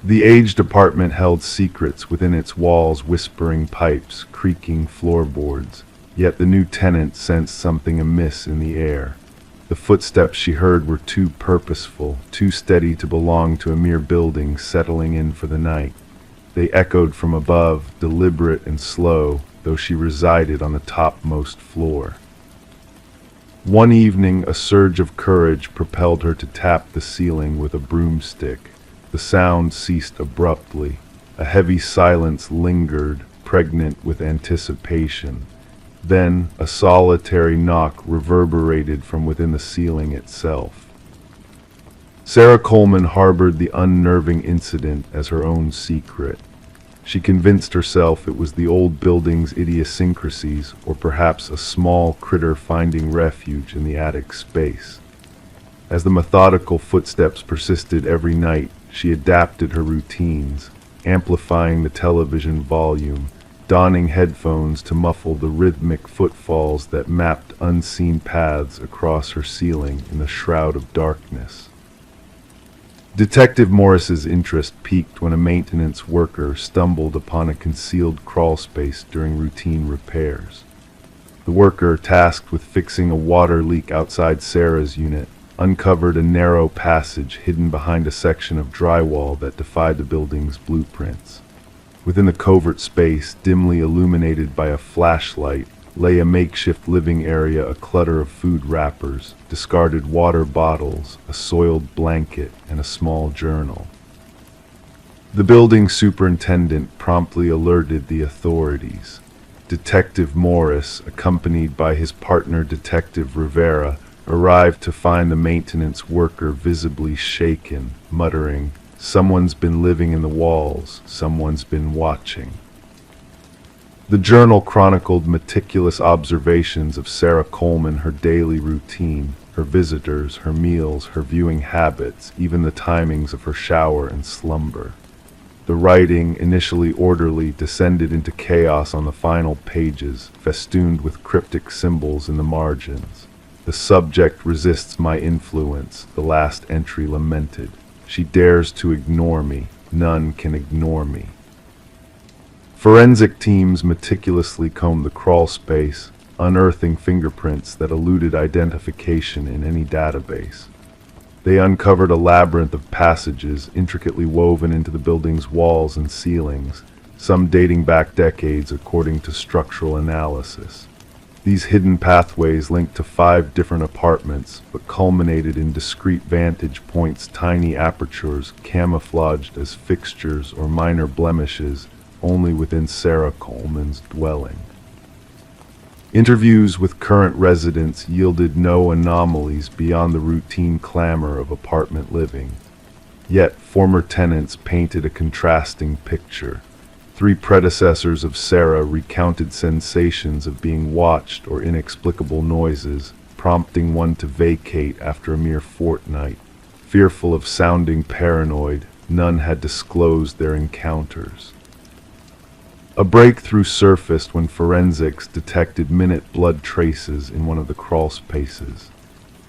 The aged apartment held secrets within its walls, whispering pipes, creaking floorboards. Yet the new tenant sensed something amiss in the air. The footsteps she heard were too purposeful, too steady to belong to a mere building settling in for the night. They echoed from above, deliberate and slow, though she resided on the topmost floor. One evening, a surge of courage propelled her to tap the ceiling with a broomstick. The sound ceased abruptly. A heavy silence lingered, pregnant with anticipation. Then, a solitary knock reverberated from within the ceiling itself. Sarah Coleman harbored the unnerving incident as her own secret. She convinced herself it was the old building's idiosyncrasies, or perhaps a small critter finding refuge in the attic space. As the methodical footsteps persisted every night, she adapted her routines, amplifying the television volume, donning headphones to muffle the rhythmic footfalls that mapped unseen paths across her ceiling in the shroud of darkness. Detective Morris's interest peaked when a maintenance worker stumbled upon a concealed crawlspace during routine repairs. The worker, tasked with fixing a water leak outside Sarah's unit, uncovered a narrow passage hidden behind a section of drywall that defied the building's blueprints. Within the covert space, dimly illuminated by a flashlight, lay a makeshift living area, a clutter of food wrappers, discarded water bottles, a soiled blanket, and a small journal. The building superintendent promptly alerted the authorities. Detective Morris, accompanied by his partner Detective Rivera, arrived to find the maintenance worker visibly shaken, muttering, "Someone's been living in the walls, someone's been watching." The journal chronicled meticulous observations of Sarah Coleman, her daily routine, her visitors, her meals, her viewing habits, even the timings of her shower and slumber. The writing, initially orderly, descended into chaos on the final pages, festooned with cryptic symbols in the margins. "The subject resists my influence," the last entry lamented. "She dares to ignore me. None can ignore me." Forensic teams meticulously combed the crawl space, unearthing fingerprints that eluded identification in any database. They uncovered a labyrinth of passages intricately woven into the building's walls and ceilings, some dating back decades according to structural analysis. These hidden pathways linked to 5 different apartments, but culminated in discrete vantage points, tiny apertures camouflaged as fixtures or minor blemishes only within Sarah Coleman's dwelling. Interviews with current residents yielded no anomalies beyond the routine clamor of apartment living. Yet former tenants painted a contrasting picture. 3 predecessors of Sarah recounted sensations of being watched or inexplicable noises, prompting one to vacate after a mere fortnight. Fearful of sounding paranoid, none had disclosed their encounters. A breakthrough surfaced when forensics detected minute blood traces in one of the crawl spaces.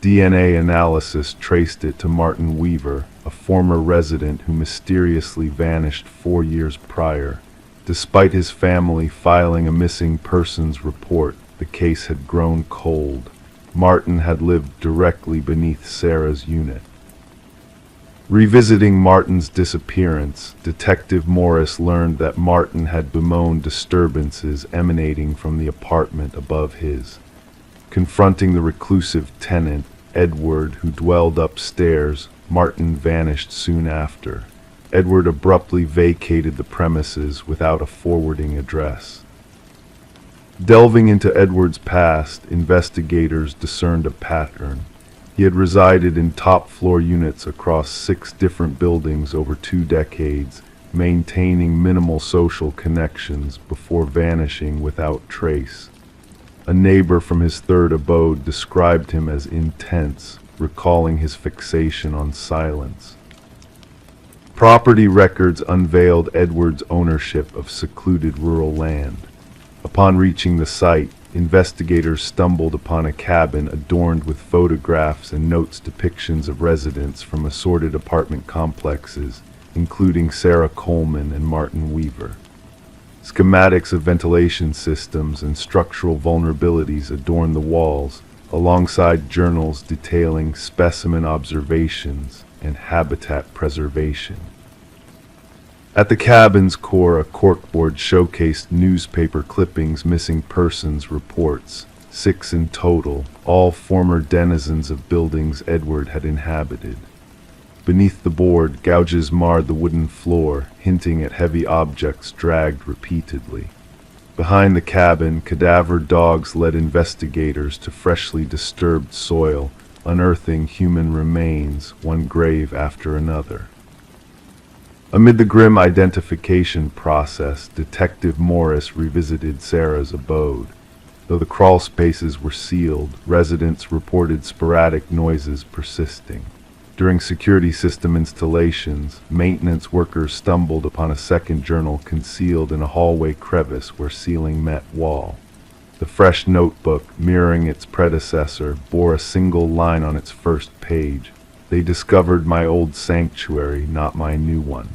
DNA analysis traced it to Martin Weaver, a former resident who mysteriously vanished 4 years prior. Despite his family filing a missing persons report, the case had grown cold. Martin had lived directly beneath Sarah's unit. Revisiting Martin's disappearance, Detective Morris learned that Martin had bemoaned disturbances emanating from the apartment above his. Confronting the reclusive tenant, Edward, who dwelled upstairs, Martin vanished soon after. Edward abruptly vacated the premises without a forwarding address. Delving into Edward's past, investigators discerned a pattern. He had resided in top-floor units across 6 different buildings over 2 decades, maintaining minimal social connections before vanishing without trace. A neighbor from his third abode described him as intense, recalling his fixation on silence. Property records unveiled Edward's ownership of secluded rural land. Upon reaching the site, investigators stumbled upon a cabin adorned with photographs and notes depictions of residents from assorted apartment complexes, including Sarah Coleman and Martin Weaver. Schematics of ventilation systems and structural vulnerabilities adorned the walls, alongside journals detailing specimen observations and habitat preservation. At the cabin's core, a corkboard showcased newspaper clippings, missing persons reports, 6 in total, all former denizens of buildings Edward had inhabited. Beneath the board, gouges marred the wooden floor, hinting at heavy objects dragged repeatedly. Behind the cabin, cadaver dogs led investigators to freshly disturbed soil, unearthing human remains, one grave after another. Amid the grim identification process, Detective Morris revisited Sarah's abode. Though the crawl spaces were sealed, residents reported sporadic noises persisting. During security system installations, maintenance workers stumbled upon a second journal concealed in a hallway crevice where ceiling met wall. The fresh notebook, mirroring its predecessor, bore a single line on its first page: "They discovered my old sanctuary, not my new one."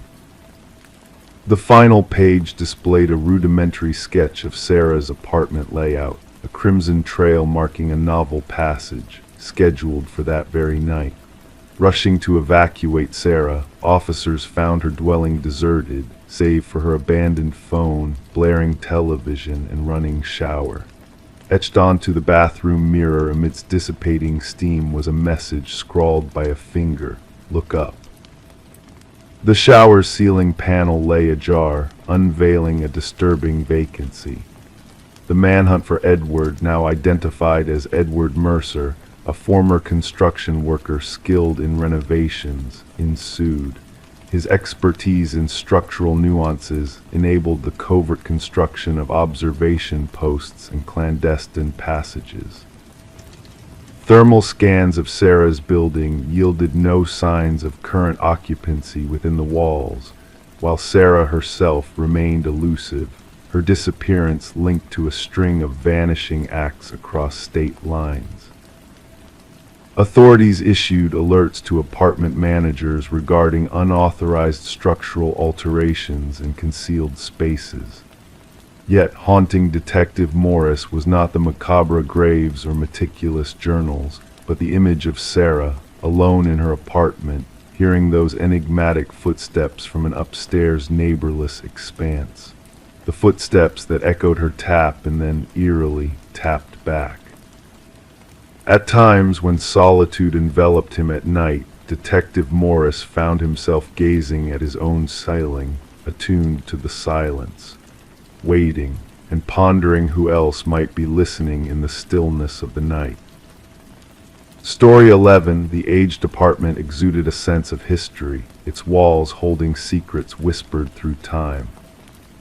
The final page displayed a rudimentary sketch of Sarah's apartment layout, a crimson trail marking a novel passage, scheduled for that very night. Rushing to evacuate Sarah, officers found her dwelling deserted, save for her abandoned phone, blaring television, and running shower. Etched onto the bathroom mirror amidst dissipating steam was a message scrawled by a finger: "Look up." The shower's ceiling panel lay ajar, unveiling a disturbing vacancy. The manhunt for Edward, now identified as Edward Mercer, a former construction worker skilled in renovations, ensued. His expertise in structural nuances enabled the covert construction of observation posts and clandestine passages. Thermal scans of Sarah's building yielded no signs of current occupancy within the walls, while Sarah herself remained elusive, her disappearance linked to a string of vanishing acts across state lines. Authorities issued alerts to apartment managers regarding unauthorized structural alterations in concealed spaces. Yet haunting Detective Morris was not the macabre graves or meticulous journals, but the image of Sarah, alone in her apartment, hearing those enigmatic footsteps from an upstairs neighborless expanse. The footsteps that echoed her tap and then eerily tapped back. At times, when solitude enveloped him at night, Detective Morris found himself gazing at his own ceiling, attuned to the silence, waiting and pondering who else might be listening in the stillness of the night. Story 11, the aged apartment exuded a sense of history, its walls holding secrets whispered through time.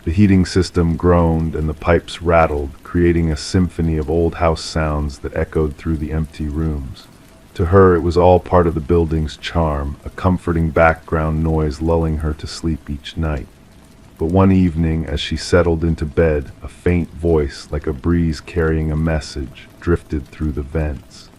The heating system groaned and the pipes rattled, creating a symphony of old house sounds that echoed through the empty rooms. To her, it was all part of the building's charm, a comforting background noise lulling her to sleep each night. But one evening, as she settled into bed, a faint voice, like a breeze carrying a message, drifted through the vents.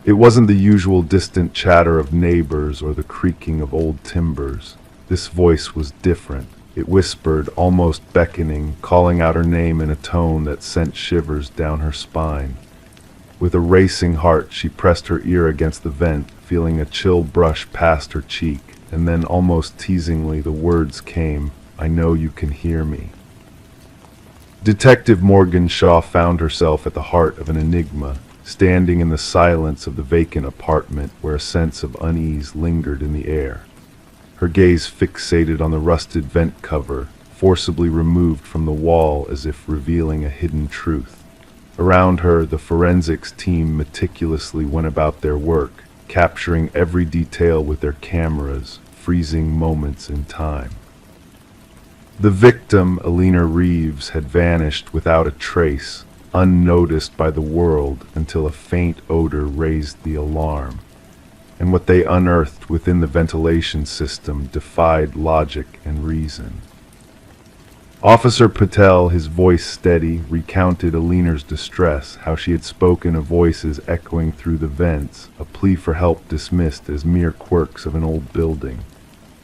It wasn't the usual distant chatter of neighbors or the creaking of old timbers. This voice was different. It whispered, almost beckoning, calling out her name in a tone that sent shivers down her spine. With a racing heart, she pressed her ear against the vent, feeling a chill brush past her cheek. And then, almost teasingly, the words came, "I know you can hear me." Detective Morgan Shaw found herself at the heart of an enigma, standing in the silence of the vacant apartment where a sense of unease lingered in the air. Her gaze fixated on the rusted vent cover, forcibly removed from the wall as if revealing a hidden truth. Around her, the forensics team meticulously went about their work, capturing every detail with their cameras, freezing moments in time. The victim, Alina Reeves, had vanished without a trace, unnoticed by the world until a faint odor raised the alarm. And what they unearthed within the ventilation system defied logic and reason. Officer Patel, his voice steady, recounted Alina's distress, how she had spoken of voices echoing through the vents, a plea for help dismissed as mere quirks of an old building.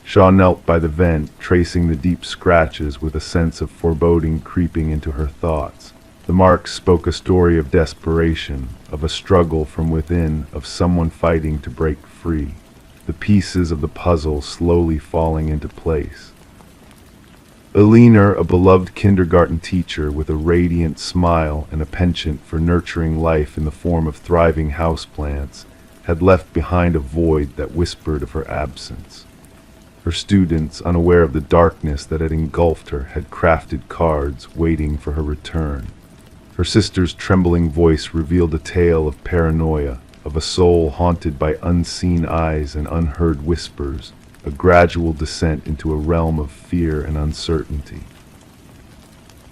Shaw knelt by the vent, tracing the deep scratches with a sense of foreboding creeping into her thoughts. The marks spoke a story of desperation, of a struggle from within, of someone fighting to break free, the pieces of the puzzle slowly falling into place. Alina, a beloved kindergarten teacher with a radiant smile and a penchant for nurturing life in the form of thriving houseplants, had left behind a void that whispered of her absence. Her students, unaware of the darkness that had engulfed her, had crafted cards waiting for her return. Her sister's trembling voice revealed a tale of paranoia, of a soul haunted by unseen eyes and unheard whispers, a gradual descent into a realm of fear and uncertainty.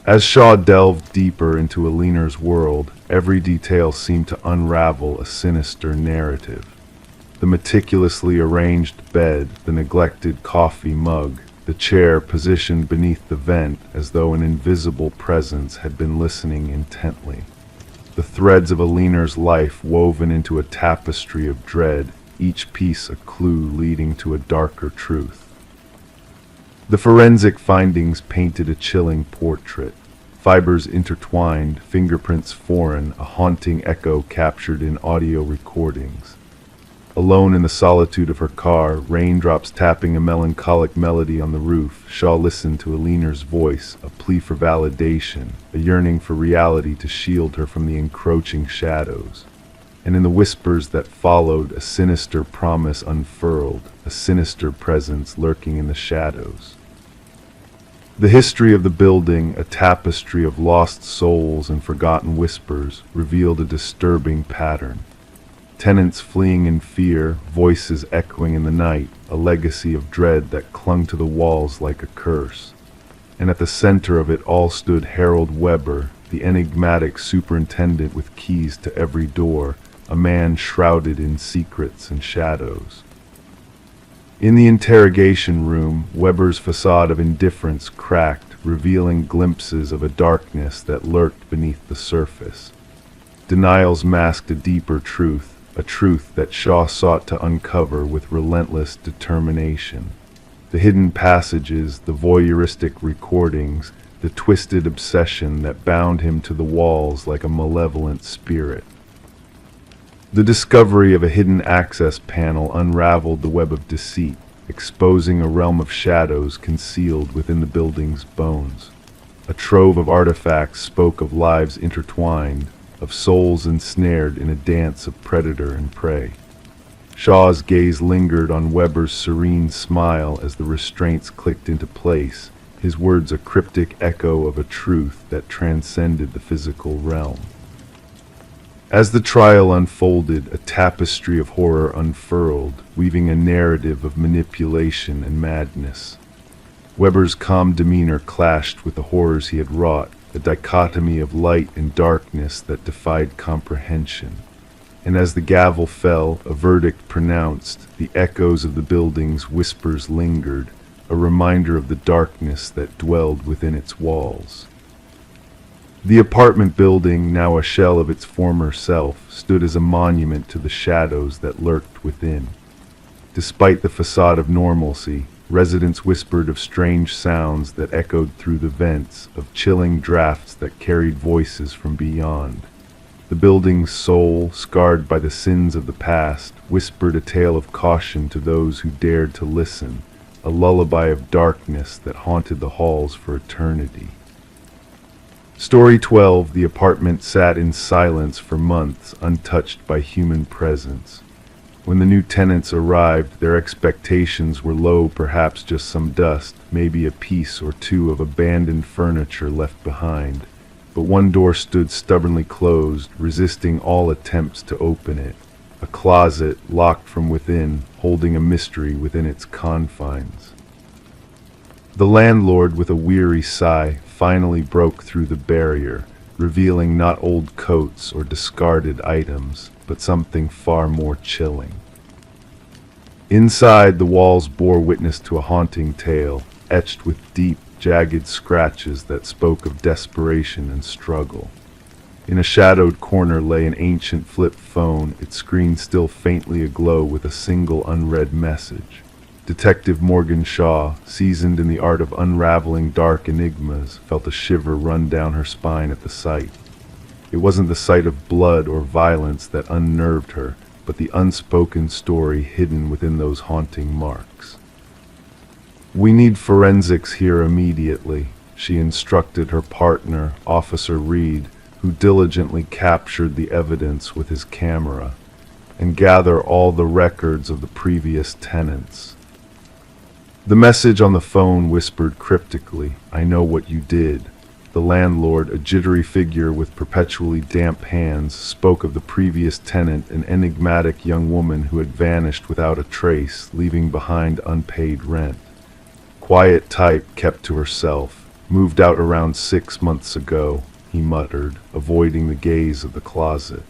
As Shaw delved deeper into Alina's world, every detail seemed to unravel a sinister narrative. The meticulously arranged bed, the neglected coffee mug, the chair positioned beneath the vent as though an invisible presence had been listening intently. The threads of Alina's life woven into a tapestry of dread, each piece a clue leading to a darker truth. The forensic findings painted a chilling portrait. Fibers intertwined, fingerprints foreign, a haunting echo captured in audio recordings. Alone in the solitude of her car, raindrops tapping a melancholic melody on the roof, Shaw listened to Alina's voice, a plea for validation, a yearning for reality to shield her from the encroaching shadows. And in the whispers that followed, a sinister promise unfurled, a sinister presence lurking in the shadows. The history of the building, a tapestry of lost souls and forgotten whispers, revealed a disturbing pattern. Tenants fleeing in fear, voices echoing in the night, a legacy of dread that clung to the walls like a curse. And at the center of it all stood Harold Weber, the enigmatic superintendent with keys to every door, a man shrouded in secrets and shadows. In the interrogation room, Weber's facade of indifference cracked, revealing glimpses of a darkness that lurked beneath the surface. Denials masked a deeper truth, a truth that Shaw sought to uncover with relentless determination. The hidden passages, the voyeuristic recordings, the twisted obsession that bound him to the walls like a malevolent spirit. The discovery of a hidden access panel unraveled the web of deceit, exposing a realm of shadows concealed within the building's bones. A trove of artifacts spoke of lives intertwined, of souls ensnared in a dance of predator and prey. Shaw's gaze lingered on Weber's serene smile as the restraints clicked into place, his words a cryptic echo of a truth that transcended the physical realm. As the trial unfolded, a tapestry of horror unfurled, weaving a narrative of manipulation and madness. Weber's calm demeanor clashed with the horrors he had wrought, a dichotomy of light and darkness that defied comprehension. And as the gavel fell, a verdict pronounced, the echoes of the building's whispers lingered, a reminder of the darkness that dwelled within its walls. The apartment building, now a shell of its former self, stood as a monument to the shadows that lurked within. Despite the facade of normalcy, residents whispered of strange sounds that echoed through the vents, of chilling drafts that carried voices from beyond. The building's soul, scarred by the sins of the past, whispered a tale of caution to those who dared to listen, a lullaby of darkness that haunted the halls for eternity. Story 12, the apartment sat in silence for months, untouched by human presence. When the new tenants arrived, their expectations were low, perhaps just some dust, maybe a piece or two of abandoned furniture left behind. But one door stood stubbornly closed, resisting all attempts to open it. A closet, locked from within, holding a mystery within its confines. The landlord, with a weary sigh, finally broke through the barrier, revealing not old coats or discarded items, but something far more chilling. Inside, the walls bore witness to a haunting tale, etched with deep, jagged scratches that spoke of desperation and struggle. In a shadowed corner lay an ancient flip phone, its screen still faintly aglow with a single unread message. Detective Morgan Shaw, seasoned in the art of unraveling dark enigmas, felt a shiver run down her spine at the sight. It wasn't the sight of blood or violence that unnerved her, but the unspoken story hidden within those haunting marks. "We need forensics here immediately," she instructed her partner, Officer Reed, who diligently captured the evidence with his camera, "and gather all the records of the previous tenants." The message on the phone whispered cryptically, "I know what you did." The landlord, a jittery figure with perpetually damp hands, spoke of the previous tenant, an enigmatic young woman who had vanished without a trace, leaving behind unpaid rent. "Quiet type, kept to herself. Moved out around 6 months ago," he muttered, avoiding the gaze of the closet.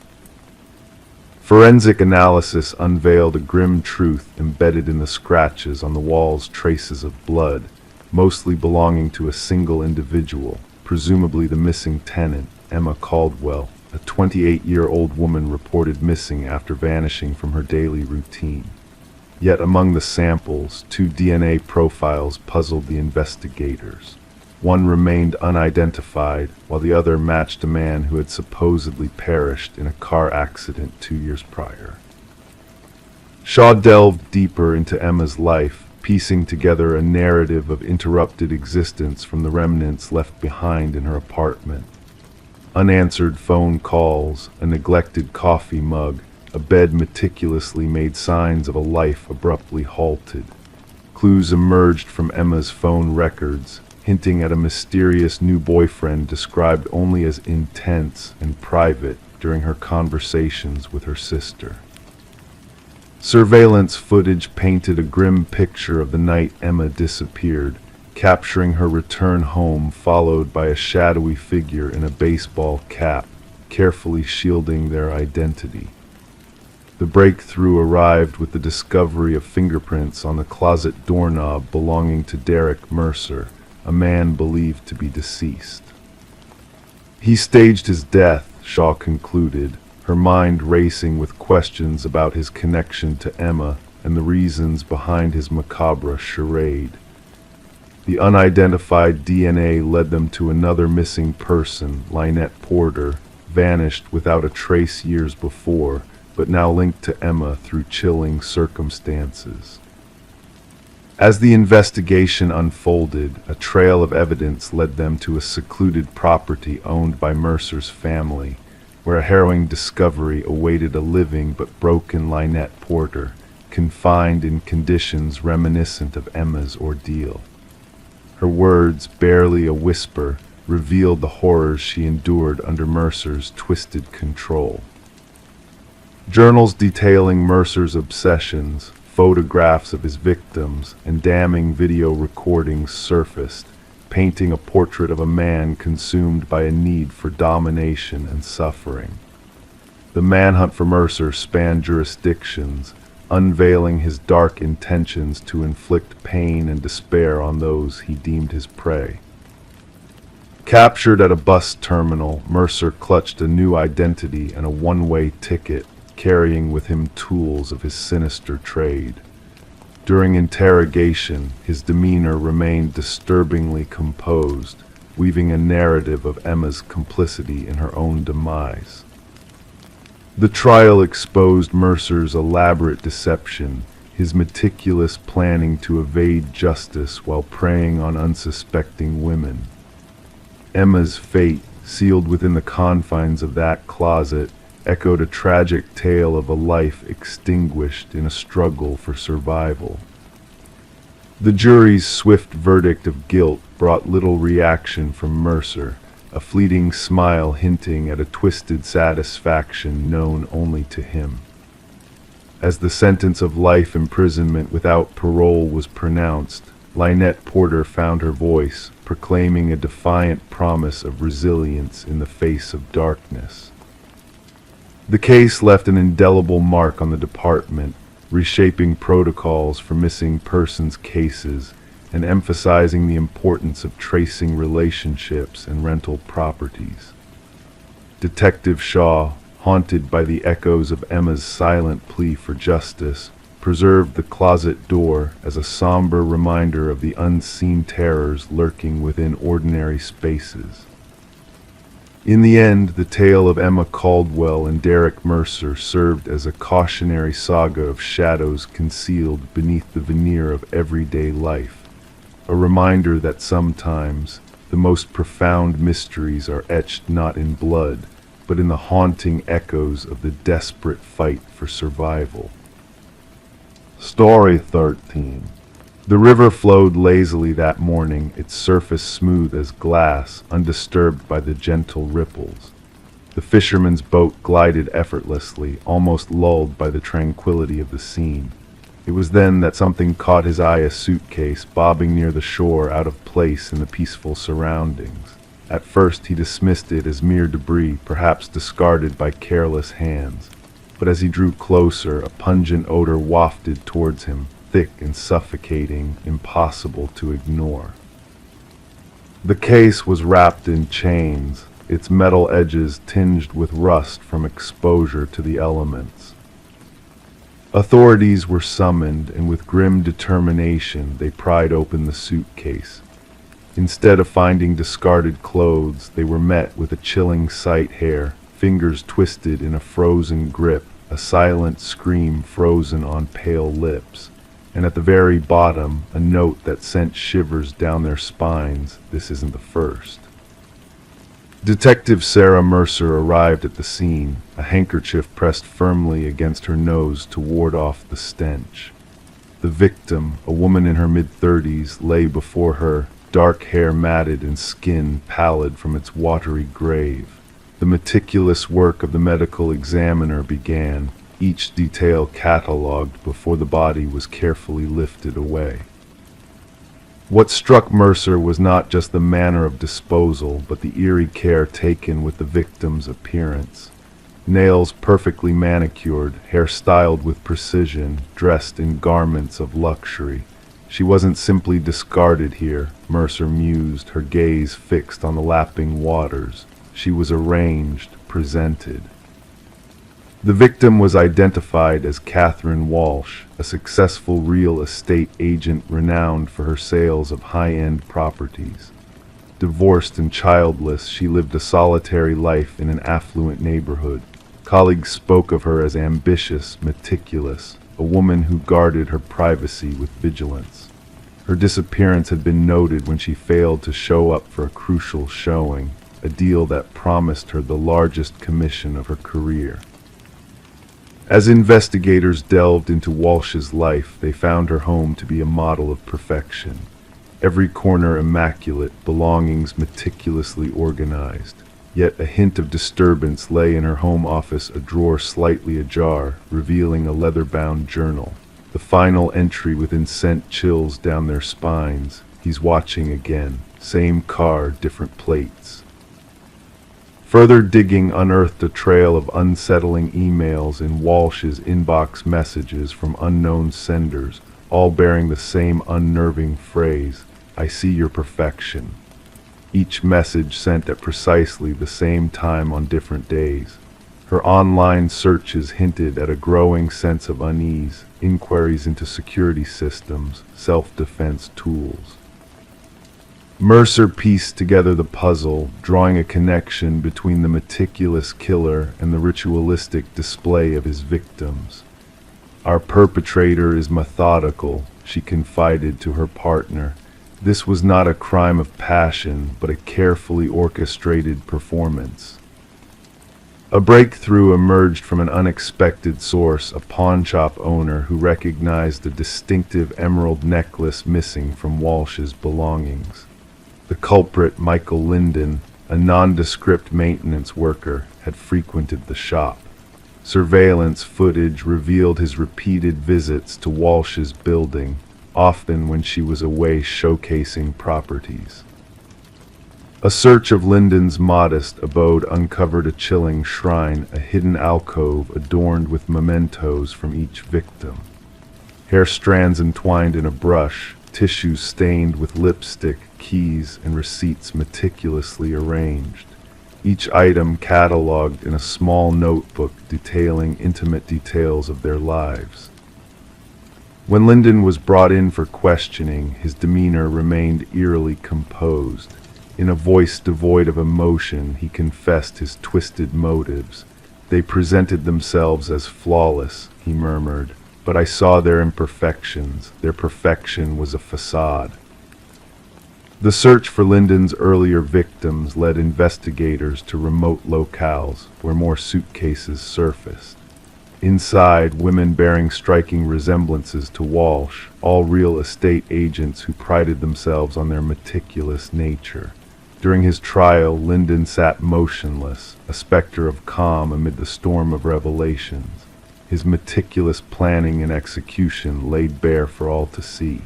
Forensic analysis unveiled a grim truth embedded in the scratches on the walls, traces of blood, mostly belonging to a single individual, presumably the missing tenant, Emma Caldwell, a 28-year-old woman reported missing after vanishing from her daily routine. Yet among the samples, 2 DNA profiles puzzled the investigators. One remained unidentified, while the other matched a man who had supposedly perished in a car accident 2 years prior. Shaw delved deeper into Emma's life, piecing together a narrative of interrupted existence from the remnants left behind in her apartment. Unanswered phone calls, a neglected coffee mug, a bed meticulously made signs of a life abruptly halted. Clues emerged from Emma's phone records, hinting at a mysterious new boyfriend described only as intense and private during her conversations with her sister. Surveillance footage painted a grim picture of the night Emma disappeared, capturing her return home followed by a shadowy figure in a baseball cap, carefully shielding their identity. The breakthrough arrived with the discovery of fingerprints on the closet doorknob belonging to Derek Mercer, a man believed to be deceased. He staged his death, Shaw concluded, her mind racing with questions about his connection to Emma and the reasons behind his macabre charade. The unidentified DNA led them to another missing person, Lynette Porter, vanished without a trace years before, but now linked to Emma through chilling circumstances. As the investigation unfolded, a trail of evidence led them to a secluded property owned by Mercer's family, where a harrowing discovery awaited a living but broken Lynette Porter, confined in conditions reminiscent of Emma's ordeal. Her words, barely a whisper, revealed the horrors she endured under Mercer's twisted control. Journals detailing Mercer's obsessions, photographs of his victims, and damning video recordings surfaced, painting a portrait of a man consumed by a need for domination and suffering. The manhunt for Mercer spanned jurisdictions, unveiling his dark intentions to inflict pain and despair on those he deemed his prey. Captured at a bus terminal, Mercer clutched a new identity and a one-way ticket, carrying with him tools of his sinister trade. During interrogation, his demeanor remained disturbingly composed, weaving a narrative of Emma's complicity in her own demise. The trial exposed Mercer's elaborate deception, his meticulous planning to evade justice while preying on unsuspecting women. Emma's fate, sealed within the confines of that closet, echoed a tragic tale of a life extinguished in a struggle for survival. The jury's swift verdict of guilt brought little reaction from Mercer, a fleeting smile hinting at a twisted satisfaction known only to him. As the sentence of life imprisonment without parole was pronounced, Lynette Porter found her voice, proclaiming a defiant promise of resilience in the face of darkness. The case left an indelible mark on the department, reshaping protocols for missing persons cases and emphasizing the importance of tracing relationships and rental properties. Detective Shaw, haunted by the echoes of Emma's silent plea for justice, preserved the closet door as a somber reminder of the unseen terrors lurking within ordinary spaces. In the end, the tale of Emma Caldwell and Derek Mercer served as a cautionary saga of shadows concealed beneath the veneer of everyday life, a reminder that sometimes the most profound mysteries are etched not in blood, but in the haunting echoes of the desperate fight for survival. Story 13. The river flowed lazily that morning, its surface smooth as glass, undisturbed by the gentle ripples. The fisherman's boat glided effortlessly, almost lulled by the tranquility of the scene. It was then that something caught his eye, a suitcase bobbing near the shore, out of place in the peaceful surroundings. At first he dismissed it as mere debris, perhaps discarded by careless hands. But as he drew closer, a pungent odor wafted towards him, thick and suffocating, impossible to ignore. The case was wrapped in chains, its metal edges tinged with rust from exposure to the elements. Authorities were summoned, and with grim determination they pried open the suitcase. Instead of finding discarded clothes, they were met with a chilling sight: hair, fingers twisted in a frozen grip, a silent scream frozen on pale lips, and at the very bottom, a note that sent shivers down their spines: "This isn't the first." Detective Sarah Mercer arrived at the scene, a handkerchief pressed firmly against her nose to ward off the stench. The victim, a woman in her mid-30s, lay before her, dark hair matted and skin pallid from its watery grave. The meticulous work of the medical examiner began, each detail catalogued before the body was carefully lifted away. What struck Mercer was not just the manner of disposal, but the eerie care taken with the victim's appearance. Nails perfectly manicured, hair styled with precision, dressed in garments of luxury. She wasn't simply discarded here, Mercer mused, her gaze fixed on the lapping waters. She was arranged, presented. The victim was identified as Catherine Walsh, a successful real estate agent renowned for her sales of high-end properties. Divorced and childless, she lived a solitary life in an affluent neighborhood. Colleagues spoke of her as ambitious, meticulous, a woman who guarded her privacy with vigilance. Her disappearance had been noted when she failed to show up for a crucial showing, a deal that promised her the largest commission of her career. As investigators delved into Walsh's life, they found her home to be a model of perfection. Every corner immaculate, belongings meticulously organized. Yet a hint of disturbance lay in her home office, a drawer slightly ajar, revealing a leather-bound journal. The final entry within sent chills down their spines. He's watching again. Same car, different plates. Further digging unearthed a trail of unsettling emails in Walsh's inbox, messages from unknown senders, all bearing the same unnerving phrase: "I see your perfection." Each message sent at precisely the same time on different days. Her online searches hinted at a growing sense of unease, inquiries into security systems, self-defense tools. Mercer pieced together the puzzle, drawing a connection between the meticulous killer and the ritualistic display of his victims. "Our perpetrator is methodical," she confided to her partner. This was not a crime of passion, but a carefully orchestrated performance. A breakthrough emerged from an unexpected source, a pawnshop owner who recognized a distinctive emerald necklace missing from Walsh's belongings. The culprit, Michael Linden, a nondescript maintenance worker, had frequented the shop. Surveillance footage revealed his repeated visits to Walsh's building, often when she was away showcasing properties. A search of Linden's modest abode uncovered a chilling shrine, a hidden alcove adorned with mementos from each victim. Hair strands entwined in a brush, tissues stained with lipstick, keys, and receipts meticulously arranged. Each item cataloged in a small notebook detailing intimate details of their lives. When Linden was brought in for questioning, his demeanor remained eerily composed. In a voice devoid of emotion, he confessed his twisted motives. "They presented themselves as flawless," he murmured, "but I saw their imperfections. Their perfection was a facade." The search for Linden's earlier victims led investigators to remote locales where more suitcases surfaced. Inside, women bearing striking resemblances to Walsh, all real estate agents who prided themselves on their meticulous nature. During his trial, Linden sat motionless, a specter of calm amid the storm of revelations, his meticulous planning and execution laid bare for all to see.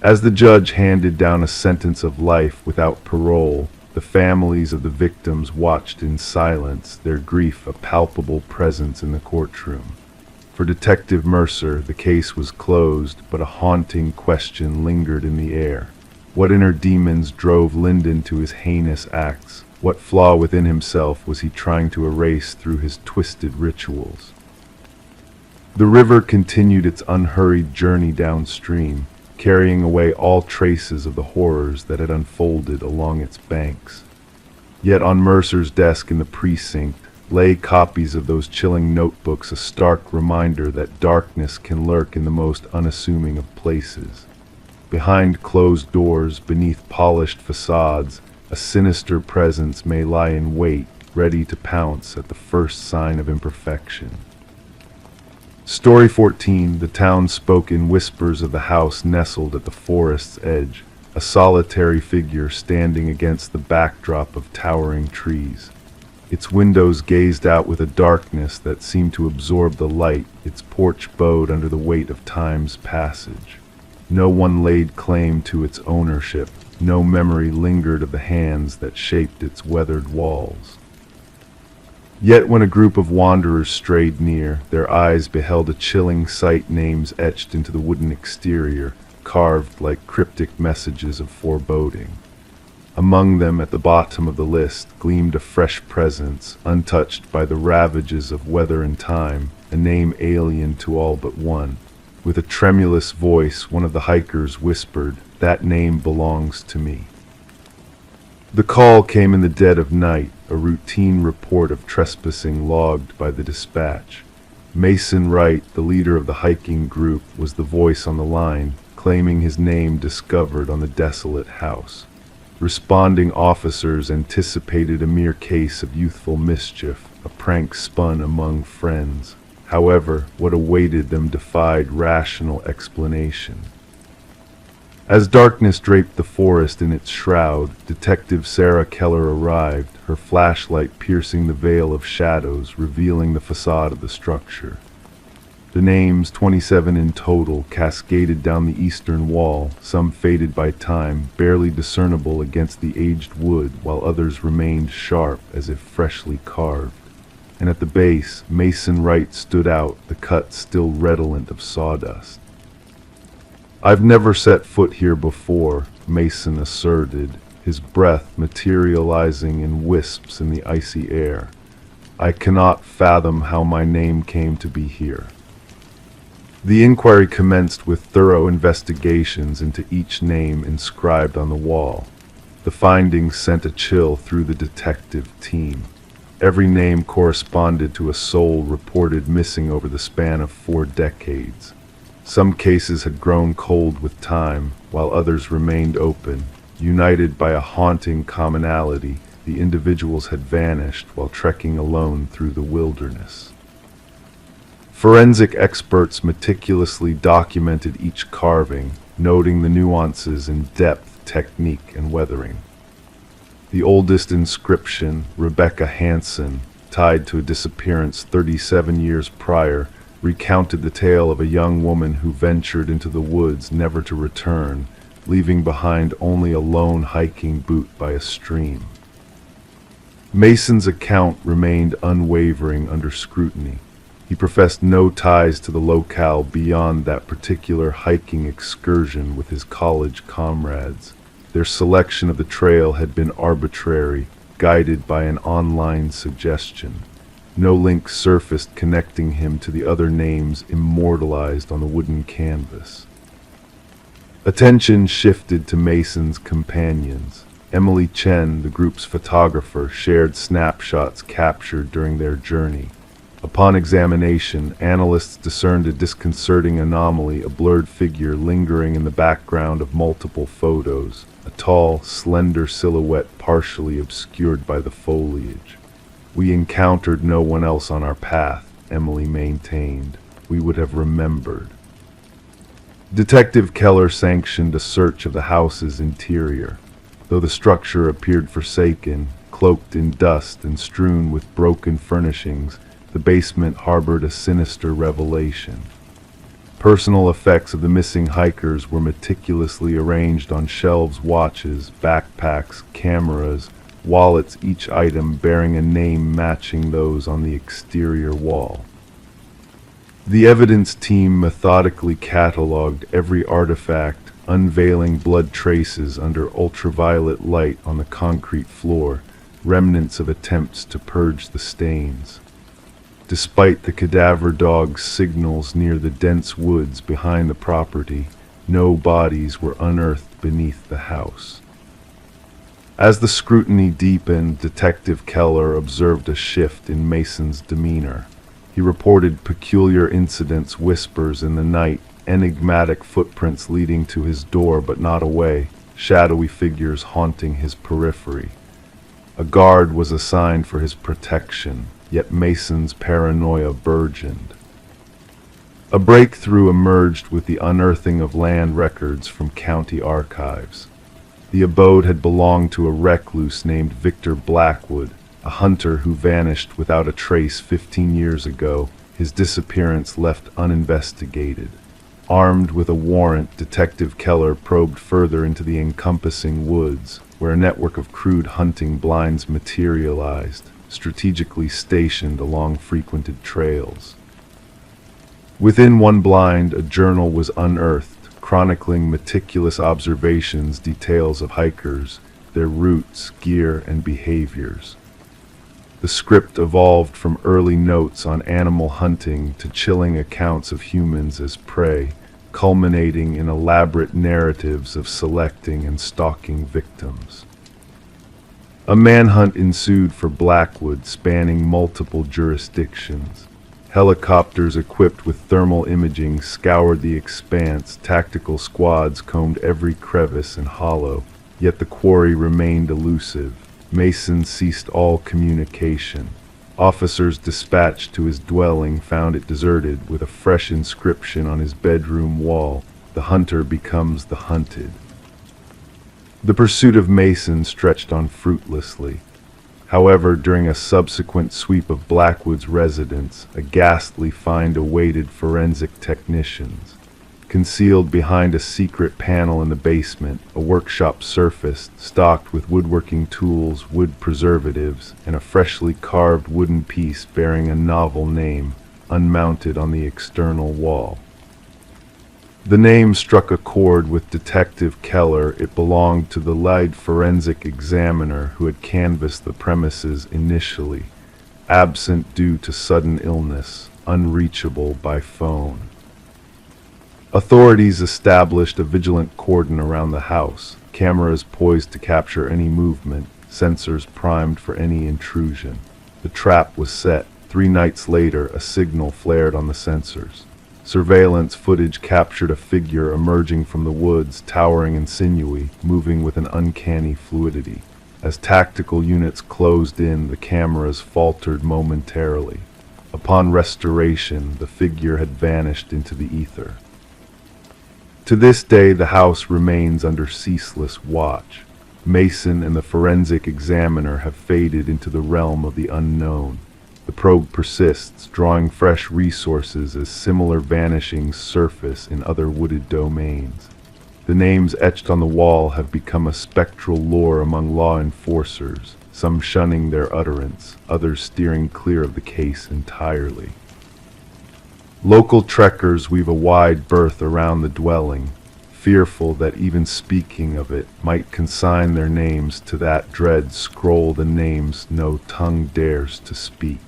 As the judge handed down a sentence of life without parole, the families of the victims watched in silence, their grief a palpable presence in the courtroom. For Detective Mercer, the case was closed, but a haunting question lingered in the air. What inner demons drove Linden to his heinous acts? What flaw within himself was he trying to erase through his twisted rituals? The river continued its unhurried journey downstream, carrying away all traces of the horrors that had unfolded along its banks. Yet on Mercer's desk in the precinct lay copies of those chilling notebooks, a stark reminder that darkness can lurk in the most unassuming of places. Behind closed doors, beneath polished facades, a sinister presence may lie in wait, ready to pounce at the first sign of imperfection. Story 14, the town spoke in whispers of the house nestled at the forest's edge, a solitary figure standing against the backdrop of towering trees. Its windows gazed out with a darkness that seemed to absorb the light, its porch bowed under the weight of time's passage. No one laid claim to its ownership, no memory lingered of the hands that shaped its weathered walls. Yet when a group of wanderers strayed near, their eyes beheld a chilling sight, names etched into the wooden exterior, carved like cryptic messages of foreboding. Among them, at the bottom of the list, gleamed a fresh presence, untouched by the ravages of weather and time, a name alien to all but one. With a tremulous voice, one of the hikers whispered, "That name belongs to me." The call came in the dead of night, a routine report of trespassing logged by the dispatch. Mason Wright, the leader of the hiking group, was the voice on the line, claiming his name discovered on the desolate house. Responding officers anticipated a mere case of youthful mischief, a prank spun among friends. However, what awaited them defied rational explanation. As darkness draped the forest in its shroud, Detective Sarah Keller arrived, her flashlight piercing the veil of shadows, revealing the facade of the structure. The names, 27 in total, cascaded down the eastern wall, some faded by time, barely discernible against the aged wood, while others remained sharp as if freshly carved. And at the base, Mason Wright stood out, the cut still redolent of sawdust. "I've never set foot here before," Mason asserted, his breath materializing in wisps in the icy air. "I cannot fathom how my name came to be here." The inquiry commenced with thorough investigations into each name inscribed on the wall. The findings sent a chill through the detective team. Every name corresponded to a soul reported missing over the span of 4 decades. Some cases had grown cold with time, while others remained open, united by a haunting commonality, the individuals had vanished while trekking alone through the wilderness. Forensic experts meticulously documented each carving, noting the nuances in depth, technique, and weathering. The oldest inscription, Rebecca Hansen, tied to a disappearance 37 years prior, recounted the tale of a young woman who ventured into the woods never to return, leaving behind only a lone hiking boot by a stream. Mason's account remained unwavering under scrutiny. He professed no ties to the locale beyond that particular hiking excursion with his college comrades. Their selection of the trail had been arbitrary, guided by an online suggestion. No link surfaced connecting him to the other names immortalized on the wooden canvas. Attention shifted to Mason's companions. Emily Chen, the group's photographer, shared snapshots captured during their journey. Upon examination, analysts discerned a disconcerting anomaly, a blurred figure lingering in the background of multiple photos, a tall, slender silhouette partially obscured by the foliage. "We encountered no one else on our path," Emily maintained. "We would have remembered." Detective Keller sanctioned a search of the house's interior. Though the structure appeared forsaken, cloaked in dust and strewn with broken furnishings, the basement harbored a sinister revelation. Personal effects of the missing hikers were meticulously arranged on shelves, watches, backpacks, cameras, wallets, each item bearing a name matching those on the exterior wall. The evidence team methodically cataloged every artifact, unveiling blood traces under ultraviolet light on the concrete floor, remnants of attempts to purge the stains. Despite the cadaver dog's signals near the dense woods behind the property, no bodies were unearthed beneath the house. As the scrutiny deepened, Detective Keller observed a shift in Mason's demeanor. He reported peculiar incidents, whispers in the night, enigmatic footprints leading to his door but not away, shadowy figures haunting his periphery. A guard was assigned for his protection, yet Mason's paranoia burgeoned. A breakthrough emerged with the unearthing of land records from county archives. The abode had belonged to a recluse named Victor Blackwood, a hunter who vanished without a trace 15 years ago, his disappearance left uninvestigated. Armed with a warrant, Detective Keller probed further into the encompassing woods, where a network of crude hunting blinds materialized, strategically stationed along frequented trails. Within one blind, a journal was unearthed, chronicling meticulous observations, details of hikers, their routes, gear, and behaviors. The script evolved from early notes on animal hunting to chilling accounts of humans as prey, culminating in elaborate narratives of selecting and stalking victims. A manhunt ensued for Blackwood, spanning multiple jurisdictions. Helicopters equipped with thermal imaging scoured the expanse, tactical squads combed every crevice and hollow, yet the quarry remained elusive. Mason ceased all communication. Officers dispatched to his dwelling found it deserted, with a fresh inscription on his bedroom wall: "The hunter becomes the hunted." The pursuit of Mason stretched on fruitlessly. However, during a subsequent sweep of Blackwood's residence, a ghastly find awaited forensic technicians. Concealed behind a secret panel in the basement, a workshop surfaced, stocked with woodworking tools, wood preservatives, and a freshly carved wooden piece bearing a novel name, unmounted on the external wall. The name struck a chord with Detective Keller. It belonged to the lead forensic examiner who had canvassed the premises initially, absent due to sudden illness, unreachable by phone. Authorities established a vigilant cordon around the house, cameras poised to capture any movement, sensors primed for any intrusion. The trap was set. 3 nights later, a signal flared on the sensors. Surveillance footage captured a figure emerging from the woods, towering and sinewy, moving with an uncanny fluidity. As tactical units closed in, the cameras faltered momentarily. Upon restoration, the figure had vanished into the ether. To this day, the house remains under ceaseless watch. Mason and the forensic examiner have faded into the realm of the unknown. The probe persists, drawing fresh resources as similar vanishings surface in other wooded domains. The names etched on the wall have become a spectral lore among law enforcers, some shunning their utterance, others steering clear of the case entirely. Local trekkers weave a wide berth around the dwelling, fearful that even speaking of it might consign their names to that dread scroll the names no tongue dares to speak.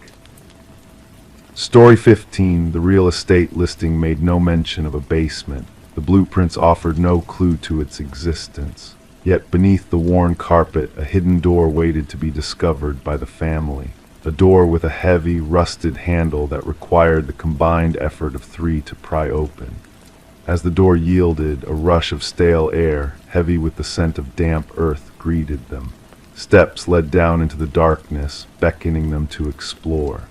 Story 15, the real estate listing made no mention of a basement. The blueprints offered no clue to its existence. Yet beneath the worn carpet, a hidden door waited to be discovered by the family. A door with a heavy, rusted handle that required the combined effort of 3 to pry open. As the door yielded, a rush of stale air, heavy with the scent of damp earth, greeted them. Steps led down into the darkness, beckoning them to explore.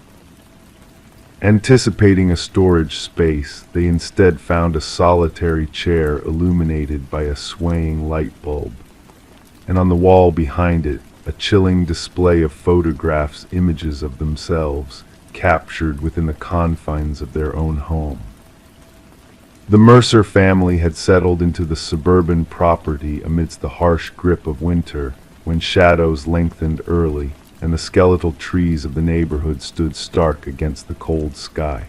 Anticipating a storage space, they instead found a solitary chair illuminated by a swaying light bulb. And on the wall behind it, a chilling display of photographs, images of themselves, captured within the confines of their own home. The Mercer family had settled into the suburban property amidst the harsh grip of winter, when shadows lengthened early, and the skeletal trees of the neighborhood stood stark against the cold sky.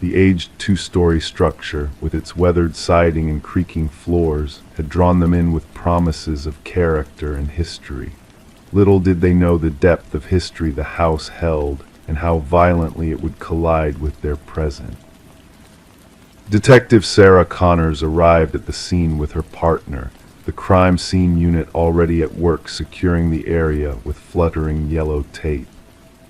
The aged 2-story structure, with its weathered siding and creaking floors, had drawn them in with promises of character and history. Little did they know the depth of history the house held, and how violently it would collide with their present. Detective Sarah Connors arrived at the scene with her partner, the crime scene unit already at work securing the area with fluttering yellow tape.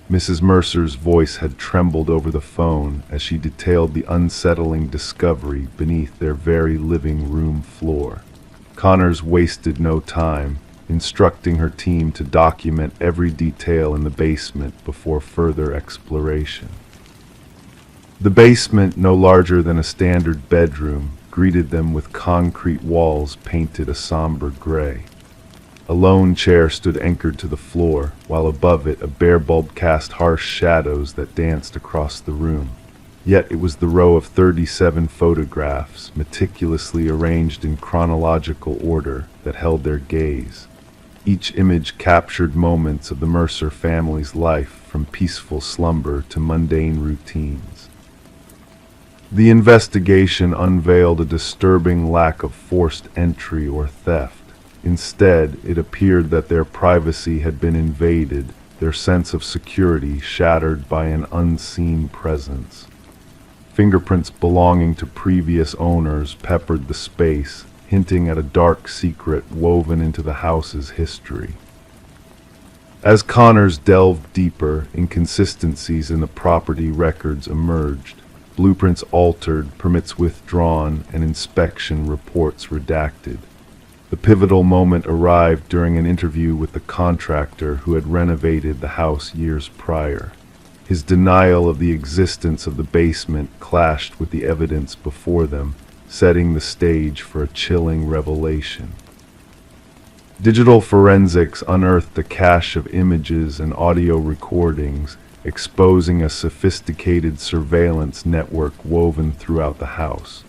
Mrs. Mercer's voice had trembled over the phone as she detailed the unsettling discovery beneath their very living room floor. Connors wasted no time, instructing her team to document every detail in the basement before further exploration. The basement, no larger than a standard bedroom, greeted them with concrete walls painted a somber gray. A lone chair stood anchored to the floor, while above it a bare bulb cast harsh shadows that danced across the room. Yet it was the row of 37 photographs, meticulously arranged in chronological order, that held their gaze. Each image captured moments of the Mercer family's life, from peaceful slumber to mundane routines. The investigation unveiled a disturbing lack of forced entry or theft. Instead, it appeared that their privacy had been invaded, their sense of security shattered by an unseen presence. Fingerprints belonging to previous owners peppered the space, hinting at a dark secret woven into the house's history. As Connors delved deeper, inconsistencies in the property records emerged. Blueprints altered, permits withdrawn, and inspection reports redacted. The pivotal moment arrived during an interview with the contractor who had renovated the house years prior. His denial of the existence of the basement clashed with the evidence before them, setting the stage for a chilling revelation. Digital forensics unearthed a cache of images and audio recordings, exposing a sophisticated surveillance network woven throughout the house.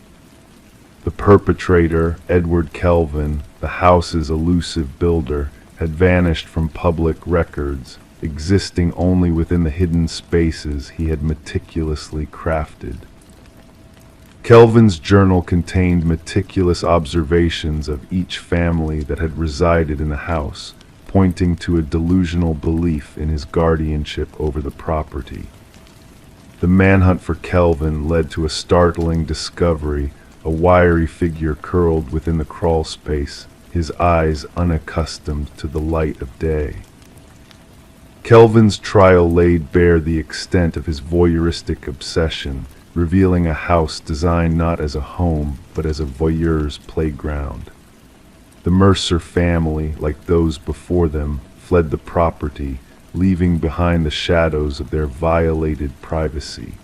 The perpetrator, Edward Kelvin, the house's elusive builder, had vanished from public records, existing only within the hidden spaces he had meticulously crafted. Kelvin's journal contained meticulous observations of each family that had resided in the house, pointing to a delusional belief in his guardianship over the property. The manhunt for Kelvin led to a startling discovery, a wiry figure curled within the crawl space, his eyes unaccustomed to the light of day. Kelvin's trial laid bare the extent of his voyeuristic obsession, revealing a house designed not as a home, but as a voyeur's playground. The Mercer family, like those before them, fled the property, leaving behind the shadows of their violated privacy.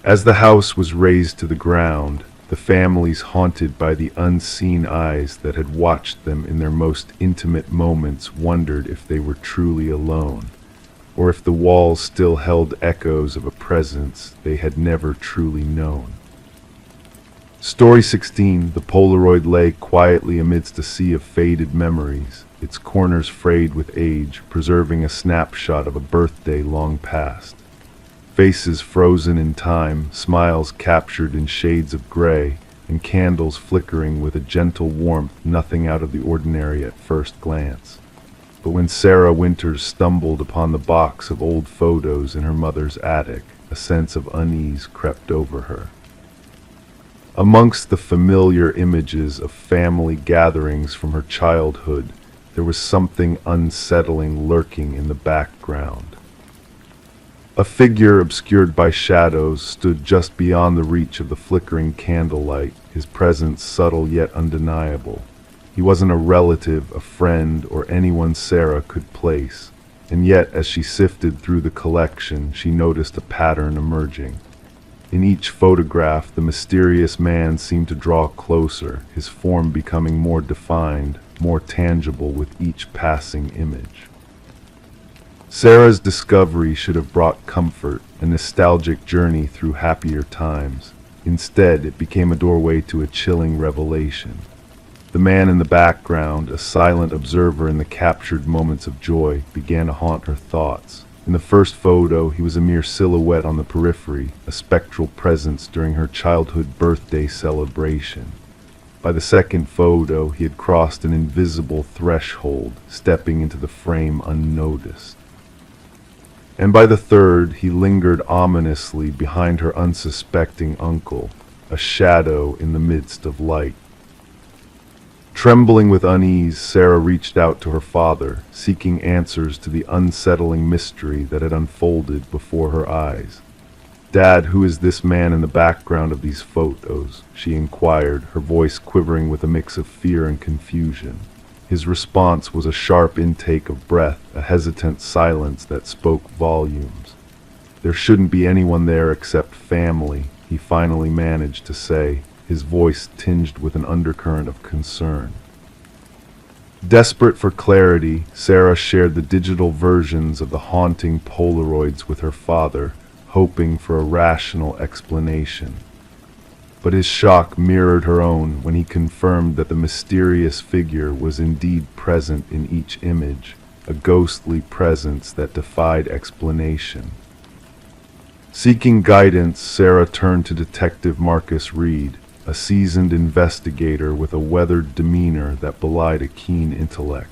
As the house was razed to the ground, the families haunted by the unseen eyes that had watched them in their most intimate moments wondered if they were truly alone, or if the walls still held echoes of a presence they had never truly known. Story 16, the Polaroid lay quietly amidst a sea of faded memories, its corners frayed with age, preserving a snapshot of a birthday long past. Faces frozen in time, smiles captured in shades of gray, and candles flickering with a gentle warmth nothing out of the ordinary at first glance. But when Sarah Winters stumbled upon the box of old photos in her mother's attic, a sense of unease crept over her. Amongst the familiar images of family gatherings from her childhood, there was something unsettling lurking in the background. A figure obscured by shadows stood just beyond the reach of the flickering candlelight, his presence subtle yet undeniable. He wasn't a relative, a friend, or anyone Sarah could place, and yet as she sifted through the collection, she noticed a pattern emerging. In each photograph, the mysterious man seemed to draw closer, his form becoming more defined, more tangible with each passing image. Sarah's discovery should have brought comfort, a nostalgic journey through happier times. Instead, it became a doorway to a chilling revelation. The man in the background, a silent observer in the captured moments of joy, began to haunt her thoughts. In the first photo, he was a mere silhouette on the periphery, a spectral presence during her childhood birthday celebration. By the second photo, he had crossed an invisible threshold, stepping into the frame unnoticed. And by the third, he lingered ominously behind her unsuspecting uncle, a shadow in the midst of light. Trembling with unease, Sarah reached out to her father, seeking answers to the unsettling mystery that had unfolded before her eyes. "Dad, who is this man in the background of these photos?" she inquired, her voice quivering with a mix of fear and confusion. His response was a sharp intake of breath, a hesitant silence that spoke volumes. "There shouldn't be anyone there except family," he finally managed to say, his voice tinged with an undercurrent of concern. Desperate for clarity, Sarah shared the digital versions of the haunting Polaroids with her father, hoping for a rational explanation. But his shock mirrored her own when he confirmed that the mysterious figure was indeed present in each image, a ghostly presence that defied explanation. Seeking guidance, Sarah turned to Detective Marcus Reed, a seasoned investigator with a weathered demeanor that belied a keen intellect.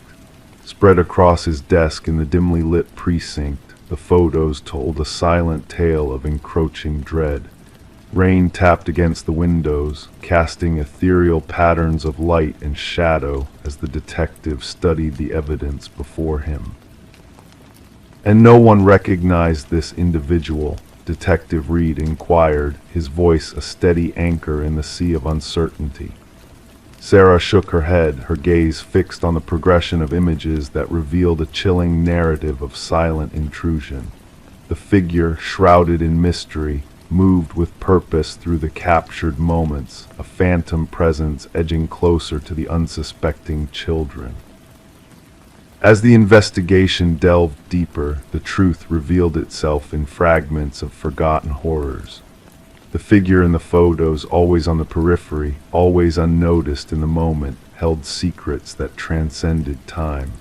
Spread across his desk in the dimly lit precinct, the photos told a silent tale of encroaching dread. Rain tapped against the windows, casting ethereal patterns of light and shadow as the detective studied the evidence before him. And no one recognized this individual, Detective Reed inquired, his voice a steady anchor in the sea of uncertainty. Sarah shook her head, her gaze fixed on the progression of images that revealed a chilling narrative of silent intrusion. The figure, shrouded in mystery, moved with purpose through the captured moments, a phantom presence edging closer to the unsuspecting children. As the investigation delved deeper, the truth revealed itself in fragments of forgotten horrors. The figure in the photos, always on the periphery, always unnoticed in the moment, held secrets that transcended time.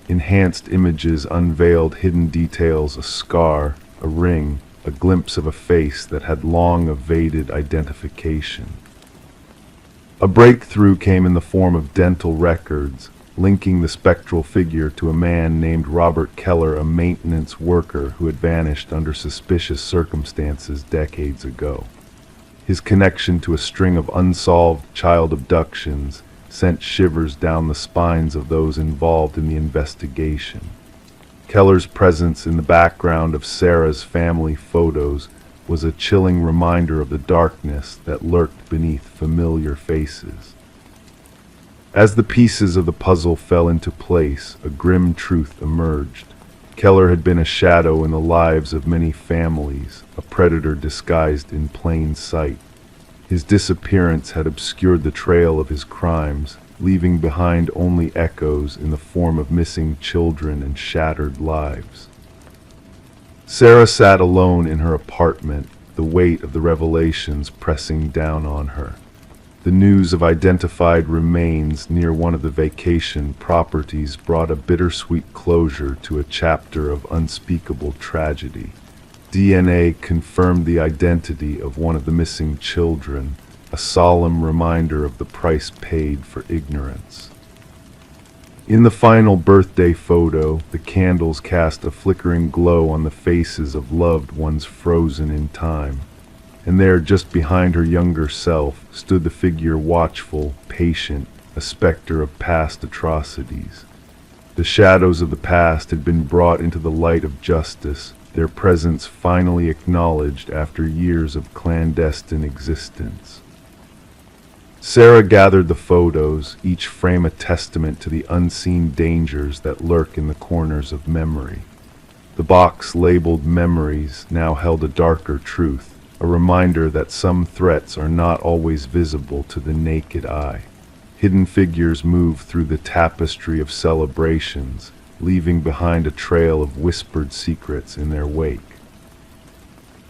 Enhanced images unveiled hidden details, a scar, a ring, a glimpse of a face that had long evaded identification. A breakthrough came in the form of dental records, linking the spectral figure to a man named Robert Keller, a maintenance worker who had vanished under suspicious circumstances decades ago. His connection to a string of unsolved child abductions sent shivers down the spines of those involved in the investigation. Keller's presence in the background of Sarah's family photos was a chilling reminder of the darkness that lurked beneath familiar faces. As the pieces of the puzzle fell into place, a grim truth emerged. Keller had been a shadow in the lives of many families, a predator disguised in plain sight. His disappearance had obscured the trail of his crimes, leaving behind only echoes in the form of missing children and shattered lives. Sarah sat alone in her apartment, the weight of the revelations pressing down on her. The news of identified remains near one of the vacation properties brought a bittersweet closure to a chapter of unspeakable tragedy. DNA confirmed the identity of one of the missing children, a solemn reminder of the price paid for ignorance. In the final birthday photo, the candles cast a flickering glow on the faces of loved ones frozen in time. And there, just behind her younger self, stood the figure watchful, patient, a specter of past atrocities. The shadows of the past had been brought into the light of justice, their presence finally acknowledged after years of clandestine existence. Sarah gathered the photos, each frame a testament to the unseen dangers that lurk in the corners of memory. The box labeled Memories now held a darker truth, a reminder that some threats are not always visible to the naked eye. Hidden figures move through the tapestry of celebrations, leaving behind a trail of whispered secrets in their wake.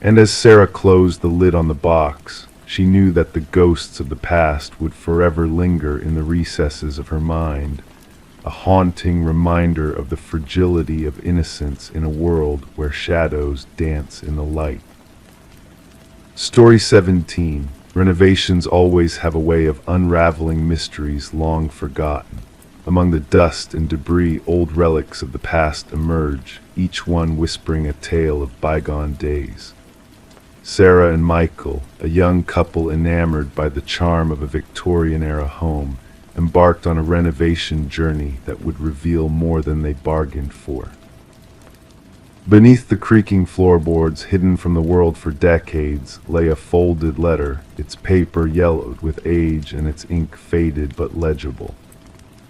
And as Sarah closed the lid on the box, she knew that the ghosts of the past would forever linger in the recesses of her mind, a haunting reminder of the fragility of innocence in a world where shadows dance in the light. Story 17. Renovations always have a way of unraveling mysteries long forgotten. Among the dust and debris, old relics of the past emerge, each one whispering a tale of bygone days. Sarah and Michael, a young couple enamored by the charm of a Victorian-era home, embarked on a renovation journey that would reveal more than they bargained for. Beneath the creaking floorboards, hidden from the world for decades, lay a folded letter, its paper yellowed with age and its ink faded but legible.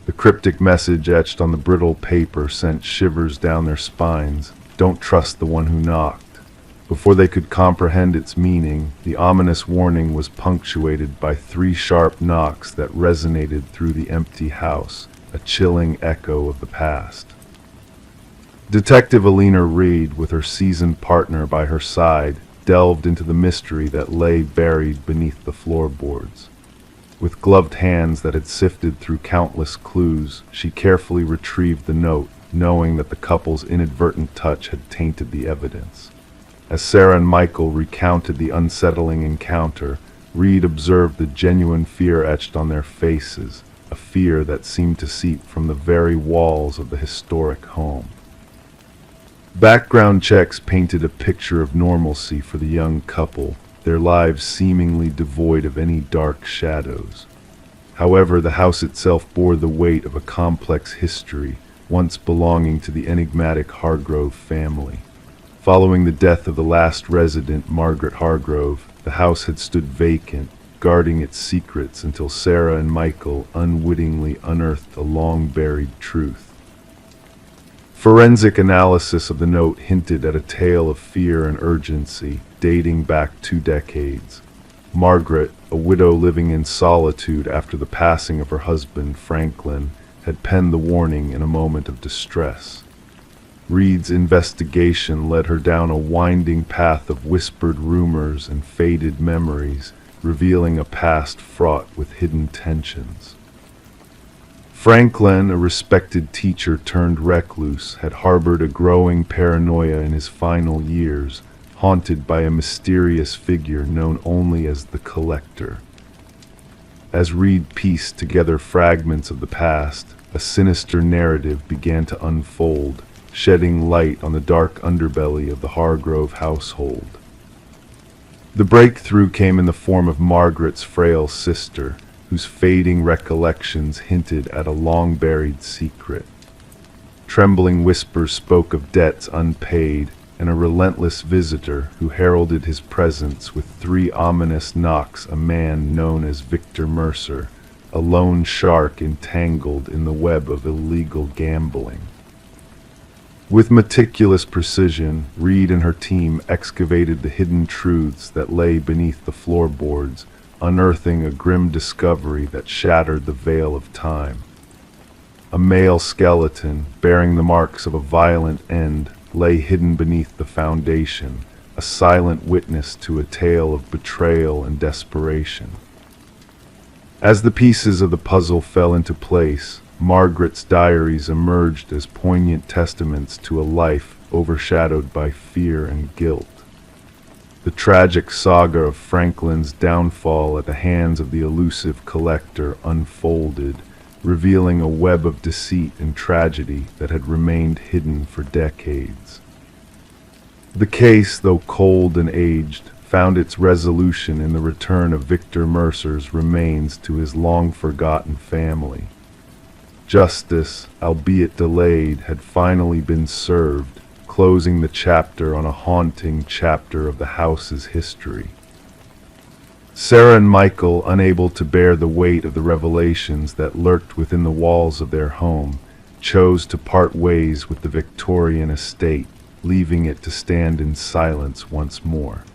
The cryptic message etched on the brittle paper sent shivers down their spines. Don't trust the one who knocked. Before they could comprehend its meaning, the ominous warning was punctuated by 3 sharp knocks that resonated through the empty house, a chilling echo of the past. Detective Alina Reed, with her seasoned partner by her side, delved into the mystery that lay buried beneath the floorboards. With gloved hands that had sifted through countless clues, she carefully retrieved the note, knowing that the couple's inadvertent touch had tainted the evidence. As Sarah and Michael recounted the unsettling encounter, Reed observed the genuine fear etched on their faces, a fear that seemed to seep from the very walls of the historic home. Background checks painted a picture of normalcy for the young couple, their lives seemingly devoid of any dark shadows. However, the house itself bore the weight of a complex history, once belonging to the enigmatic Hargrove family. Following the death of the last resident, Margaret Hargrove, the house had stood vacant, guarding its secrets until Sarah and Michael unwittingly unearthed a long-buried truth. Forensic analysis of the note hinted at a tale of fear and urgency, dating back 2 decades. Margaret, a widow living in solitude after the passing of her husband, Franklin, had penned the warning in a moment of distress. Reed's investigation led her down a winding path of whispered rumors and faded memories, revealing a past fraught with hidden tensions. Franklin, a respected teacher turned recluse, had harbored a growing paranoia in his final years, haunted by a mysterious figure known only as the Collector. As Reed pieced together fragments of the past, a sinister narrative began to unfold, shedding light on the dark underbelly of the Hargrove household. The breakthrough came in the form of Margaret's frail sister, whose fading recollections hinted at a long-buried secret. Trembling whispers spoke of debts unpaid, and a relentless visitor who heralded his presence with 3 ominous knocks, a man known as Victor Mercer, a lone shark entangled in the web of illegal gambling. With meticulous precision, Reed and her team excavated the hidden truths that lay beneath the floorboards, unearthing a grim discovery that shattered the veil of time. A male skeleton, bearing the marks of a violent end, lay hidden beneath the foundation, a silent witness to a tale of betrayal and desperation. As the pieces of the puzzle fell into place, Margaret's diaries emerged as poignant testaments to a life overshadowed by fear and guilt. The tragic saga of Franklin's downfall at the hands of the elusive collector unfolded, revealing a web of deceit and tragedy that had remained hidden for decades. The case, though cold and aged, found its resolution in the return of Victor Mercer's remains to his long-forgotten family. Justice, albeit delayed, had finally been served, closing the chapter on a haunting chapter of the house's history. Sarah and Michael, unable to bear the weight of the revelations that lurked within the walls of their home, chose to part ways with the Victorian estate, leaving it to stand in silence once more.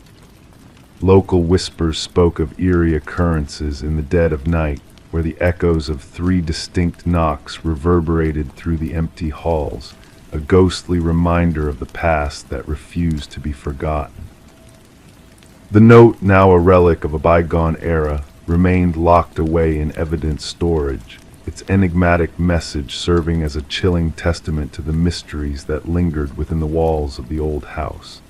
Local whispers spoke of eerie occurrences in the dead of night, where the echoes of 3 distinct knocks reverberated through the empty halls, a ghostly reminder of the past that refused to be forgotten. The note, now a relic of a bygone era, remained locked away in evidence storage, its enigmatic message serving as a chilling testament to the mysteries that lingered within the walls of the old house.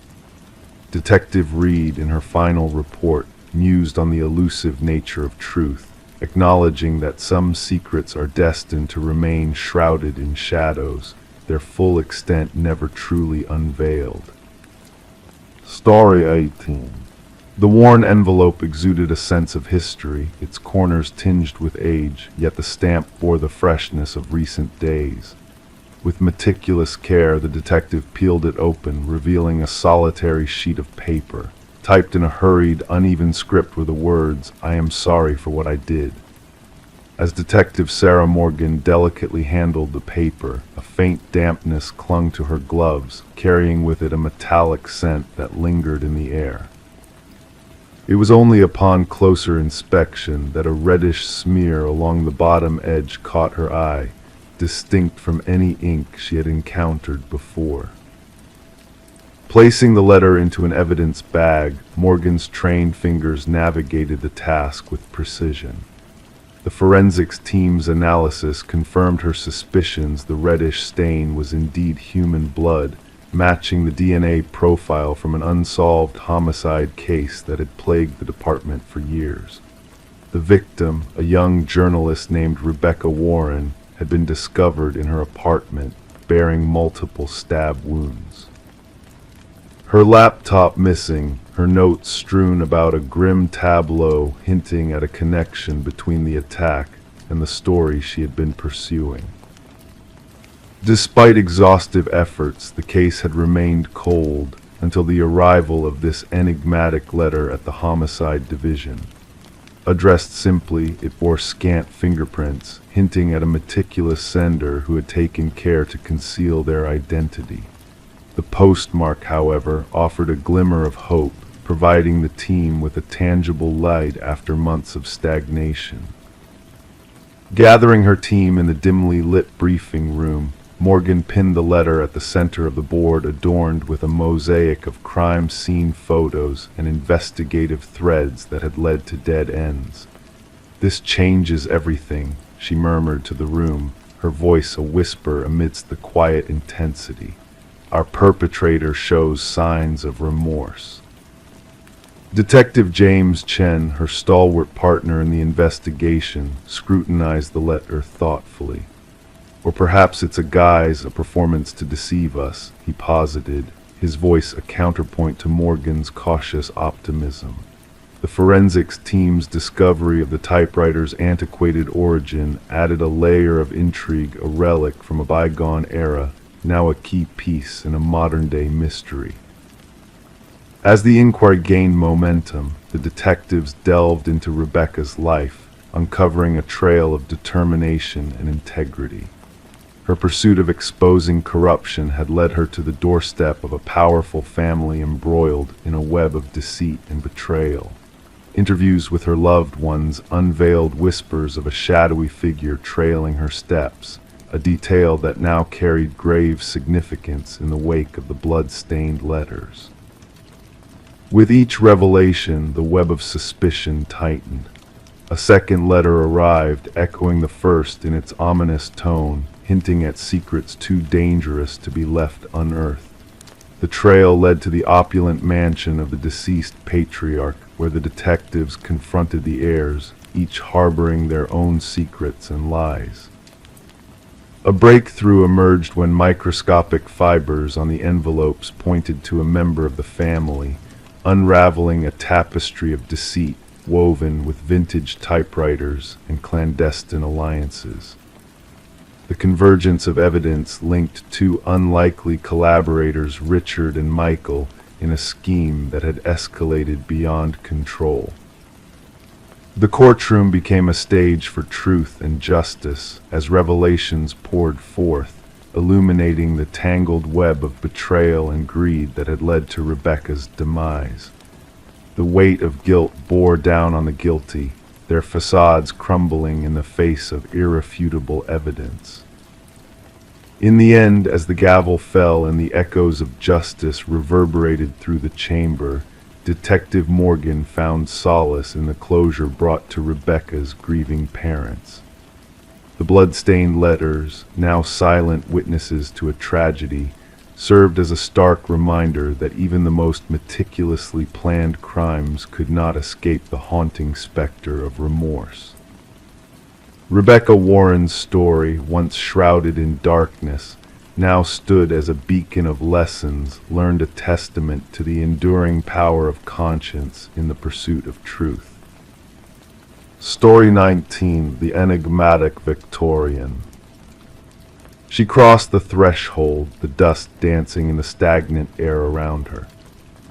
Detective Reed, in her final report, mused on the elusive nature of truth, acknowledging that some secrets are destined to remain shrouded in shadows, their full extent never truly unveiled. Story 18. The worn envelope exuded a sense of history, its corners tinged with age, yet the stamp bore the freshness of recent days. With meticulous care, the detective peeled it open, revealing a solitary sheet of paper. Typed in a hurried, uneven script were the words, "I am sorry for what I did." As Detective Sarah Morgan delicately handled the paper, a faint dampness clung to her gloves, carrying with it a metallic scent that lingered in the air. It was only upon closer inspection that a reddish smear along the bottom edge caught her eye, distinct from any ink she had encountered before. Placing the letter into an evidence bag, Morgan's trained fingers navigated the task with precision. The forensics team's analysis confirmed her suspicions the reddish stain was indeed human blood, matching the DNA profile from an unsolved homicide case that had plagued the department for years. The victim, a young journalist named Rebecca Warren, had been discovered in her apartment, bearing multiple stab wounds. Her laptop missing, her notes strewn about a grim tableau hinting at a connection between the attack and the story she had been pursuing. Despite exhaustive efforts, the case had remained cold until the arrival of this enigmatic letter at the Homicide Division. Addressed simply, it bore scant fingerprints, hinting at a meticulous sender who had taken care to conceal their identity. The postmark, however, offered a glimmer of hope, providing the team with a tangible light after months of stagnation. Gathering her team in the dimly lit briefing room, Morgan pinned the letter at the center of the board, adorned with a mosaic of crime scene photos and investigative threads that had led to dead ends. "This changes everything," she murmured to the room, her voice a whisper amidst the quiet intensity. "Our perpetrator shows signs of remorse." Detective James Chen, her stalwart partner in the investigation, scrutinized the letter thoughtfully. "Or perhaps it's a guise, a performance to deceive us," he posited, his voice a counterpoint to Morgan's cautious optimism. The forensics team's discovery of the typewriter's antiquated origin added a layer of intrigue, a relic from a bygone era, now a key piece in a modern-day mystery. As the inquiry gained momentum, the detectives delved into Rebecca's life, uncovering a trail of determination and integrity. Her pursuit of exposing corruption had led her to the doorstep of a powerful family embroiled in a web of deceit and betrayal. Interviews with her loved ones unveiled whispers of a shadowy figure trailing her steps, a detail that now carried grave significance in the wake of the blood-stained letters. With each revelation, the web of suspicion tightened. A second letter arrived, echoing the first in its ominous tone, hinting at secrets too dangerous to be left unearthed. The trail led to the opulent mansion of the deceased patriarch, where the detectives confronted the heirs, each harboring their own secrets and lies. A breakthrough emerged when microscopic fibers on the envelopes pointed to a member of the family, unraveling a tapestry of deceit woven with vintage typewriters and clandestine alliances. The convergence of evidence linked two unlikely collaborators, Richard and Michael, in a scheme that had escalated beyond control. The courtroom became a stage for truth and justice as revelations poured forth, illuminating the tangled web of betrayal and greed that had led to Rebecca's demise. The weight of guilt bore down on the guilty, their facades crumbling in the face of irrefutable evidence. In the end, as the gavel fell and the echoes of justice reverberated through the chamber, Detective Morgan found solace in the closure brought to Rebecca's grieving parents. The blood-stained letters, now silent witnesses to a tragedy, served as a stark reminder that even the most meticulously planned crimes could not escape the haunting specter of remorse. Rebecca Warren's story, once shrouded in darkness, now stood as a beacon of lessons learned, a testament to the enduring power of conscience in the pursuit of truth. Story 19: The Enigmatic Victorian. She crossed the threshold, the dust dancing in the stagnant air around her.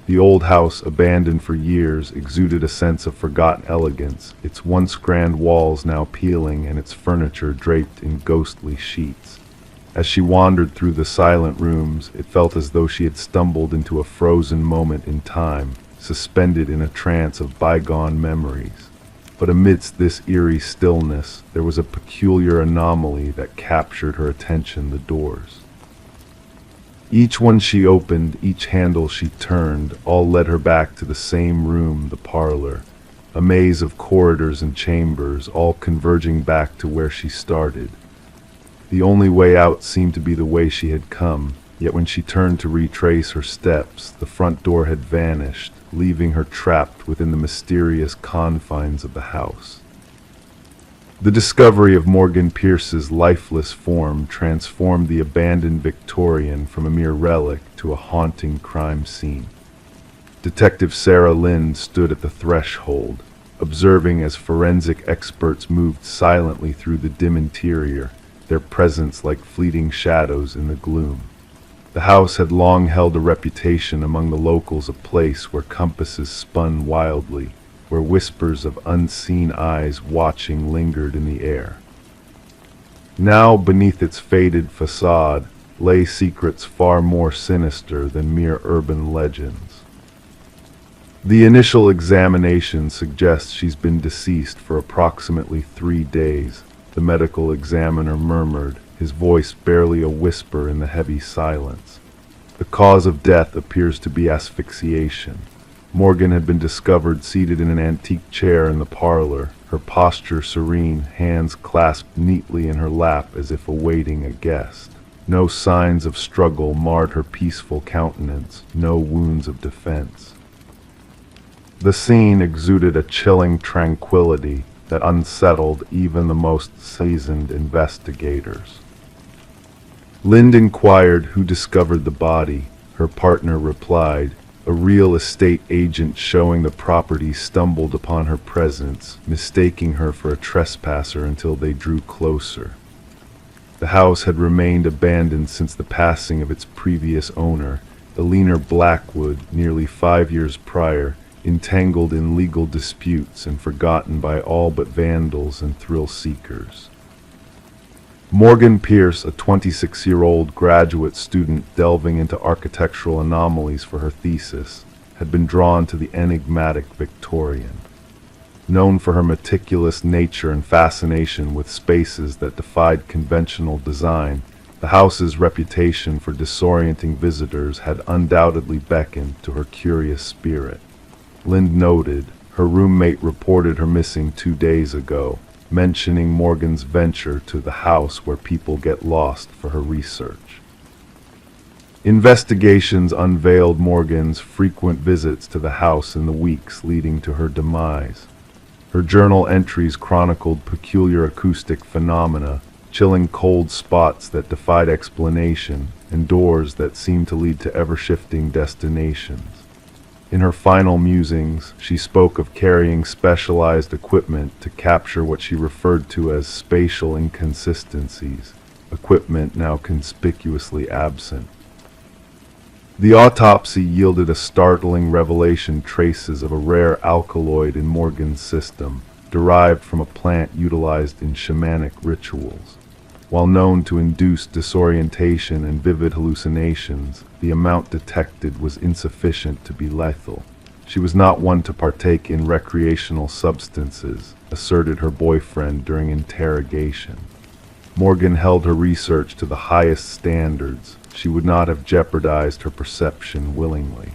The old house, abandoned for years, exuded a sense of forgotten elegance, its once grand walls now peeling and its furniture draped in ghostly sheets. As she wandered through the silent rooms, it felt as though she had stumbled into a frozen moment in time, suspended in a trance of bygone memories. But amidst this eerie stillness, there was a peculiar anomaly that captured her attention: the doors. Each one she opened, each handle she turned, all led her back to the same room, the parlor, a maze of corridors and chambers, all converging back to where she started. The only way out seemed to be the way she had come, yet when she turned to retrace her steps, the front door had vanished, leaving her trapped within the mysterious confines of the house. The discovery of Morgan Pierce's lifeless form transformed the abandoned Victorian from a mere relic to a haunting crime scene. Detective Sarah Lynn stood at the threshold, observing as forensic experts moved silently through the dim interior, their presence like fleeting shadows in the gloom. The house had long held a reputation among the locals, a place where compasses spun wildly, where whispers of unseen eyes watching lingered in the air. Now, beneath its faded facade, lay secrets far more sinister than mere urban legends. The initial examination suggests she's been deceased for approximately 3 days, the medical examiner murmured, his voice barely a whisper in the heavy silence. The cause of death appears to be asphyxiation. Morgan had been discovered seated in an antique chair in the parlor, her posture serene, hands clasped neatly in her lap as if awaiting a guest. No signs of struggle marred her peaceful countenance, no wounds of defense. The scene exuded a chilling tranquility that unsettled even the most seasoned investigators. Lind inquired who discovered the body. Her partner replied, a real estate agent showing the property stumbled upon her presence, mistaking her for a trespasser until they drew closer. The house had remained abandoned since the passing of its previous owner, Eleanor Blackwood, nearly 5 years prior, entangled in legal disputes and forgotten by all but vandals and thrill-seekers. Morgan Pierce, a 26-year-old graduate student delving into architectural anomalies for her thesis, had been drawn to the enigmatic Victorian. Known for her meticulous nature and fascination with spaces that defied conventional design, the house's reputation for disorienting visitors had undoubtedly beckoned to her curious spirit. Lind noted, her roommate reported her missing 2 days ago, mentioning Morgan's venture to the house where people get lost for her research. Investigations unveiled Morgan's frequent visits to the house in the weeks leading to her demise. Her journal entries chronicled peculiar acoustic phenomena, chilling cold spots that defied explanation, and doors that seemed to lead to ever-shifting destinations. In her final musings, she spoke of carrying specialized equipment to capture what she referred to as spatial inconsistencies, equipment now conspicuously absent. The autopsy yielded a startling revelation: traces of a rare alkaloid in Morgan's system, derived from a plant utilized in shamanic rituals. While known to induce disorientation and vivid hallucinations, the amount detected was insufficient to be lethal. She was not one to partake in recreational substances, asserted her boyfriend during interrogation. Morgan held her research to the highest standards. She would not have jeopardized her perception willingly.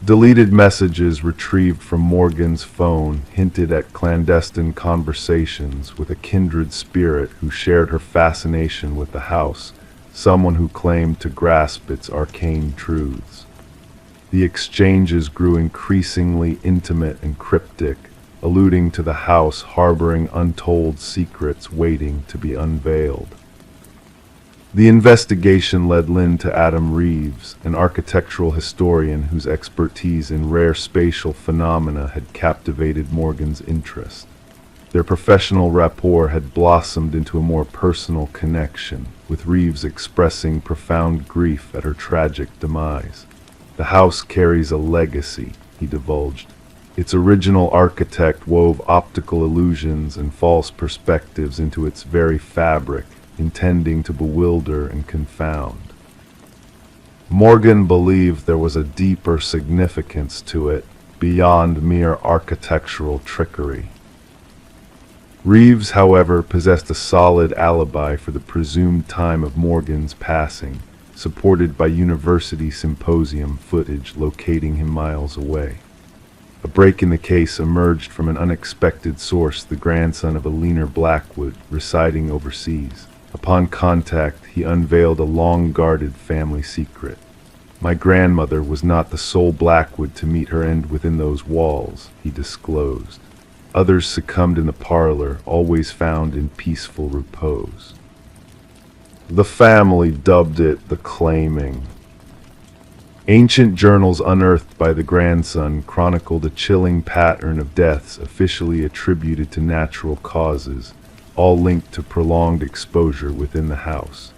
Deleted messages retrieved from Morgan's phone hinted at clandestine conversations with a kindred spirit who shared her fascination with the house, someone who claimed to grasp its arcane truths. The exchanges grew increasingly intimate and cryptic, alluding to the house harboring untold secrets waiting to be unveiled. The investigation led Lind to Adam Reeves, an architectural historian whose expertise in rare spatial phenomena had captivated Morgan's interest. Their professional rapport had blossomed into a more personal connection, with Reeves expressing profound grief at her tragic demise. "The house carries a legacy," he divulged. Its original architect wove optical illusions and false perspectives into its very fabric, intending to bewilder and confound. Morgan believed there was a deeper significance to it, beyond mere architectural trickery. Reeves, however, possessed a solid alibi for the presumed time of Morgan's passing, supported by university symposium footage locating him miles away. A break in the case emerged from an unexpected source: the grandson of a leaner Blackwood residing overseas. Upon contact, he unveiled a long-guarded family secret. "My grandmother was not the sole Blackwood to meet her end within those walls," he disclosed. "Others succumbed in the parlor, always found in peaceful repose." The family dubbed it the claiming. Ancient journals unearthed by the grandson chronicled a chilling pattern of deaths officially attributed to natural causes, all linked to prolonged exposure within the house.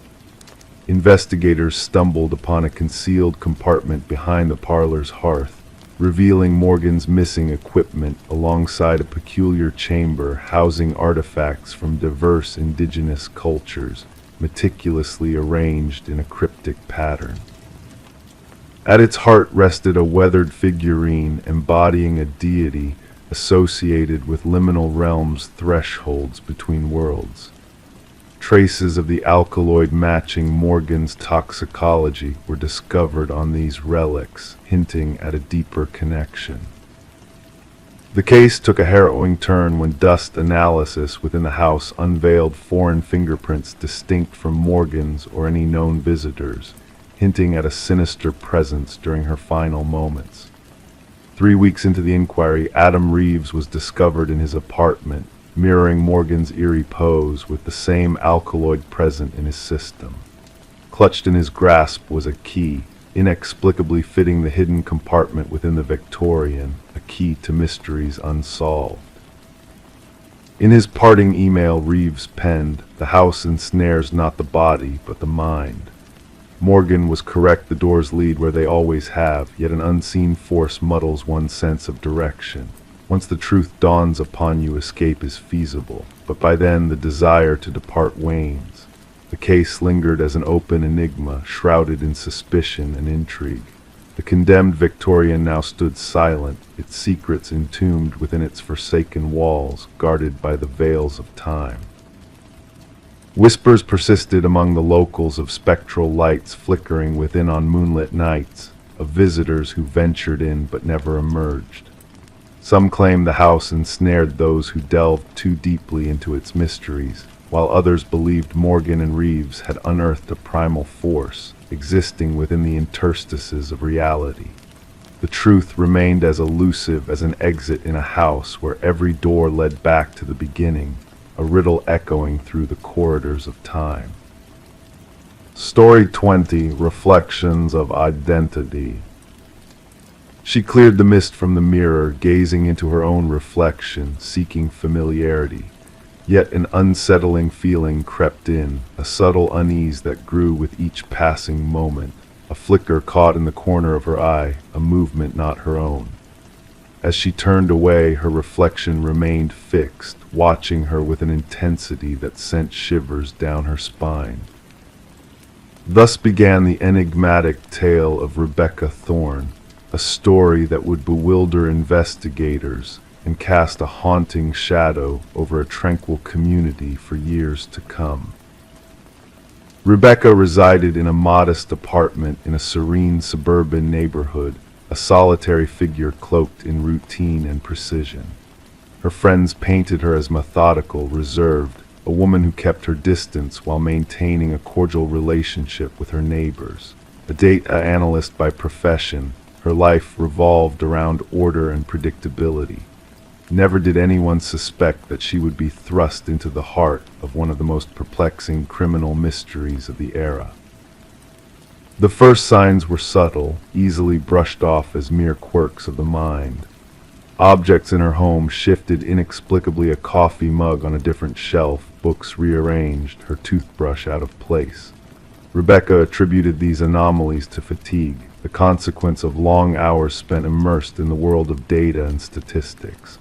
Investigators stumbled upon a concealed compartment behind the parlor's hearth, revealing Morgan's missing equipment alongside a peculiar chamber housing artifacts from diverse indigenous cultures, meticulously arranged in a cryptic pattern. At its heart rested a weathered figurine embodying a deity associated with liminal realms, thresholds between worlds. Traces of the alkaloid matching Morgan's toxicology were discovered on these relics, hinting at a deeper connection. The case took a harrowing turn when dust analysis within the house unveiled foreign fingerprints distinct from Morgan's or any known visitors, hinting at a sinister presence during her final moments. 3 weeks into the inquiry, Adam Reeves was discovered in his apartment, mirroring Morgan's eerie pose, with the same alkaloid present in his system. Clutched in his grasp was a key, inexplicably fitting the hidden compartment within the Victorian, a key to mysteries unsolved. In his parting email, Reeves penned, "The house ensnares not the body, but the mind." Morgan was correct, the doors lead where they always have, yet an unseen force muddles one's sense of direction. Once the truth dawns upon you, escape is feasible, but by then the desire to depart wanes. The case lingered as an open enigma, shrouded in suspicion and intrigue. The condemned Victorian now stood silent, its secrets entombed within its forsaken walls, guarded by the veils of time. Whispers persisted among the locals of spectral lights flickering within on moonlit nights, of visitors who ventured in but never emerged. Some claimed the house ensnared those who delved too deeply into its mysteries, while others believed Morgan and Reeves had unearthed a primal force, existing within the interstices of reality. The truth remained as elusive as an exit in a house where every door led back to the beginning, a riddle echoing through the corridors of time. Story 20: Reflections of Identity. She cleared the mist from the mirror, gazing into her own reflection, seeking familiarity. Yet an unsettling feeling crept in, a subtle unease that grew with each passing moment, a flicker caught in the corner of her eye, a movement not her own. As she turned away, her reflection remained fixed, watching her with an intensity that sent shivers down her spine. Thus began the enigmatic tale of Rebecca Thorne, a story that would bewilder investigators and cast a haunting shadow over a tranquil community for years to come. Rebecca resided in a modest apartment in a serene suburban neighborhood, a solitary figure cloaked in routine and precision. Her friends painted her as methodical, reserved, a woman who kept her distance while maintaining a cordial relationship with her neighbors. A data analyst by profession, her life revolved around order and predictability. Never did anyone suspect that she would be thrust into the heart of one of the most perplexing criminal mysteries of the era. The first signs were subtle, easily brushed off as mere quirks of the mind. Objects in her home shifted inexplicably, a coffee mug on a different shelf, books rearranged, her toothbrush out of place. Rebecca attributed these anomalies to fatigue, the consequence of long hours spent immersed in the world of data and statistics.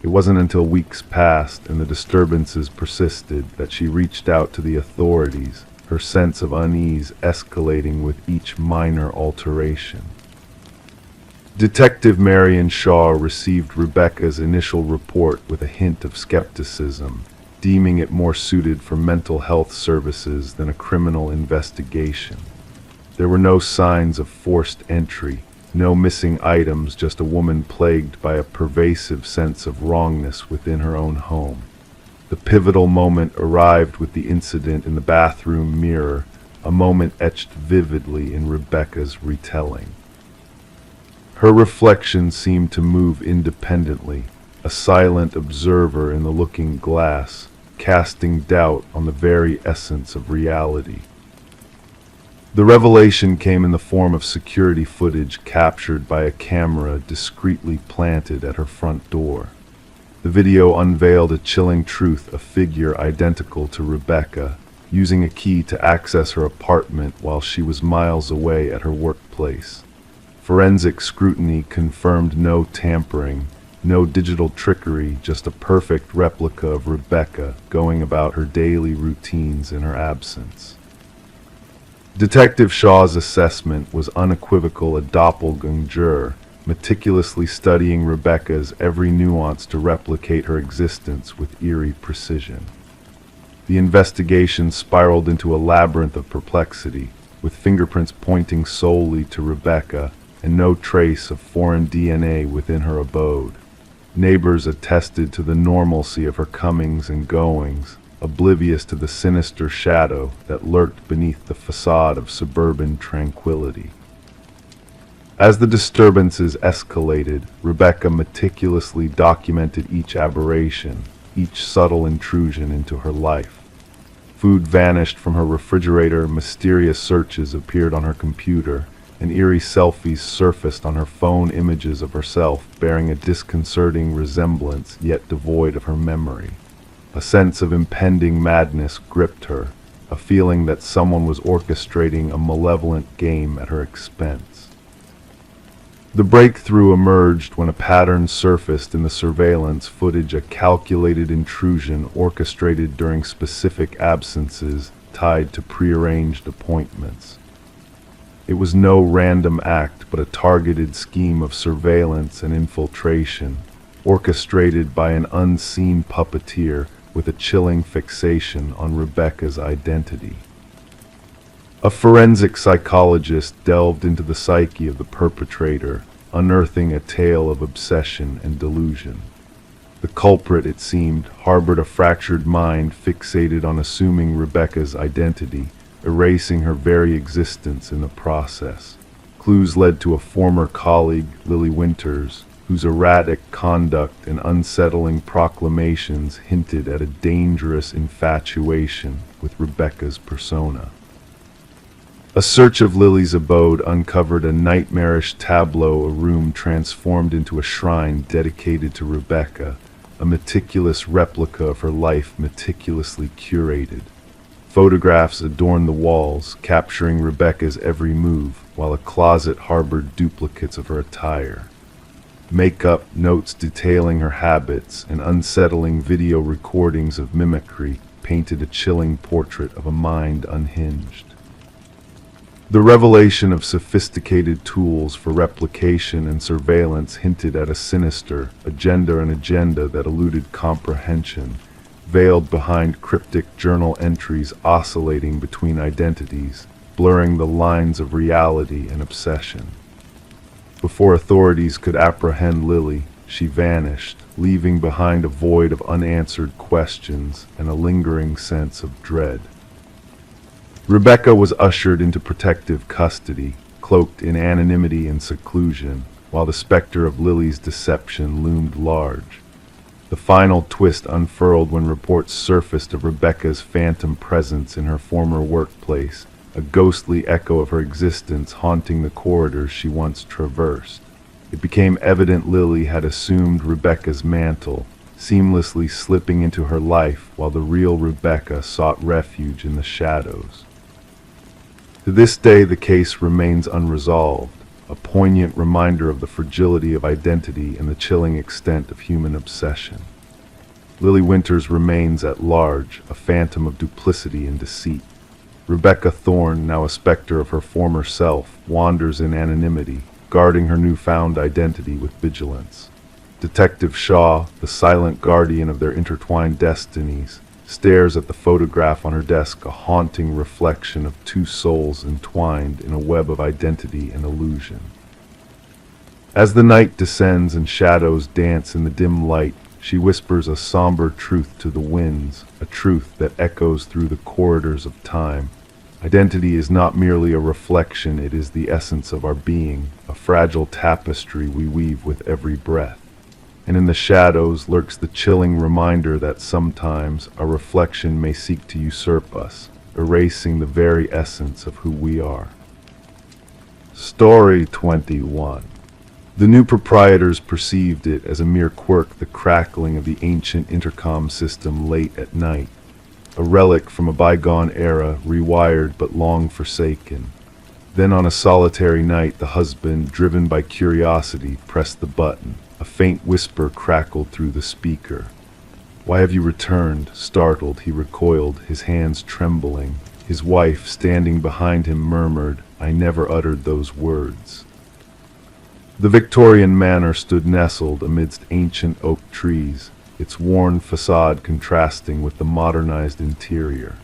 It wasn't until weeks passed and the disturbances persisted that she reached out to the authorities, her sense of unease escalating with each minor alteration. Detective Marion Shaw received Rebecca's initial report with a hint of skepticism, deeming it more suited for mental health services than a criminal investigation. There were no signs of forced entry, no missing items, just a woman plagued by a pervasive sense of wrongness within her own home. The pivotal moment arrived with the incident in the bathroom mirror, a moment etched vividly in Rebecca's retelling. Her reflection seemed to move independently, a silent observer in the looking glass, casting doubt on the very essence of reality. The revelation came in the form of security footage captured by a camera discreetly planted at her front door. The video unveiled a chilling truth: a figure identical to Rebecca, using a key to access her apartment while she was miles away at her workplace. Forensic scrutiny confirmed no tampering, no digital trickery, just a perfect replica of Rebecca going about her daily routines in her absence. Detective Shaw's assessment was unequivocal: a doppelganger, meticulously studying Rebecca's every nuance to replicate her existence with eerie precision. The investigation spiraled into a labyrinth of perplexity, with fingerprints pointing solely to Rebecca and no trace of foreign DNA within her abode. Neighbors attested to the normalcy of her comings and goings, oblivious to the sinister shadow that lurked beneath the facade of suburban tranquility. As the disturbances escalated, Rebecca meticulously documented each aberration, each subtle intrusion into her life. Food vanished from her refrigerator, mysterious searches appeared on her computer, and eerie selfies surfaced on her phone, images of herself bearing a disconcerting resemblance yet devoid of her memory. A sense of impending madness gripped her, a feeling that someone was orchestrating a malevolent game at her expense. The breakthrough emerged when a pattern surfaced in the surveillance footage, a calculated intrusion orchestrated during specific absences tied to prearranged appointments. It was no random act, but a targeted scheme of surveillance and infiltration, orchestrated by an unseen puppeteer with a chilling fixation on Rebecca's identity. A forensic psychologist delved into the psyche of the perpetrator, unearthing a tale of obsession and delusion. The culprit, it seemed, harbored a fractured mind fixated on assuming Rebecca's identity, erasing her very existence in the process. Clues led to a former colleague, Lily Winters, whose erratic conduct and unsettling proclamations hinted at a dangerous infatuation with Rebecca's persona. A search of Lily's abode uncovered a nightmarish tableau, a room transformed into a shrine dedicated to Rebecca, a meticulous replica of her life meticulously curated. Photographs adorned the walls, capturing Rebecca's every move, while a closet harbored duplicates of her attire. Makeup, notes detailing her habits, and unsettling video recordings of mimicry painted a chilling portrait of a mind unhinged. The revelation of sophisticated tools for replication and surveillance hinted at a sinister agenda that eluded comprehension, veiled behind cryptic journal entries oscillating between identities, blurring the lines of reality and obsession. Before authorities could apprehend Lily, she vanished, leaving behind a void of unanswered questions and a lingering sense of dread. Rebecca was ushered into protective custody, cloaked in anonymity and seclusion, while the specter of Lily's deception loomed large. The final twist unfurled when reports surfaced of Rebecca's phantom presence in her former workplace, a ghostly echo of her existence haunting the corridors she once traversed. It became evident Lily had assumed Rebecca's mantle, seamlessly slipping into her life while the real Rebecca sought refuge in the shadows. To this day, the case remains unresolved, a poignant reminder of the fragility of identity and the chilling extent of human obsession. Lily Winters remains at large, a phantom of duplicity and deceit. Rebecca Thorne, now a specter of her former self, wanders in anonymity, guarding her newfound identity with vigilance. Detective Shaw, the silent guardian of their intertwined destinies, stares at the photograph on her desk, a haunting reflection of two souls entwined in a web of identity and illusion. As the night descends and shadows dance in the dim light, she whispers a somber truth to the winds, a truth that echoes through the corridors of time. Identity is not merely a reflection, it is the essence of our being, a fragile tapestry we weave with every breath. And in the shadows lurks the chilling reminder that sometimes a reflection may seek to usurp us, erasing the very essence of who we are. Story 21. The new proprietors perceived it as a mere quirk, the crackling of the ancient intercom system late at night, a relic from a bygone era, rewired but long forsaken. Then on a solitary night, the husband, driven by curiosity, pressed the button. A faint whisper crackled through the speaker. "Why have you returned?" Startled, he recoiled, his hands trembling. His wife, standing behind him, murmured, "I never uttered those words." The Victorian manor stood nestled amidst ancient oak trees, its worn facade contrasting with the modernized interior.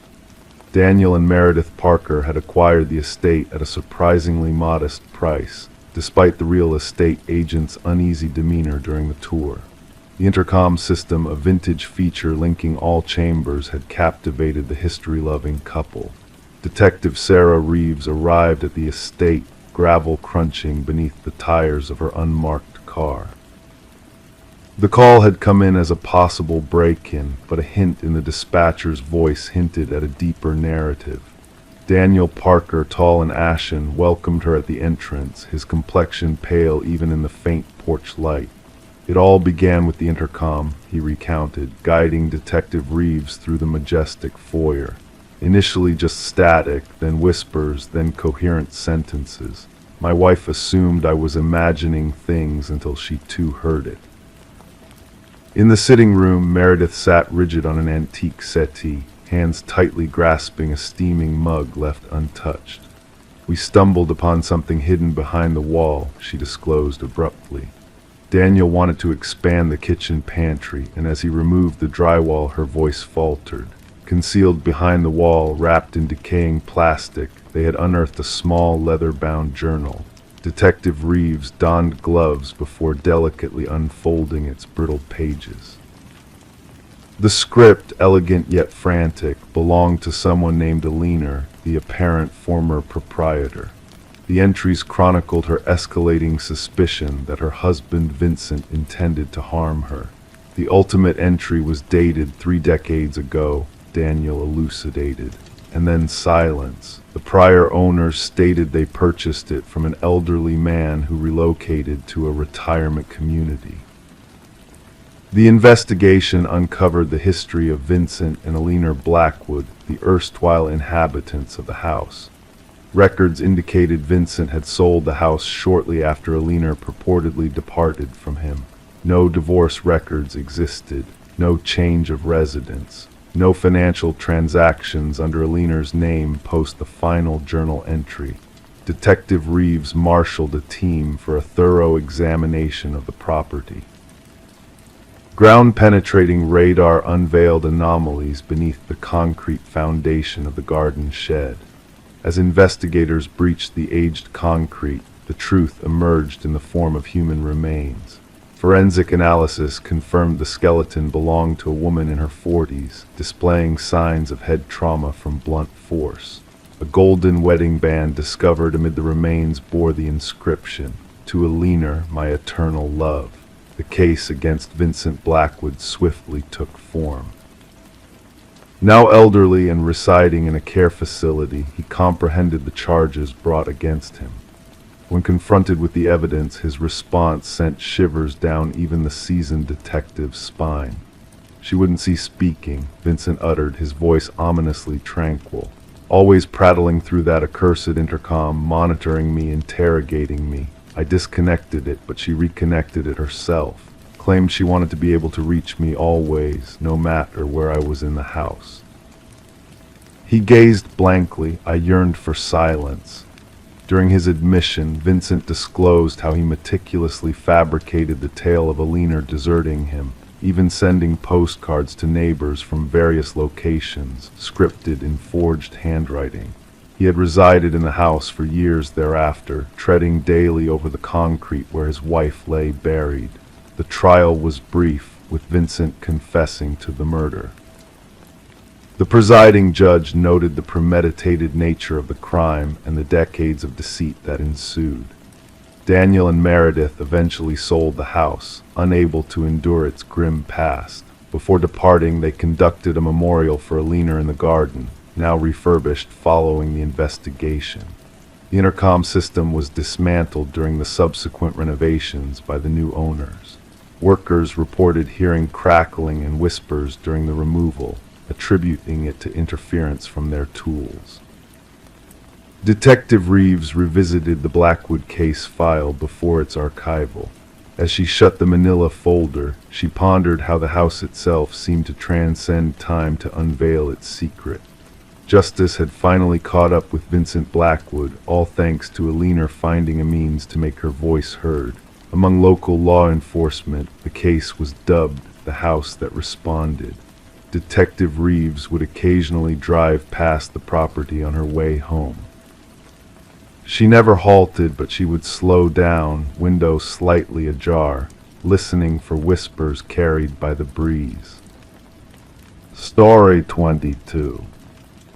Daniel and Meredith Parker had acquired the estate at a surprisingly modest price, despite the real estate agent's uneasy demeanor during the tour. The intercom system, a vintage feature linking all chambers, had captivated the history-loving couple. Detective Sarah Reeves arrived at the estate, gravel crunching beneath the tires of her unmarked car. The call had come in as a possible break-in, but a hint in the dispatcher's voice hinted at a deeper narrative. Daniel Parker, tall and ashen, welcomed her at the entrance, his complexion pale even in the faint porch light. "It all began with the intercom," he recounted, guiding Detective Reeves through the majestic foyer. Initially just static, then whispers, then coherent sentences. My wife assumed I was imagining things until she too heard it. In the sitting room, Meredith sat rigid on an antique settee, hands tightly grasping a steaming mug left untouched. We stumbled upon something hidden behind the wall, she disclosed abruptly. Daniel wanted to expand the kitchen pantry, and as he removed the drywall, her voice faltered. Concealed behind the wall, wrapped in decaying plastic, they had unearthed a small leather-bound journal. Detective Reeves donned gloves before delicately unfolding its brittle pages. The script, elegant yet frantic, belonged to someone named Alina, the apparent former proprietor. The entries chronicled her escalating suspicion that her husband Vincent intended to harm her. The ultimate entry was dated 3 decades ago, Daniel elucidated. And then silence. The prior owners stated they purchased it from an elderly man who relocated to a retirement community. The investigation uncovered the history of Vincent and Alina Blackwood, the erstwhile inhabitants of the house. Records indicated Vincent had sold the house shortly after Alina purportedly departed from him. No divorce records existed, no change of residence, no financial transactions under Alina's name post the final journal entry. Detective Reeves marshaled a team for a thorough examination of the property. Ground-penetrating radar unveiled anomalies beneath the concrete foundation of the garden shed. As investigators breached the aged concrete, the truth emerged in the form of human remains. Forensic analysis confirmed the skeleton belonged to a woman in her 40s, displaying signs of head trauma from blunt force. A golden wedding band discovered amid the remains bore the inscription, "To Alina, my eternal love." The case against Vincent Blackwood swiftly took form. Now elderly and residing in a care facility, he comprehended the charges brought against him. When confronted with the evidence, his response sent shivers down even the seasoned detective's spine. "She wouldn't cease speaking," Vincent uttered, his voice ominously tranquil. "Always prattling through that accursed intercom, monitoring me, interrogating me. I disconnected it, but she reconnected it herself. Claimed she wanted to be able to reach me always, no matter where I was in the house." He gazed blankly. I yearned for silence. During his admission, Vincent disclosed how he meticulously fabricated the tale of Alina deserting him, even sending postcards to neighbors from various locations, scripted in forged handwriting. He had resided in the house for years thereafter, treading daily over the concrete where his wife lay buried. The trial was brief, with Vincent confessing to the murder. The presiding judge noted the premeditated nature of the crime and the decades of deceit that ensued. Daniel and Meredith eventually sold the house, unable to endure its grim past. Before departing, they conducted a memorial for Alina in the garden, now refurbished following the investigation. The intercom system was dismantled during the subsequent renovations by the new owners. Workers reported hearing crackling and whispers during the removal, attributing it to interference from their tools. Detective Reeves revisited the Blackwood case file before its archival. As she shut the manila folder, she pondered how the house itself seemed to transcend time to unveil its secret. Justice had finally caught up with Vincent Blackwood, all thanks to Alina finding a means to make her voice heard. Among local law enforcement, the case was dubbed the house that responded. Detective Reeves would occasionally drive past the property on her way home. She never halted, but she would slow down, window slightly ajar, listening for whispers carried by the breeze. Story 22.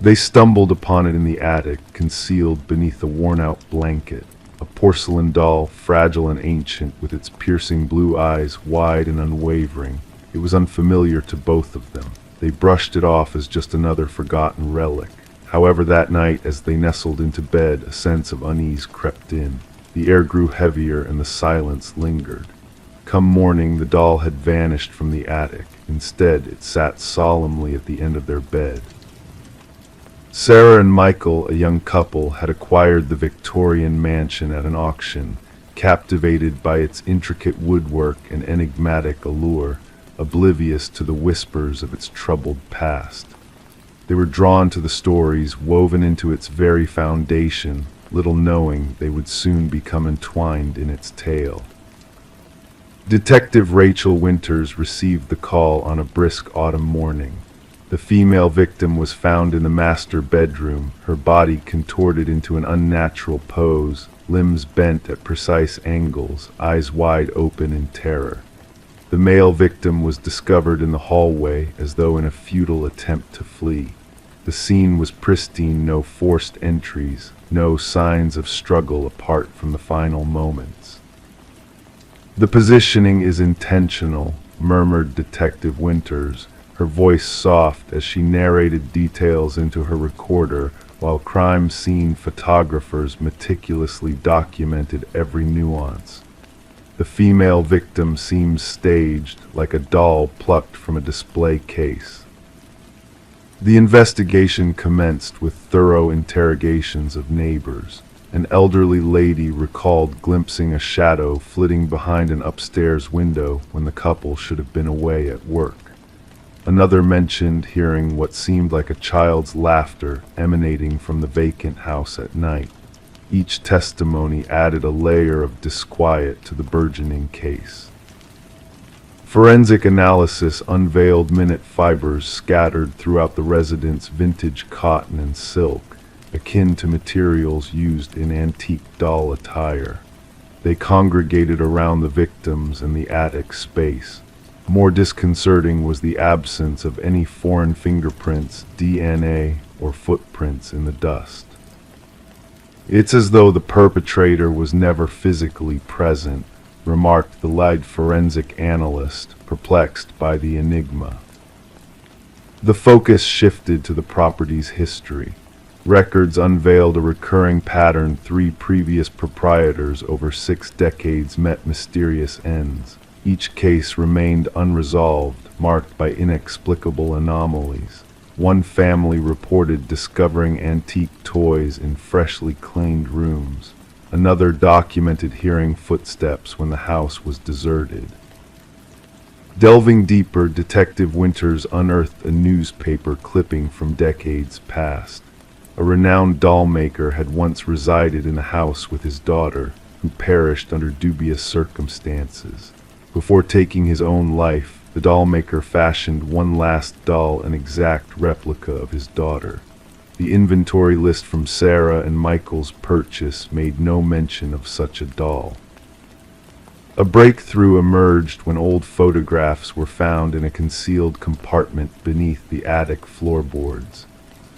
They stumbled upon it in the attic, concealed beneath a worn-out blanket. A porcelain doll, fragile and ancient, with its piercing blue eyes wide and unwavering. It was unfamiliar to both of them. They brushed it off as just another forgotten relic. However, that night, as they nestled into bed, a sense of unease crept in. The air grew heavier and the silence lingered. Come morning, the doll had vanished from the attic. Instead, it sat solemnly at the end of their bed. Sarah and Michael, a young couple, had acquired the Victorian mansion at an auction, captivated by its intricate woodwork and enigmatic allure, oblivious to the whispers of its troubled past. They were drawn to the stories woven into its very foundation, little knowing they would soon become entwined in its tale. Detective Rachel Winters received the call on a brisk autumn morning. The female victim was found in the master bedroom, her body contorted into an unnatural pose, limbs bent at precise angles, eyes wide open in terror. The male victim was discovered in the hallway as though in a futile attempt to flee. The scene was pristine, no forced entries, no signs of struggle apart from the final moments. "The positioning is intentional," murmured Detective Winters, her voice soft as she narrated details into her recorder while crime scene photographers meticulously documented every nuance. The female victim seems staged, like a doll plucked from a display case. The investigation commenced with thorough interrogations of neighbors. An elderly lady recalled glimpsing a shadow flitting behind an upstairs window when the couple should have been away at work. Another mentioned hearing what seemed like a child's laughter emanating from the vacant house at night. Each testimony added a layer of disquiet to the burgeoning case. Forensic analysis unveiled minute fibers scattered throughout the residence, vintage cotton and silk, akin to materials used in antique doll attire. They congregated around the victims in the attic space. More disconcerting was the absence of any foreign fingerprints, DNA, or footprints in the dust. "It's as though the perpetrator was never physically present," remarked the lead forensic analyst, perplexed by the enigma. The focus shifted to the property's history. Records unveiled a recurring pattern: 3 previous proprietors over 6 decades met mysterious ends. Each case remained unresolved, marked by inexplicable anomalies. One family reported discovering antique toys in freshly cleaned rooms. Another documented hearing footsteps when the house was deserted. Delving deeper, Detective Winters unearthed a newspaper clipping from decades past. A renowned doll maker had once resided in the house with his daughter, who perished under dubious circumstances. Before taking his own life, the doll maker fashioned one last doll, an exact replica of his daughter. The inventory list from Sarah and Michael's purchase made no mention of such a doll. A breakthrough emerged when old photographs were found in a concealed compartment beneath the attic floorboards.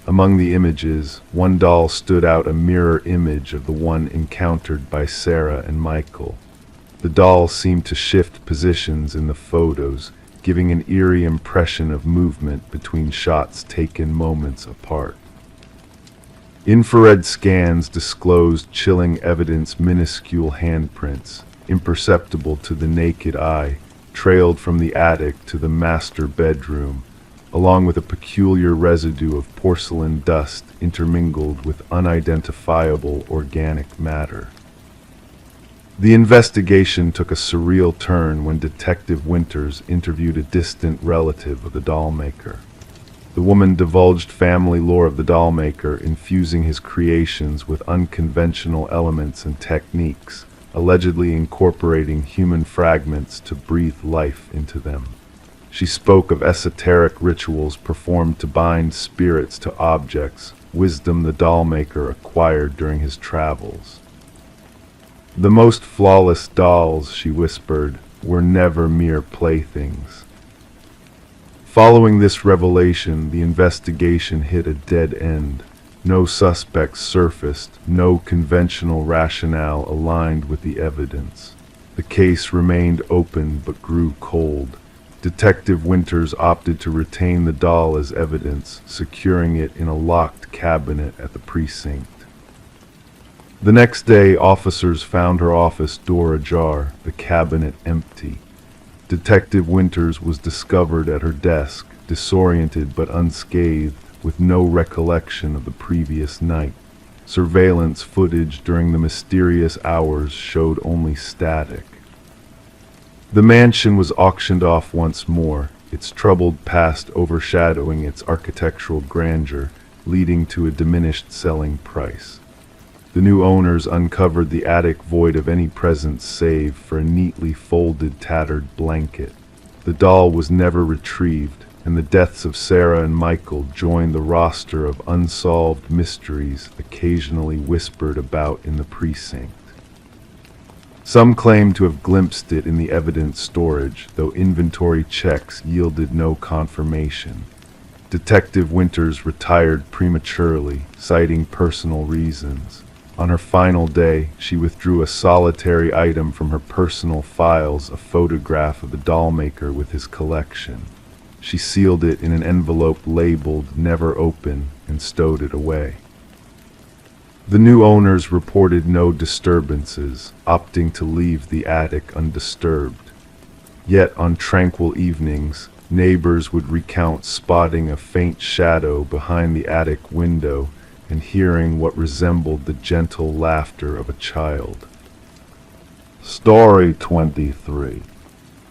Among the images, one doll stood out, a mirror image of the one encountered by Sarah and Michael. The doll seemed to shift positions in the photos, giving an eerie impression of movement between shots taken moments apart. Infrared scans disclosed chilling evidence: minuscule handprints, imperceptible to the naked eye, trailed from the attic to the master bedroom, along with a peculiar residue of porcelain dust intermingled with unidentifiable organic matter. The investigation took a surreal turn when Detective Winters interviewed a distant relative of the doll maker. The woman divulged family lore of the doll maker, infusing his creations with unconventional elements and techniques, allegedly incorporating human fragments to breathe life into them. She spoke of esoteric rituals performed to bind spirits to objects, wisdom the doll maker acquired during his travels. "The most flawless dolls," she whispered, "were never mere playthings." Following this revelation, the investigation hit a dead end. No suspects surfaced, no conventional rationale aligned with the evidence. The case remained open but grew cold. Detective Winters opted to retain the doll as evidence, securing it in a locked cabinet at the precinct. The next day, officers found her office door ajar, the cabinet empty. Detective Winters was discovered at her desk, disoriented but unscathed, with no recollection of the previous night. Surveillance footage during the mysterious hours showed only static. The mansion was auctioned off once more, its troubled past overshadowing its architectural grandeur, leading to a diminished selling price. The new owners uncovered the attic void of any presence save for a neatly folded, tattered blanket. The doll was never retrieved, and the deaths of Sarah and Michael joined the roster of unsolved mysteries occasionally whispered about in the precinct. Some claim to have glimpsed it in the evidence storage, though inventory checks yielded no confirmation. Detective Winters retired prematurely, citing personal reasons. On her final day, she withdrew a solitary item from her personal files, a photograph of the dollmaker with his collection. She sealed it in an envelope labeled "Never Open" and stowed it away. The new owners reported no disturbances, opting to leave the attic undisturbed. Yet on tranquil evenings, neighbors would recount spotting a faint shadow behind the attic window and hearing what resembled the gentle laughter of a child. Story 23.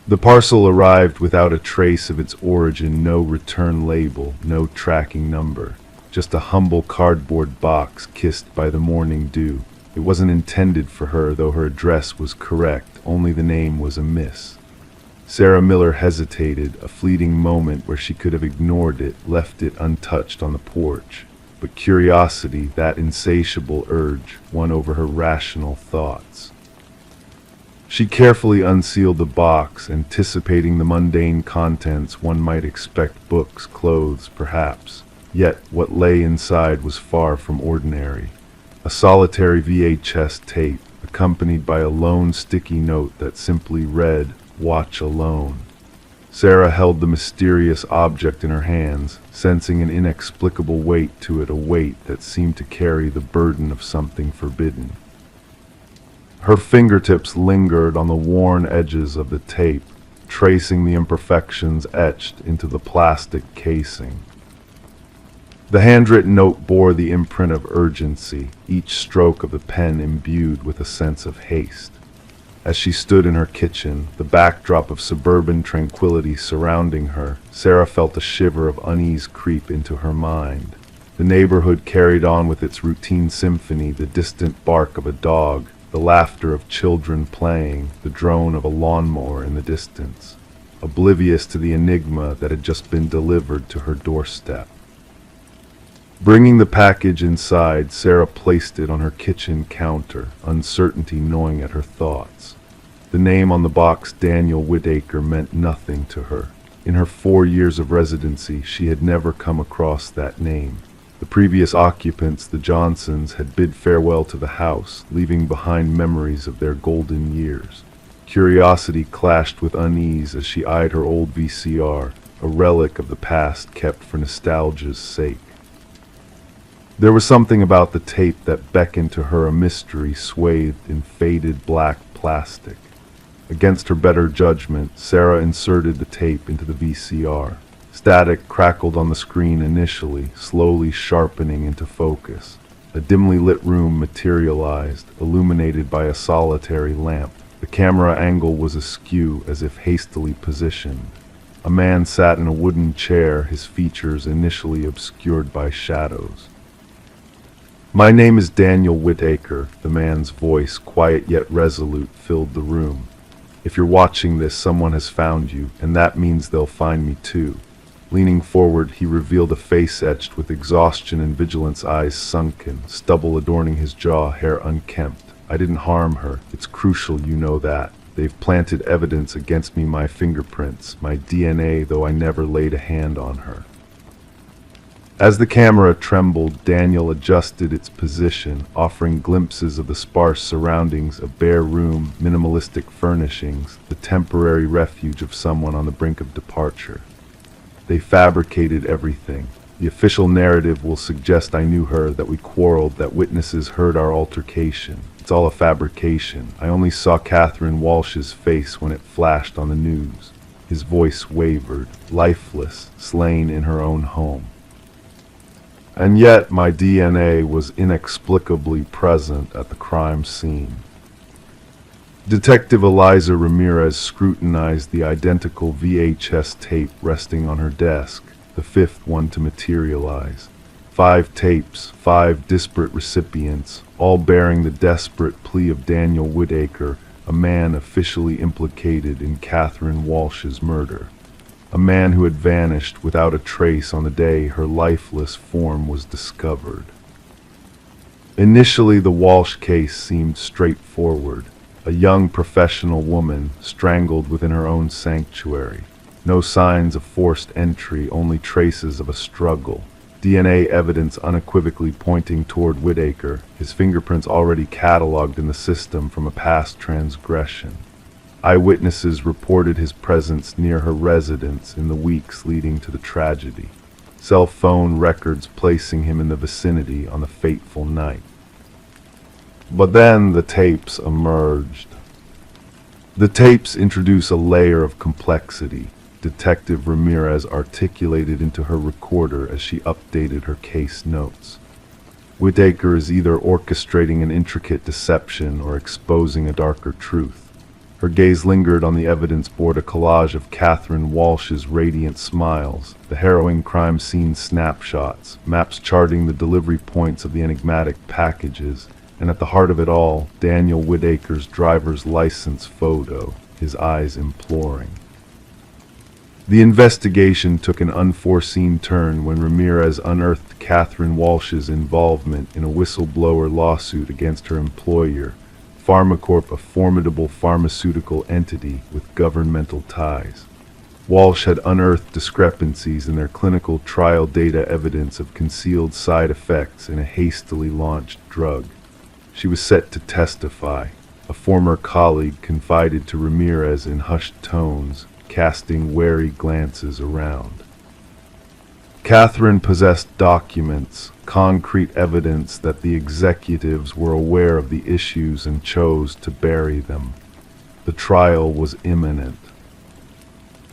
The parcel arrived without a trace of its origin, no return label, no tracking number. Just a humble cardboard box kissed by the morning dew. It wasn't intended for her, though her address was correct, only the name was amiss. Sarah Miller hesitated, a fleeting moment where she could have ignored it, left it untouched on the porch. But curiosity, that insatiable urge, won over her rational thoughts. She carefully unsealed the box, anticipating the mundane contents one might expect: books, clothes, perhaps. Yet what lay inside was far from ordinary. A solitary VHS tape, accompanied by a lone sticky note that simply read, "Watch alone." Sarah held the mysterious object in her hands, sensing an inexplicable weight to it, a weight that seemed to carry the burden of something forbidden. Her fingertips lingered on the worn edges of the tape, tracing the imperfections etched into the plastic casing. The handwritten note bore the imprint of urgency, each stroke of the pen imbued with a sense of haste. As she stood in her kitchen, the backdrop of suburban tranquility surrounding her, Sarah felt a shiver of unease creep into her mind. The neighborhood carried on with its routine symphony, the distant bark of a dog, the laughter of children playing, the drone of a lawnmower in the distance, oblivious to the enigma that had just been delivered to her doorstep. Bringing the package inside, Sarah placed it on her kitchen counter, uncertainty gnawing at her thoughts. The name on the box, Daniel Whitaker, meant nothing to her. In her 4 years of residency, she had never come across that name. The previous occupants, the Johnsons, had bid farewell to the house, leaving behind memories of their golden years. Curiosity clashed with unease as she eyed her old VCR, a relic of the past kept for nostalgia's sake. There was something about the tape that beckoned to her, a mystery swathed in faded black plastic. Against her better judgment, Sarah inserted the tape into the VCR. Static crackled on the screen initially, slowly sharpening into focus. A dimly lit room materialized, illuminated by a solitary lamp. The camera angle was askew, as if hastily positioned. A man sat in a wooden chair, his features initially obscured by shadows. "My name is Daniel Whitaker," the man's voice, quiet yet resolute, filled the room. "If you're watching this, someone has found you, and that means they'll find me too." Leaning forward, he revealed a face etched with exhaustion and vigilance, eyes sunken, stubble adorning his jaw, hair unkempt. "I didn't harm her. It's crucial you know that. They've planted evidence against me, my fingerprints, my DNA, though I never laid a hand on her." As the camera trembled, Daniel adjusted its position, offering glimpses of the sparse surroundings, a bare room, minimalistic furnishings, the temporary refuge of someone on the brink of departure. "They fabricated everything. The official narrative will suggest I knew her, that we quarreled, that witnesses heard our altercation. It's all a fabrication. I only saw Catherine Walsh's face when it flashed on the news." His voice wavered, lifeless, slain in her own home. And yet my DNA was inexplicably present at the crime scene. Detective Eliza Ramirez scrutinized the identical VHS tape resting on her desk, the fifth one to materialize. 5 tapes, 5 disparate recipients, all bearing the desperate plea of Daniel Whitaker, a man officially implicated in Catherine Walsh's murder. A man who had vanished without a trace on the day her lifeless form was discovered. Initially, the Walsh case seemed straightforward. A young professional woman strangled within her own sanctuary. No signs of forced entry, only traces of a struggle. DNA evidence unequivocally pointing toward Whitaker, his fingerprints already cataloged in the system from a past transgression. Eyewitnesses reported his presence near her residence in the weeks leading to the tragedy. Cell phone records placing him in the vicinity on the fateful night. But then the tapes emerged. The tapes introduce a layer of complexity. Detective Ramirez articulated into her recorder as she updated her case notes. Whitaker is either orchestrating an intricate deception or exposing a darker truth. Her gaze lingered on the evidence board, a collage of Catherine Walsh's radiant smiles, the harrowing crime scene snapshots, maps charting the delivery points of the enigmatic packages, and at the heart of it all, Daniel Whitaker's driver's license photo, his eyes imploring. The investigation took an unforeseen turn when Ramirez unearthed Catherine Walsh's involvement in a whistleblower lawsuit against her employer, Pharmacorp, a formidable pharmaceutical entity with governmental ties. Walsh had unearthed discrepancies in their clinical trial data, evidence of concealed side effects in a hastily launched drug. She was set to testify. A former colleague confided to Ramirez in hushed tones, casting wary glances around. Catherine possessed documents, concrete evidence that the executives were aware of the issues and chose to bury them. The trial was imminent.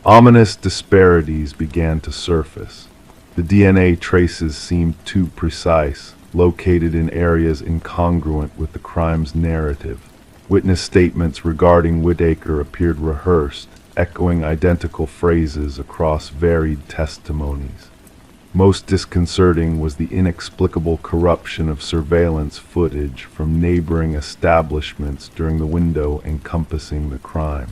Ominous disparities began to surface. The DNA traces seemed too precise, located in areas incongruent with the crime's narrative. Witness statements regarding Whitaker appeared rehearsed, echoing identical phrases across varied testimonies. Most disconcerting was the inexplicable corruption of surveillance footage from neighboring establishments during the window encompassing the crime.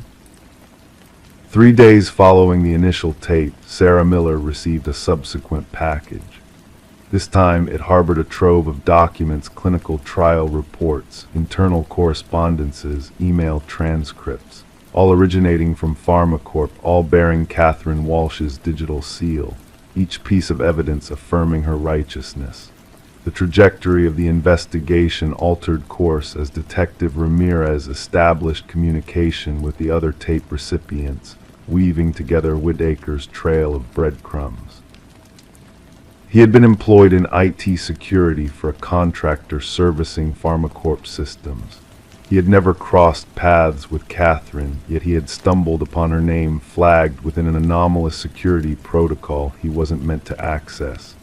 3 days following the initial tape, Sarah Miller received a subsequent package. This time it harbored a trove of documents, clinical trial reports, internal correspondences, email transcripts, all originating from Pharmacorp, all bearing Catherine Walsh's digital seal, each piece of evidence affirming her righteousness. The trajectory of the investigation altered course as Detective Ramirez established communication with the other tape recipients, weaving together Whitaker's trail of breadcrumbs. He had been employed in IT security for a contractor servicing Pharmacorp systems. He had never crossed paths with Catherine, yet he had stumbled upon her name flagged within an anomalous security protocol he wasn't meant to access.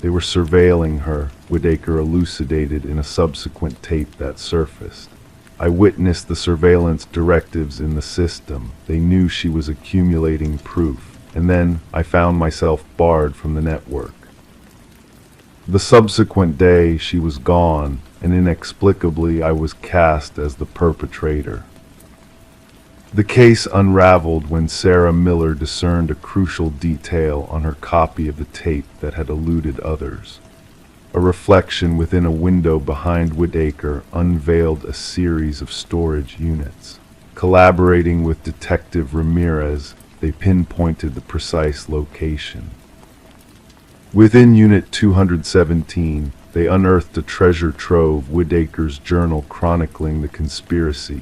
They were surveilling her, Whitaker elucidated in a subsequent tape that surfaced. I witnessed the surveillance directives in the system. They knew she was accumulating proof, and then I found myself barred from the network. The subsequent day, she was gone, and inexplicably I was cast as the perpetrator. The case unraveled when Sarah Miller discerned a crucial detail on her copy of the tape that had eluded others. A reflection within a window behind Whitaker unveiled a series of storage units. Collaborating with Detective Ramirez, they pinpointed the precise location. Within Unit 217, they unearthed a treasure trove, Whitaker's journal chronicling the conspiracy,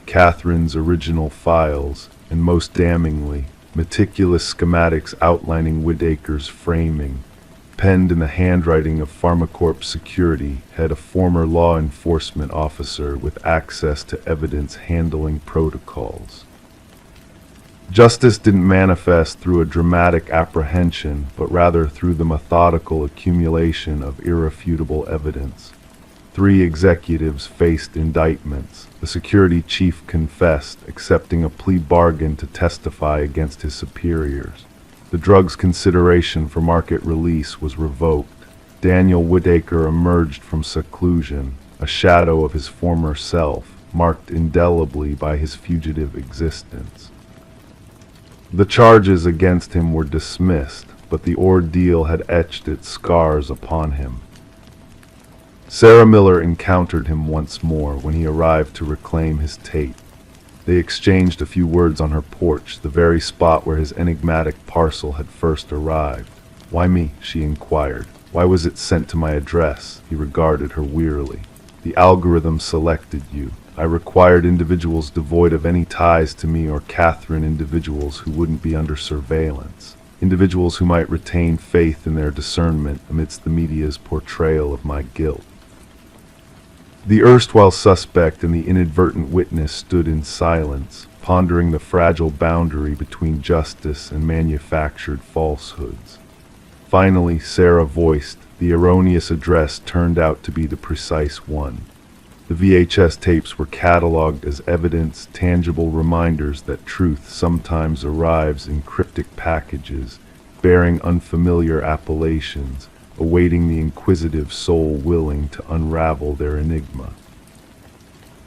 Catherine's original files, and most damningly, meticulous schematics outlining Whitaker's framing. Penned in the handwriting of Pharmacorp security head, a former law enforcement officer with access to evidence handling protocols. Justice didn't manifest through a dramatic apprehension, but rather through the methodical accumulation of irrefutable evidence. 3 executives faced indictments. The security chief confessed, accepting a plea bargain to testify against his superiors. The drug's consideration for market release was revoked. Daniel Whitaker emerged from seclusion, a shadow of his former self, marked indelibly by his fugitive existence. The charges against him were dismissed, but the ordeal had etched its scars upon him. Sarah Miller encountered him once more when he arrived to reclaim his tape. They exchanged a few words on her porch, the very spot where his enigmatic parcel had first arrived. "Why me?" she inquired. "Why was it sent to my address?" He regarded her wearily. "The algorithm selected you. I required individuals devoid of any ties to me or Catherine, individuals who wouldn't be under surveillance, individuals who might retain faith in their discernment amidst the media's portrayal of my guilt." The erstwhile suspect and the inadvertent witness stood in silence, pondering the fragile boundary between justice and manufactured falsehoods. Finally, Sarah voiced, the erroneous address turned out to be the precise one. The VHS tapes were cataloged as evidence, tangible reminders that truth sometimes arrives in cryptic packages, bearing unfamiliar appellations, awaiting the inquisitive soul willing to unravel their enigma.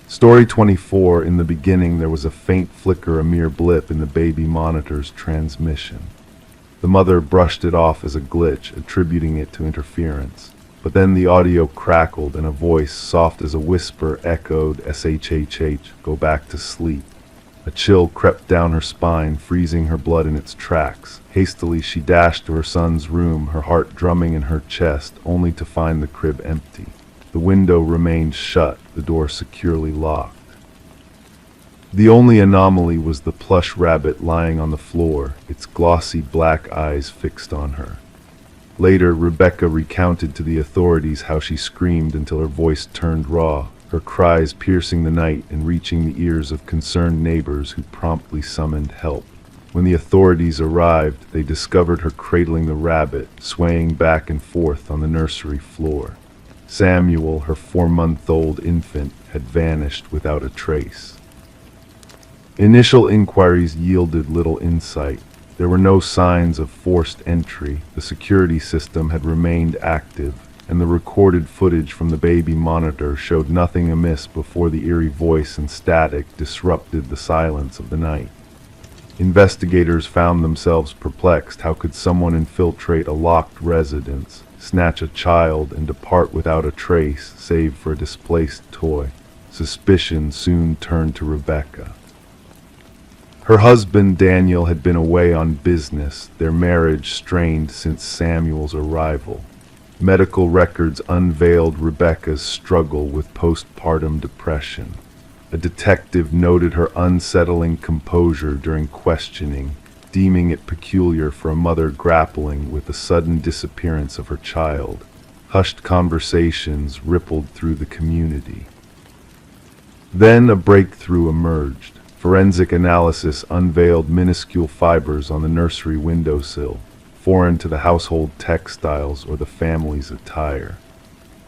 Story 24. In the beginning there was a faint flicker, a mere blip in the baby monitor's transmission. The mother brushed it off as a glitch, attributing it to interference. But then the audio crackled and a voice, soft as a whisper, echoed, "SHHH, go back to sleep." A chill crept down her spine, freezing her blood in its tracks. Hastily she dashed to her son's room, her heart drumming in her chest, only to find the crib empty. The window remained shut, the door securely locked. The only anomaly was the plush rabbit lying on the floor, its glossy black eyes fixed on her. Later, Rebecca recounted to the authorities how she screamed until her voice turned raw, her cries piercing the night and reaching the ears of concerned neighbors who promptly summoned help. When the authorities arrived, they discovered her cradling the rabbit, swaying back and forth on the nursery floor. Samuel, her 4-month-old infant, had vanished without a trace. Initial inquiries yielded little insight. There were no signs of forced entry, the security system had remained active, and the recorded footage from the baby monitor showed nothing amiss before the eerie voice and static disrupted the silence of the night. Investigators found themselves perplexed. How could someone infiltrate a locked residence, snatch a child, and depart without a trace, save for a displaced toy? Suspicion soon turned to Rebecca. Her husband, Daniel, had been away on business, their marriage strained since Samuel's arrival. Medical records unveiled Rebecca's struggle with postpartum depression. A detective noted her unsettling composure during questioning, deeming it peculiar for a mother grappling with the sudden disappearance of her child. Hushed conversations rippled through the community. Then a breakthrough emerged. Forensic analysis unveiled minuscule fibers on the nursery windowsill, foreign to the household textiles or the family's attire.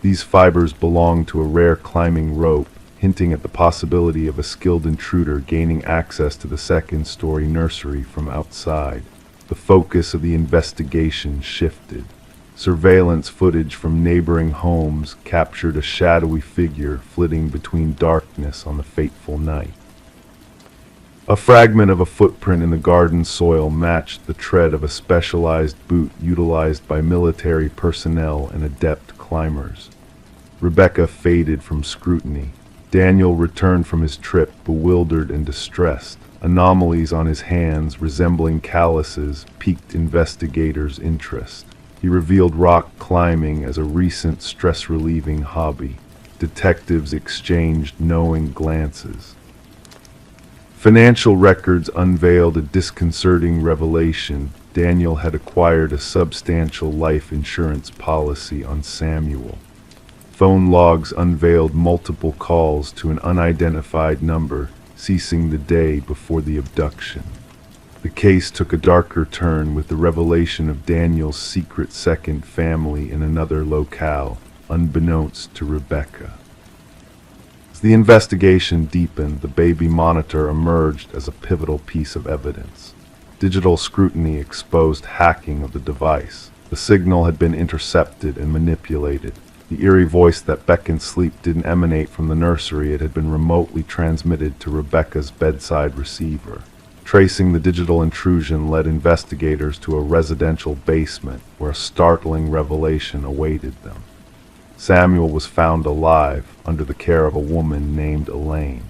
These fibers belonged to a rare climbing rope, hinting at the possibility of a skilled intruder gaining access to the second-story nursery from outside. The focus of the investigation shifted. Surveillance footage from neighboring homes captured a shadowy figure flitting between darkness on the fateful night. A fragment of a footprint in the garden soil matched the tread of a specialized boot utilized by military personnel and adept climbers. Rebecca faded from scrutiny. Daniel returned from his trip bewildered and distressed. Anomalies on his hands, resembling calluses, piqued investigators' interest. He revealed rock climbing as a recent stress-relieving hobby. Detectives exchanged knowing glances. Financial records unveiled a disconcerting revelation. Daniel had acquired a substantial life insurance policy on Samuel. Phone logs unveiled multiple calls to an unidentified number, ceasing the day before the abduction. The case took a darker turn with the revelation of Daniel's secret second family in another locale, unbeknownst to Rebecca. As the investigation deepened, the baby monitor emerged as a pivotal piece of evidence. Digital scrutiny exposed hacking of the device. The signal had been intercepted and manipulated. The eerie voice that beckoned sleep didn't emanate from the nursery. It had been remotely transmitted to Rebecca's bedside receiver. Tracing the digital intrusion led investigators to a residential basement where a startling revelation awaited them. Samuel was found alive under the care of a woman named Elaine.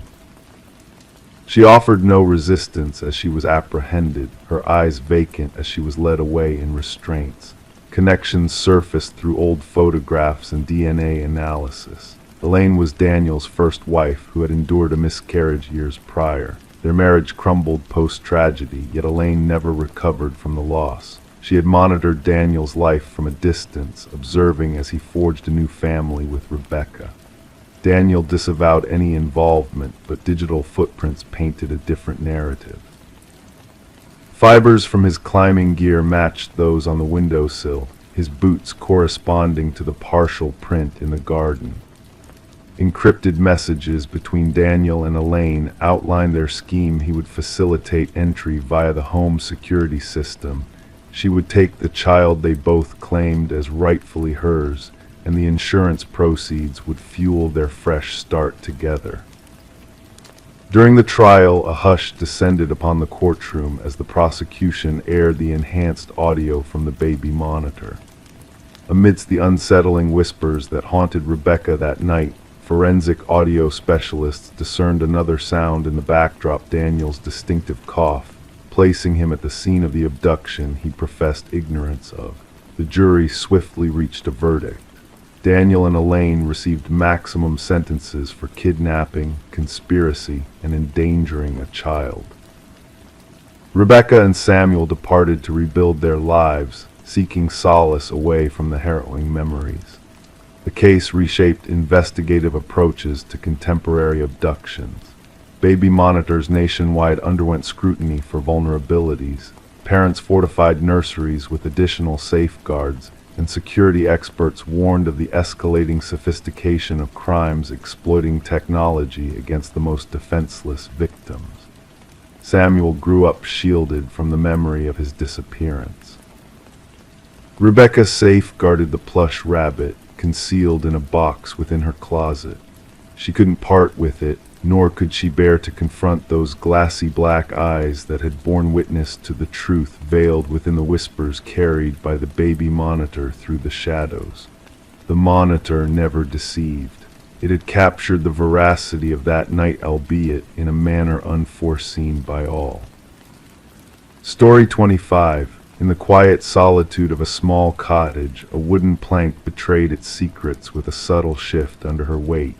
She offered no resistance as she was apprehended, her eyes vacant as she was led away in restraints. Connections surfaced through old photographs and DNA analysis. Elaine was Daniel's first wife, who had endured a miscarriage years prior. Their marriage crumbled post-tragedy, yet Elaine never recovered from the loss. She had monitored Daniel's life from a distance, observing as he forged a new family with Rebecca. Daniel disavowed any involvement, but digital footprints painted a different narrative. Fibers from his climbing gear matched those on the windowsill, his boots corresponding to the partial print in the garden. Encrypted messages between Daniel and Elaine outlined their scheme. He would facilitate entry via the home security system. She would take the child they both claimed as rightfully hers, and the insurance proceeds would fuel their fresh start together. During the trial, a hush descended upon the courtroom as the prosecution aired the enhanced audio from the baby monitor. Amidst the unsettling whispers that haunted Rebecca that night, forensic audio specialists discerned another sound in the backdrop: Daniel's distinctive cough, placing him at the scene of the abduction he professed ignorance of. The jury swiftly reached a verdict. Daniel and Elaine received maximum sentences for kidnapping, conspiracy, and endangering a child. Rebecca and Samuel departed to rebuild their lives, seeking solace away from the harrowing memories. The case reshaped investigative approaches to contemporary abductions. Baby monitors nationwide underwent scrutiny for vulnerabilities. Parents fortified nurseries with additional safeguards, and security experts warned of the escalating sophistication of crimes exploiting technology against the most defenseless victims. Samuel grew up shielded from the memory of his disappearance. Rebecca safeguarded the plush rabbit, concealed in a box within her closet. She couldn't part with it, nor could she bear to confront those glassy black eyes that had borne witness to the truth veiled within the whispers carried by the baby monitor through the shadows. The monitor never deceived. It had captured the veracity of that night, albeit in a manner unforeseen by all. Story 25. In the quiet solitude of a small cottage, a wooden plank betrayed its secrets with a subtle shift under her weight.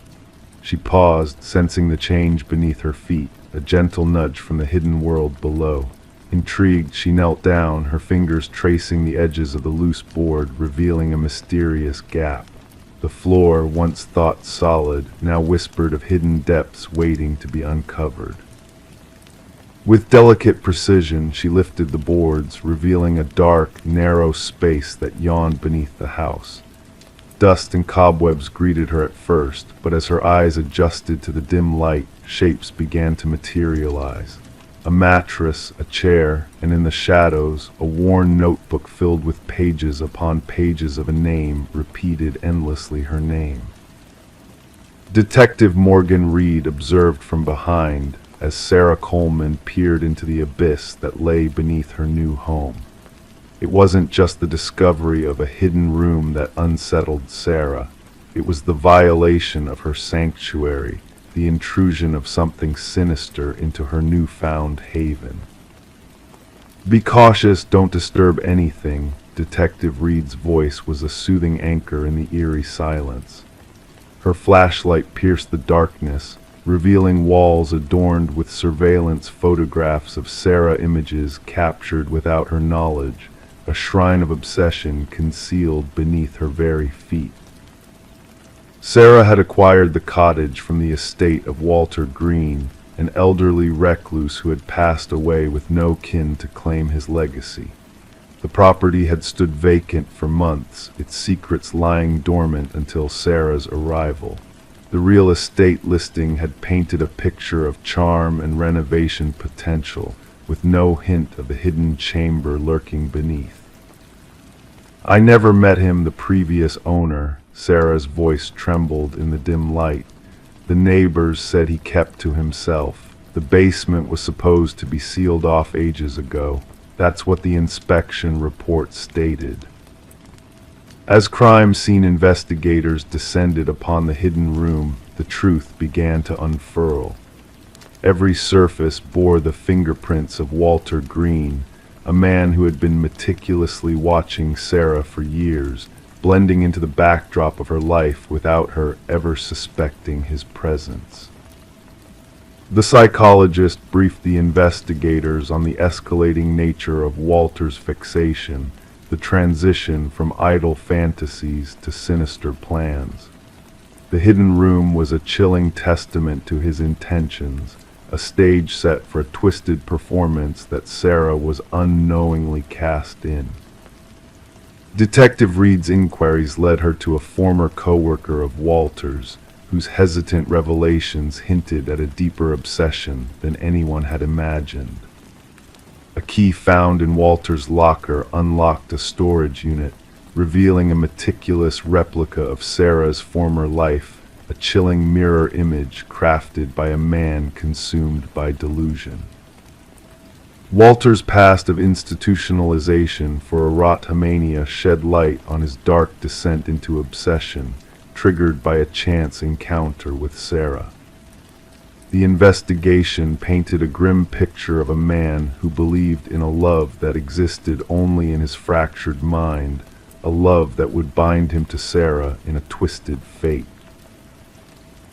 She paused, sensing the change beneath her feet, a gentle nudge from the hidden world below. Intrigued, she knelt down, her fingers tracing the edges of the loose board, revealing a mysterious gap. The floor, once thought solid, now whispered of hidden depths waiting to be uncovered. With delicate precision, she lifted the boards, revealing a dark, narrow space that yawned beneath the house. Dust and cobwebs greeted her at first, but as her eyes adjusted to the dim light, shapes began to materialize. A mattress, a chair, and in the shadows, a worn notebook filled with pages upon pages of a name repeated endlessly her name. Detective Morgan Reed observed from behind as Sarah Coleman peered into the abyss that lay beneath her new home. It wasn't just the discovery of a hidden room that unsettled Sarah. It was the violation of her sanctuary, the intrusion of something sinister into her newfound haven. "Be cautious, don't disturb anything," Detective Reed's voice was a soothing anchor in the eerie silence. Her flashlight pierced the darkness, revealing walls adorned with surveillance photographs of Sarah, images captured without her knowledge, a shrine of obsession concealed beneath her very feet. Sarah had acquired the cottage from the estate of Walter Green, an elderly recluse who had passed away with no kin to claim his legacy. The property had stood vacant for months, its secrets lying dormant until Sarah's arrival. The real estate listing had painted a picture of charm and renovation potential, with no hint of the hidden chamber lurking beneath. "I never met him, the previous owner," Sarah's voice trembled in the dim light. "The neighbors said he kept to himself. The basement was supposed to be sealed off ages ago. That's what the inspection report stated." As crime scene investigators descended upon the hidden room, the truth began to unfurl. Every surface bore the fingerprints of Walter Green, a man who had been meticulously watching Sarah for years, blending into the backdrop of her life without her ever suspecting his presence. The psychologist briefed the investigators on the escalating nature of Walter's fixation, the transition from idle fantasies to sinister plans. The hidden room was a chilling testament to his intentions, a stage set for a twisted performance that Sarah was unknowingly cast in. Detective Reed's inquiries led her to a former co-worker of Walter's, whose hesitant revelations hinted at a deeper obsession than anyone had imagined. A key found in Walter's locker unlocked a storage unit, revealing a meticulous replica of Sarah's former life, a chilling mirror image crafted by a man consumed by delusion. Walter's past of institutionalization for erotomania shed light on his dark descent into obsession, triggered by a chance encounter with Sarah. The investigation painted a grim picture of a man who believed in a love that existed only in his fractured mind, a love that would bind him to Sarah in a twisted fate.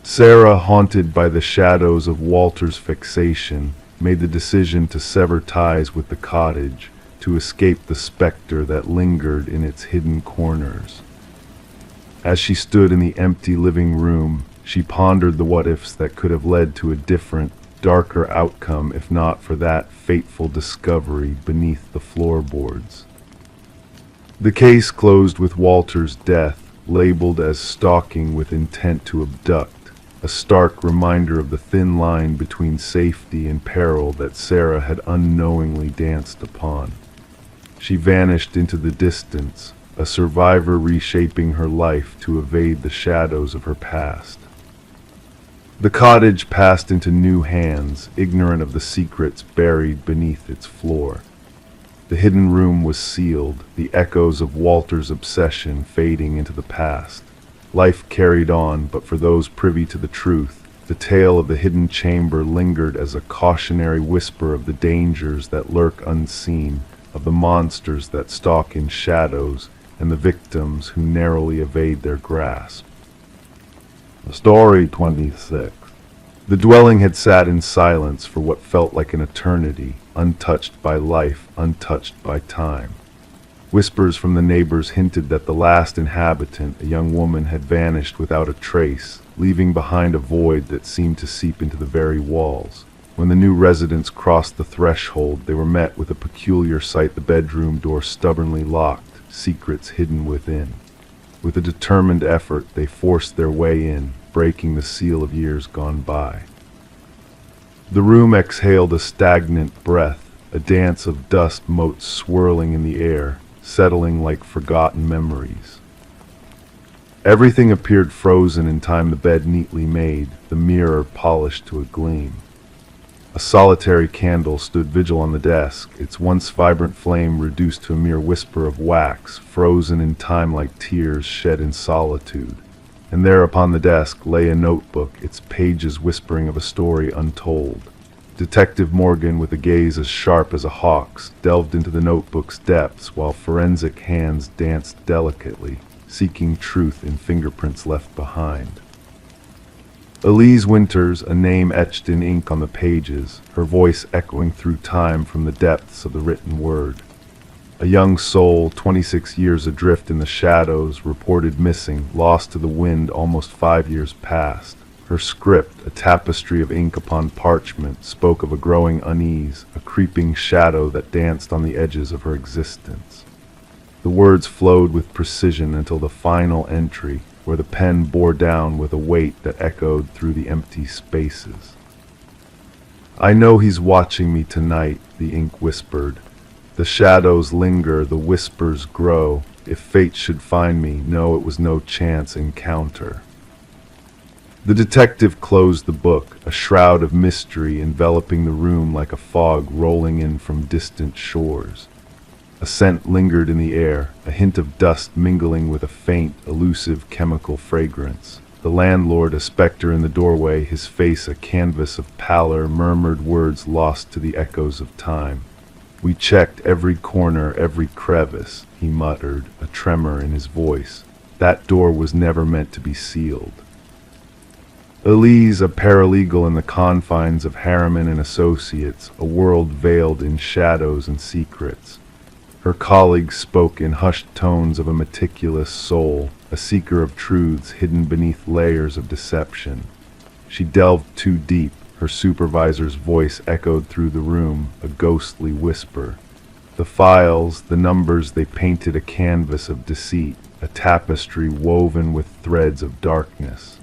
Sarah, haunted by the shadows of Walter's fixation, made the decision to sever ties with the cottage, to escape the specter that lingered in its hidden corners. As she stood in the empty living room, she pondered the what-ifs that could have led to a different, darker outcome if not for that fateful discovery beneath the floorboards. The case closed with Walter's death, labeled as stalking with intent to abduct, a stark reminder of the thin line between safety and peril that Sarah had unknowingly danced upon. She vanished into the distance, a survivor reshaping her life to evade the shadows of her past. The cottage passed into new hands, ignorant of the secrets buried beneath its floor. The hidden room was sealed, the echoes of Walter's obsession fading into the past. Life carried on, but for those privy to the truth, the tale of the hidden chamber lingered as a cautionary whisper of the dangers that lurk unseen, of the monsters that stalk in shadows, and the victims who narrowly evade their grasp. Story 26. The dwelling had sat in silence for what felt like an eternity, untouched by life, untouched by time. Whispers from the neighbors hinted that the last inhabitant, a young woman, had vanished without a trace, leaving behind a void that seemed to seep into the very walls. When the new residents crossed the threshold, they were met with a peculiar sight: the bedroom door stubbornly locked, secrets hidden within. With a determined effort, they forced their way in, breaking the seal of years gone by. The room exhaled a stagnant breath, a dance of dust motes swirling in the air, settling like forgotten memories. Everything appeared frozen in time, the bed neatly made, the mirror polished to a gleam. A solitary candle stood vigil on the desk, its once vibrant flame reduced to a mere whisper of wax, frozen in time like tears shed in solitude. And there upon the desk lay a notebook, its pages whispering of a story untold. Detective Morgan, with a gaze as sharp as a hawk's, delved into the notebook's depths while forensic hands danced delicately, seeking truth in fingerprints left behind. Elise Winters, a name etched in ink on the pages, her voice echoing through time from the depths of the written word. A young soul, 26 years adrift in the shadows, reported missing, lost to the wind almost 5 years past. Her script, a tapestry of ink upon parchment, spoke of a growing unease, a creeping shadow that danced on the edges of her existence. The words flowed with precision until the final entry, where the pen bore down with a weight that echoed through the empty spaces. "I know he's watching me tonight," the ink whispered. "The shadows linger, the whispers grow. If fate should find me, know it was no chance encounter." The detective closed the book, a shroud of mystery enveloping the room like a fog rolling in from distant shores. A scent lingered in the air, a hint of dust mingling with a faint, elusive chemical fragrance. The landlord, a specter in the doorway, his face a canvas of pallor, murmured words lost to the echoes of time. "We checked every corner, every crevice," he muttered, a tremor in his voice. "That door was never meant to be sealed." Elise, a paralegal in the confines of Harriman and Associates, a world veiled in shadows and secrets. Her colleagues spoke in hushed tones of a meticulous soul, a seeker of truths hidden beneath layers of deception. She delved too deep. Her supervisor's voice echoed through the room, a ghostly whisper. The files, the numbers, they painted a canvas of deceit, a tapestry woven with threads of darkness.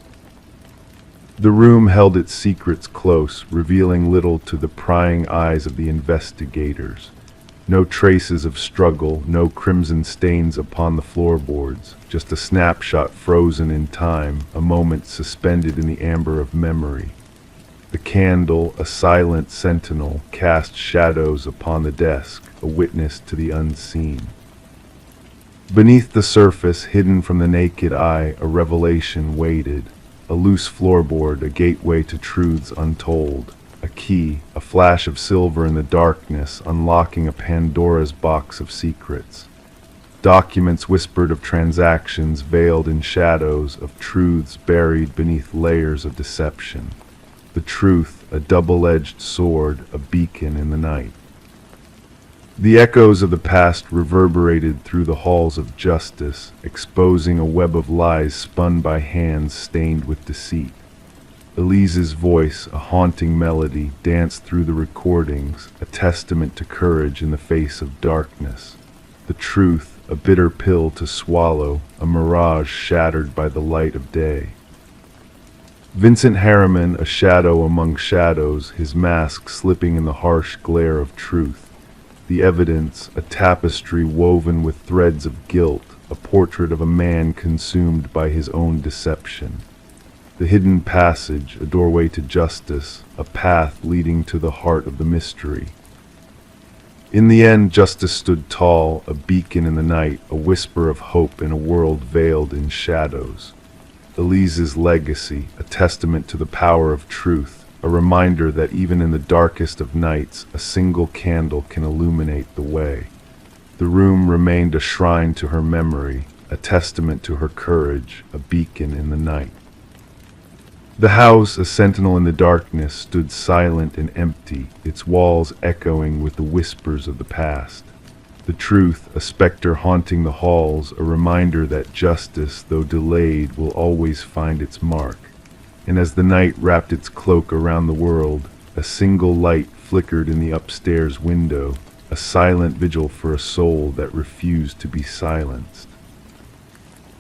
The room held its secrets close, revealing little to the prying eyes of the investigators. No traces of struggle, no crimson stains upon the floorboards, just a snapshot frozen in time, a moment suspended in the amber of memory. The candle, a silent sentinel, cast shadows upon the desk, a witness to the unseen. Beneath the surface, hidden from the naked eye, a revelation waited. A loose floorboard, a gateway to truths untold. A key, a flash of silver in the darkness, unlocking a Pandora's box of secrets. Documents whispered of transactions veiled in shadows, of truths buried beneath layers of deception. The truth, a double-edged sword, a beacon in the night. The echoes of the past reverberated through the halls of justice, exposing a web of lies spun by hands stained with deceit. Elise's voice, a haunting melody, danced through the recordings, a testament to courage in the face of darkness. The truth, a bitter pill to swallow, a mirage shattered by the light of day. Vincent Harriman, a shadow among shadows, his mask slipping in the harsh glare of truth. The evidence, a tapestry woven with threads of guilt, a portrait of a man consumed by his own deception. The hidden passage, a doorway to justice, a path leading to the heart of the mystery. In the end, justice stood tall, a beacon in the night, a whisper of hope in a world veiled in shadows. Elise's legacy, a testament to the power of truth, a reminder that even in the darkest of nights, a single candle can illuminate the way. The room remained a shrine to her memory, a testament to her courage, a beacon in the night. The house, a sentinel in the darkness, stood silent and empty, its walls echoing with the whispers of the past. The truth, a specter haunting the halls, a reminder that justice, though delayed, will always find its mark. And as the night wrapped its cloak around the world, a single light flickered in the upstairs window, a silent vigil for a soul that refused to be silenced.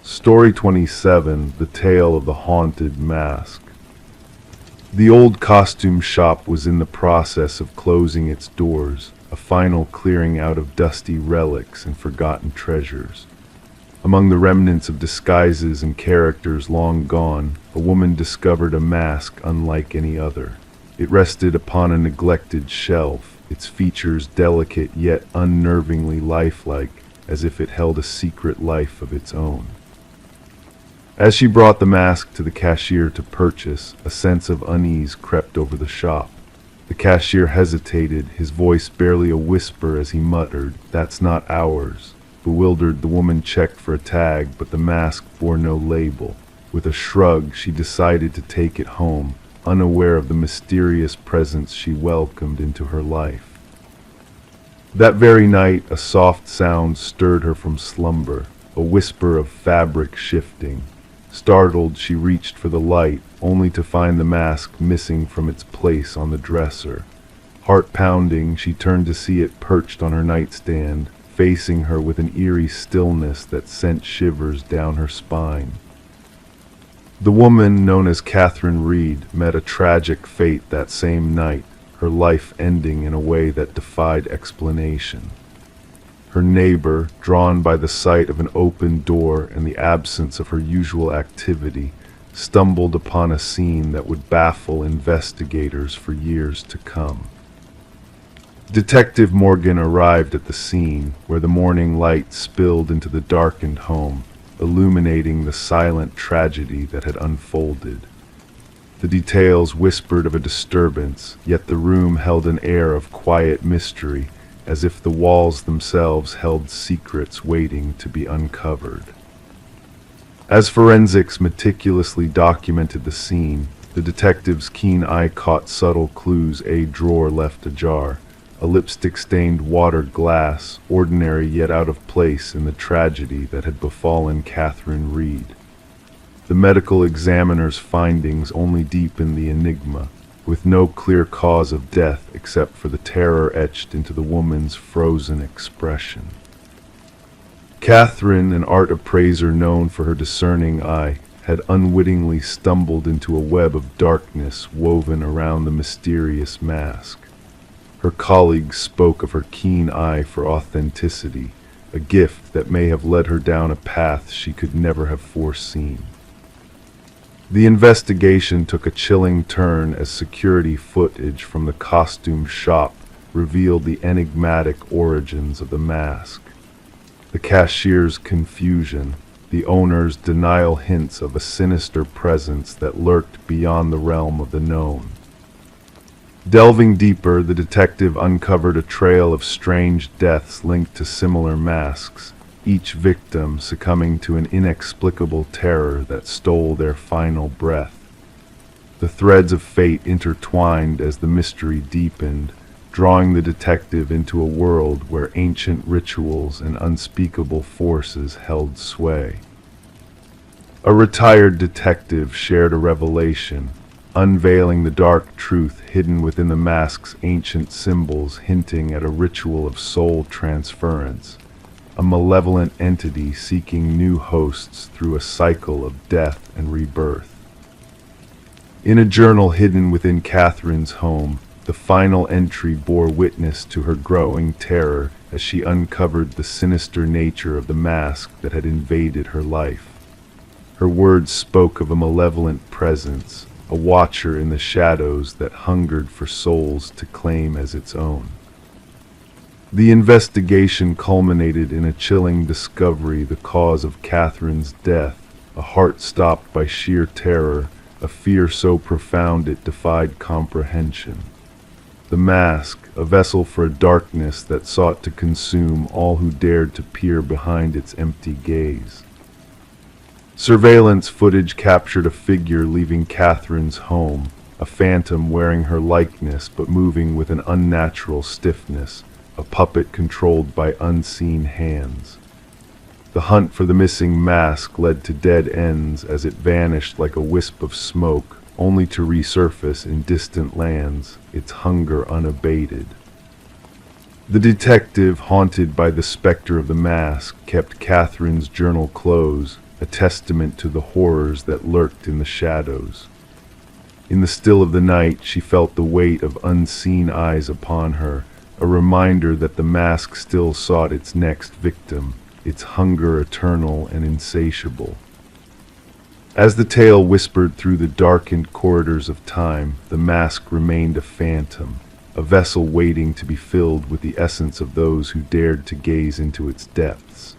Story 27, The Tale of the Haunted Mask. The old costume shop was in the process of closing its doors, a final clearing out of dusty relics and forgotten treasures. Among the remnants of disguises and characters long gone, a woman discovered a mask unlike any other. It rested upon a neglected shelf, its features delicate yet unnervingly lifelike, as if it held a secret life of its own. As she brought the mask to the cashier to purchase, a sense of unease crept over the shop. The cashier hesitated, his voice barely a whisper as he muttered, "That's not ours." Bewildered, the woman checked for a tag, but the mask bore no label. With a shrug, she decided to take it home, unaware of the mysterious presence she welcomed into her life. That very night, a soft sound stirred her from slumber, a whisper of fabric shifting. Startled, she reached for the light, only to find the mask missing from its place on the dresser. Heart pounding, she turned to see it perched on her nightstand, facing her with an eerie stillness that sent shivers down her spine. The woman known as Catherine Reed met a tragic fate that same night, her life ending in a way that defied explanation. Her neighbor, drawn by the sight of an open door and the absence of her usual activity, stumbled upon a scene that would baffle investigators for years to come. Detective Morgan arrived at the scene, where the morning light spilled into the darkened home, illuminating the silent tragedy that had unfolded. The details whispered of a disturbance, yet the room held an air of quiet mystery, as if the walls themselves held secrets waiting to be uncovered. As forensics meticulously documented the scene, the detective's keen eye caught subtle clues. A drawer left ajar, a lipstick-stained water glass, ordinary yet out of place in the tragedy that had befallen Catherine Reed. The medical examiner's findings only deepened the enigma, with no clear cause of death except for the terror etched into the woman's frozen expression. Catherine, an art appraiser known for her discerning eye, had unwittingly stumbled into a web of darkness woven around the mysterious mask. Her colleagues spoke of her keen eye for authenticity, a gift that may have led her down a path she could never have foreseen. The investigation took a chilling turn as security footage from the costume shop revealed the enigmatic origins of the mask. The cashier's confusion, the owner's denial, hints of a sinister presence that lurked beyond the realm of the known. Delving deeper, the detective uncovered a trail of strange deaths linked to similar masks, each victim succumbing to an inexplicable terror that stole their final breath. The threads of fate intertwined as the mystery deepened, drawing the detective into a world where ancient rituals and unspeakable forces held sway. A retired detective shared a revelation, unveiling the dark truth hidden within the mask's ancient symbols, hinting at a ritual of soul transference, a malevolent entity seeking new hosts through a cycle of death and rebirth. In a journal hidden within Catherine's home, the final entry bore witness to her growing terror as she uncovered the sinister nature of the mask that had invaded her life. Her words spoke of a malevolent presence, a watcher in the shadows that hungered for souls to claim as its own. The investigation culminated in a chilling discovery: the cause of Catherine's death, a heart stopped by sheer terror, a fear so profound it defied comprehension. The mask, a vessel for a darkness that sought to consume all who dared to peer behind its empty gaze. Surveillance footage captured a figure leaving Catherine's home, a phantom wearing her likeness but moving with an unnatural stiffness, a puppet controlled by unseen hands. The hunt for the missing mask led to dead ends as it vanished like a wisp of smoke, only to resurface in distant lands, its hunger unabated. The detective, haunted by the specter of the mask, kept Catherine's journal close, a testament to the horrors that lurked in the shadows. In the still of the night, she felt the weight of unseen eyes upon her, a reminder that the mask still sought its next victim, its hunger eternal and insatiable. As the tale whispered through the darkened corridors of time, the mask remained a phantom, a vessel waiting to be filled with the essence of those who dared to gaze into its depths.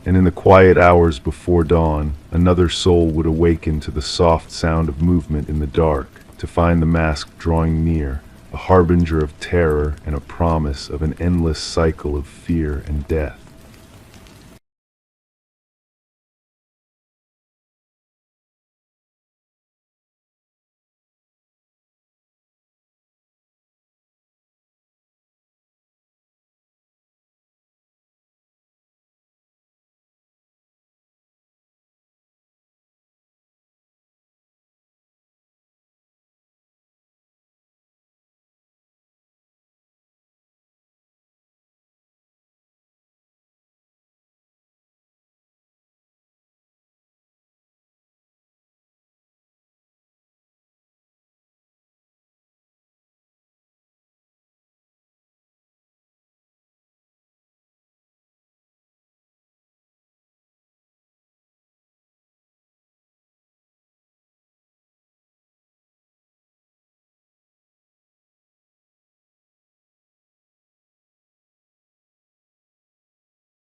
And in the quiet hours before dawn, another soul would awaken to the soft sound of movement in the dark, to find the mask drawing near, a harbinger of terror and a promise of an endless cycle of fear and death.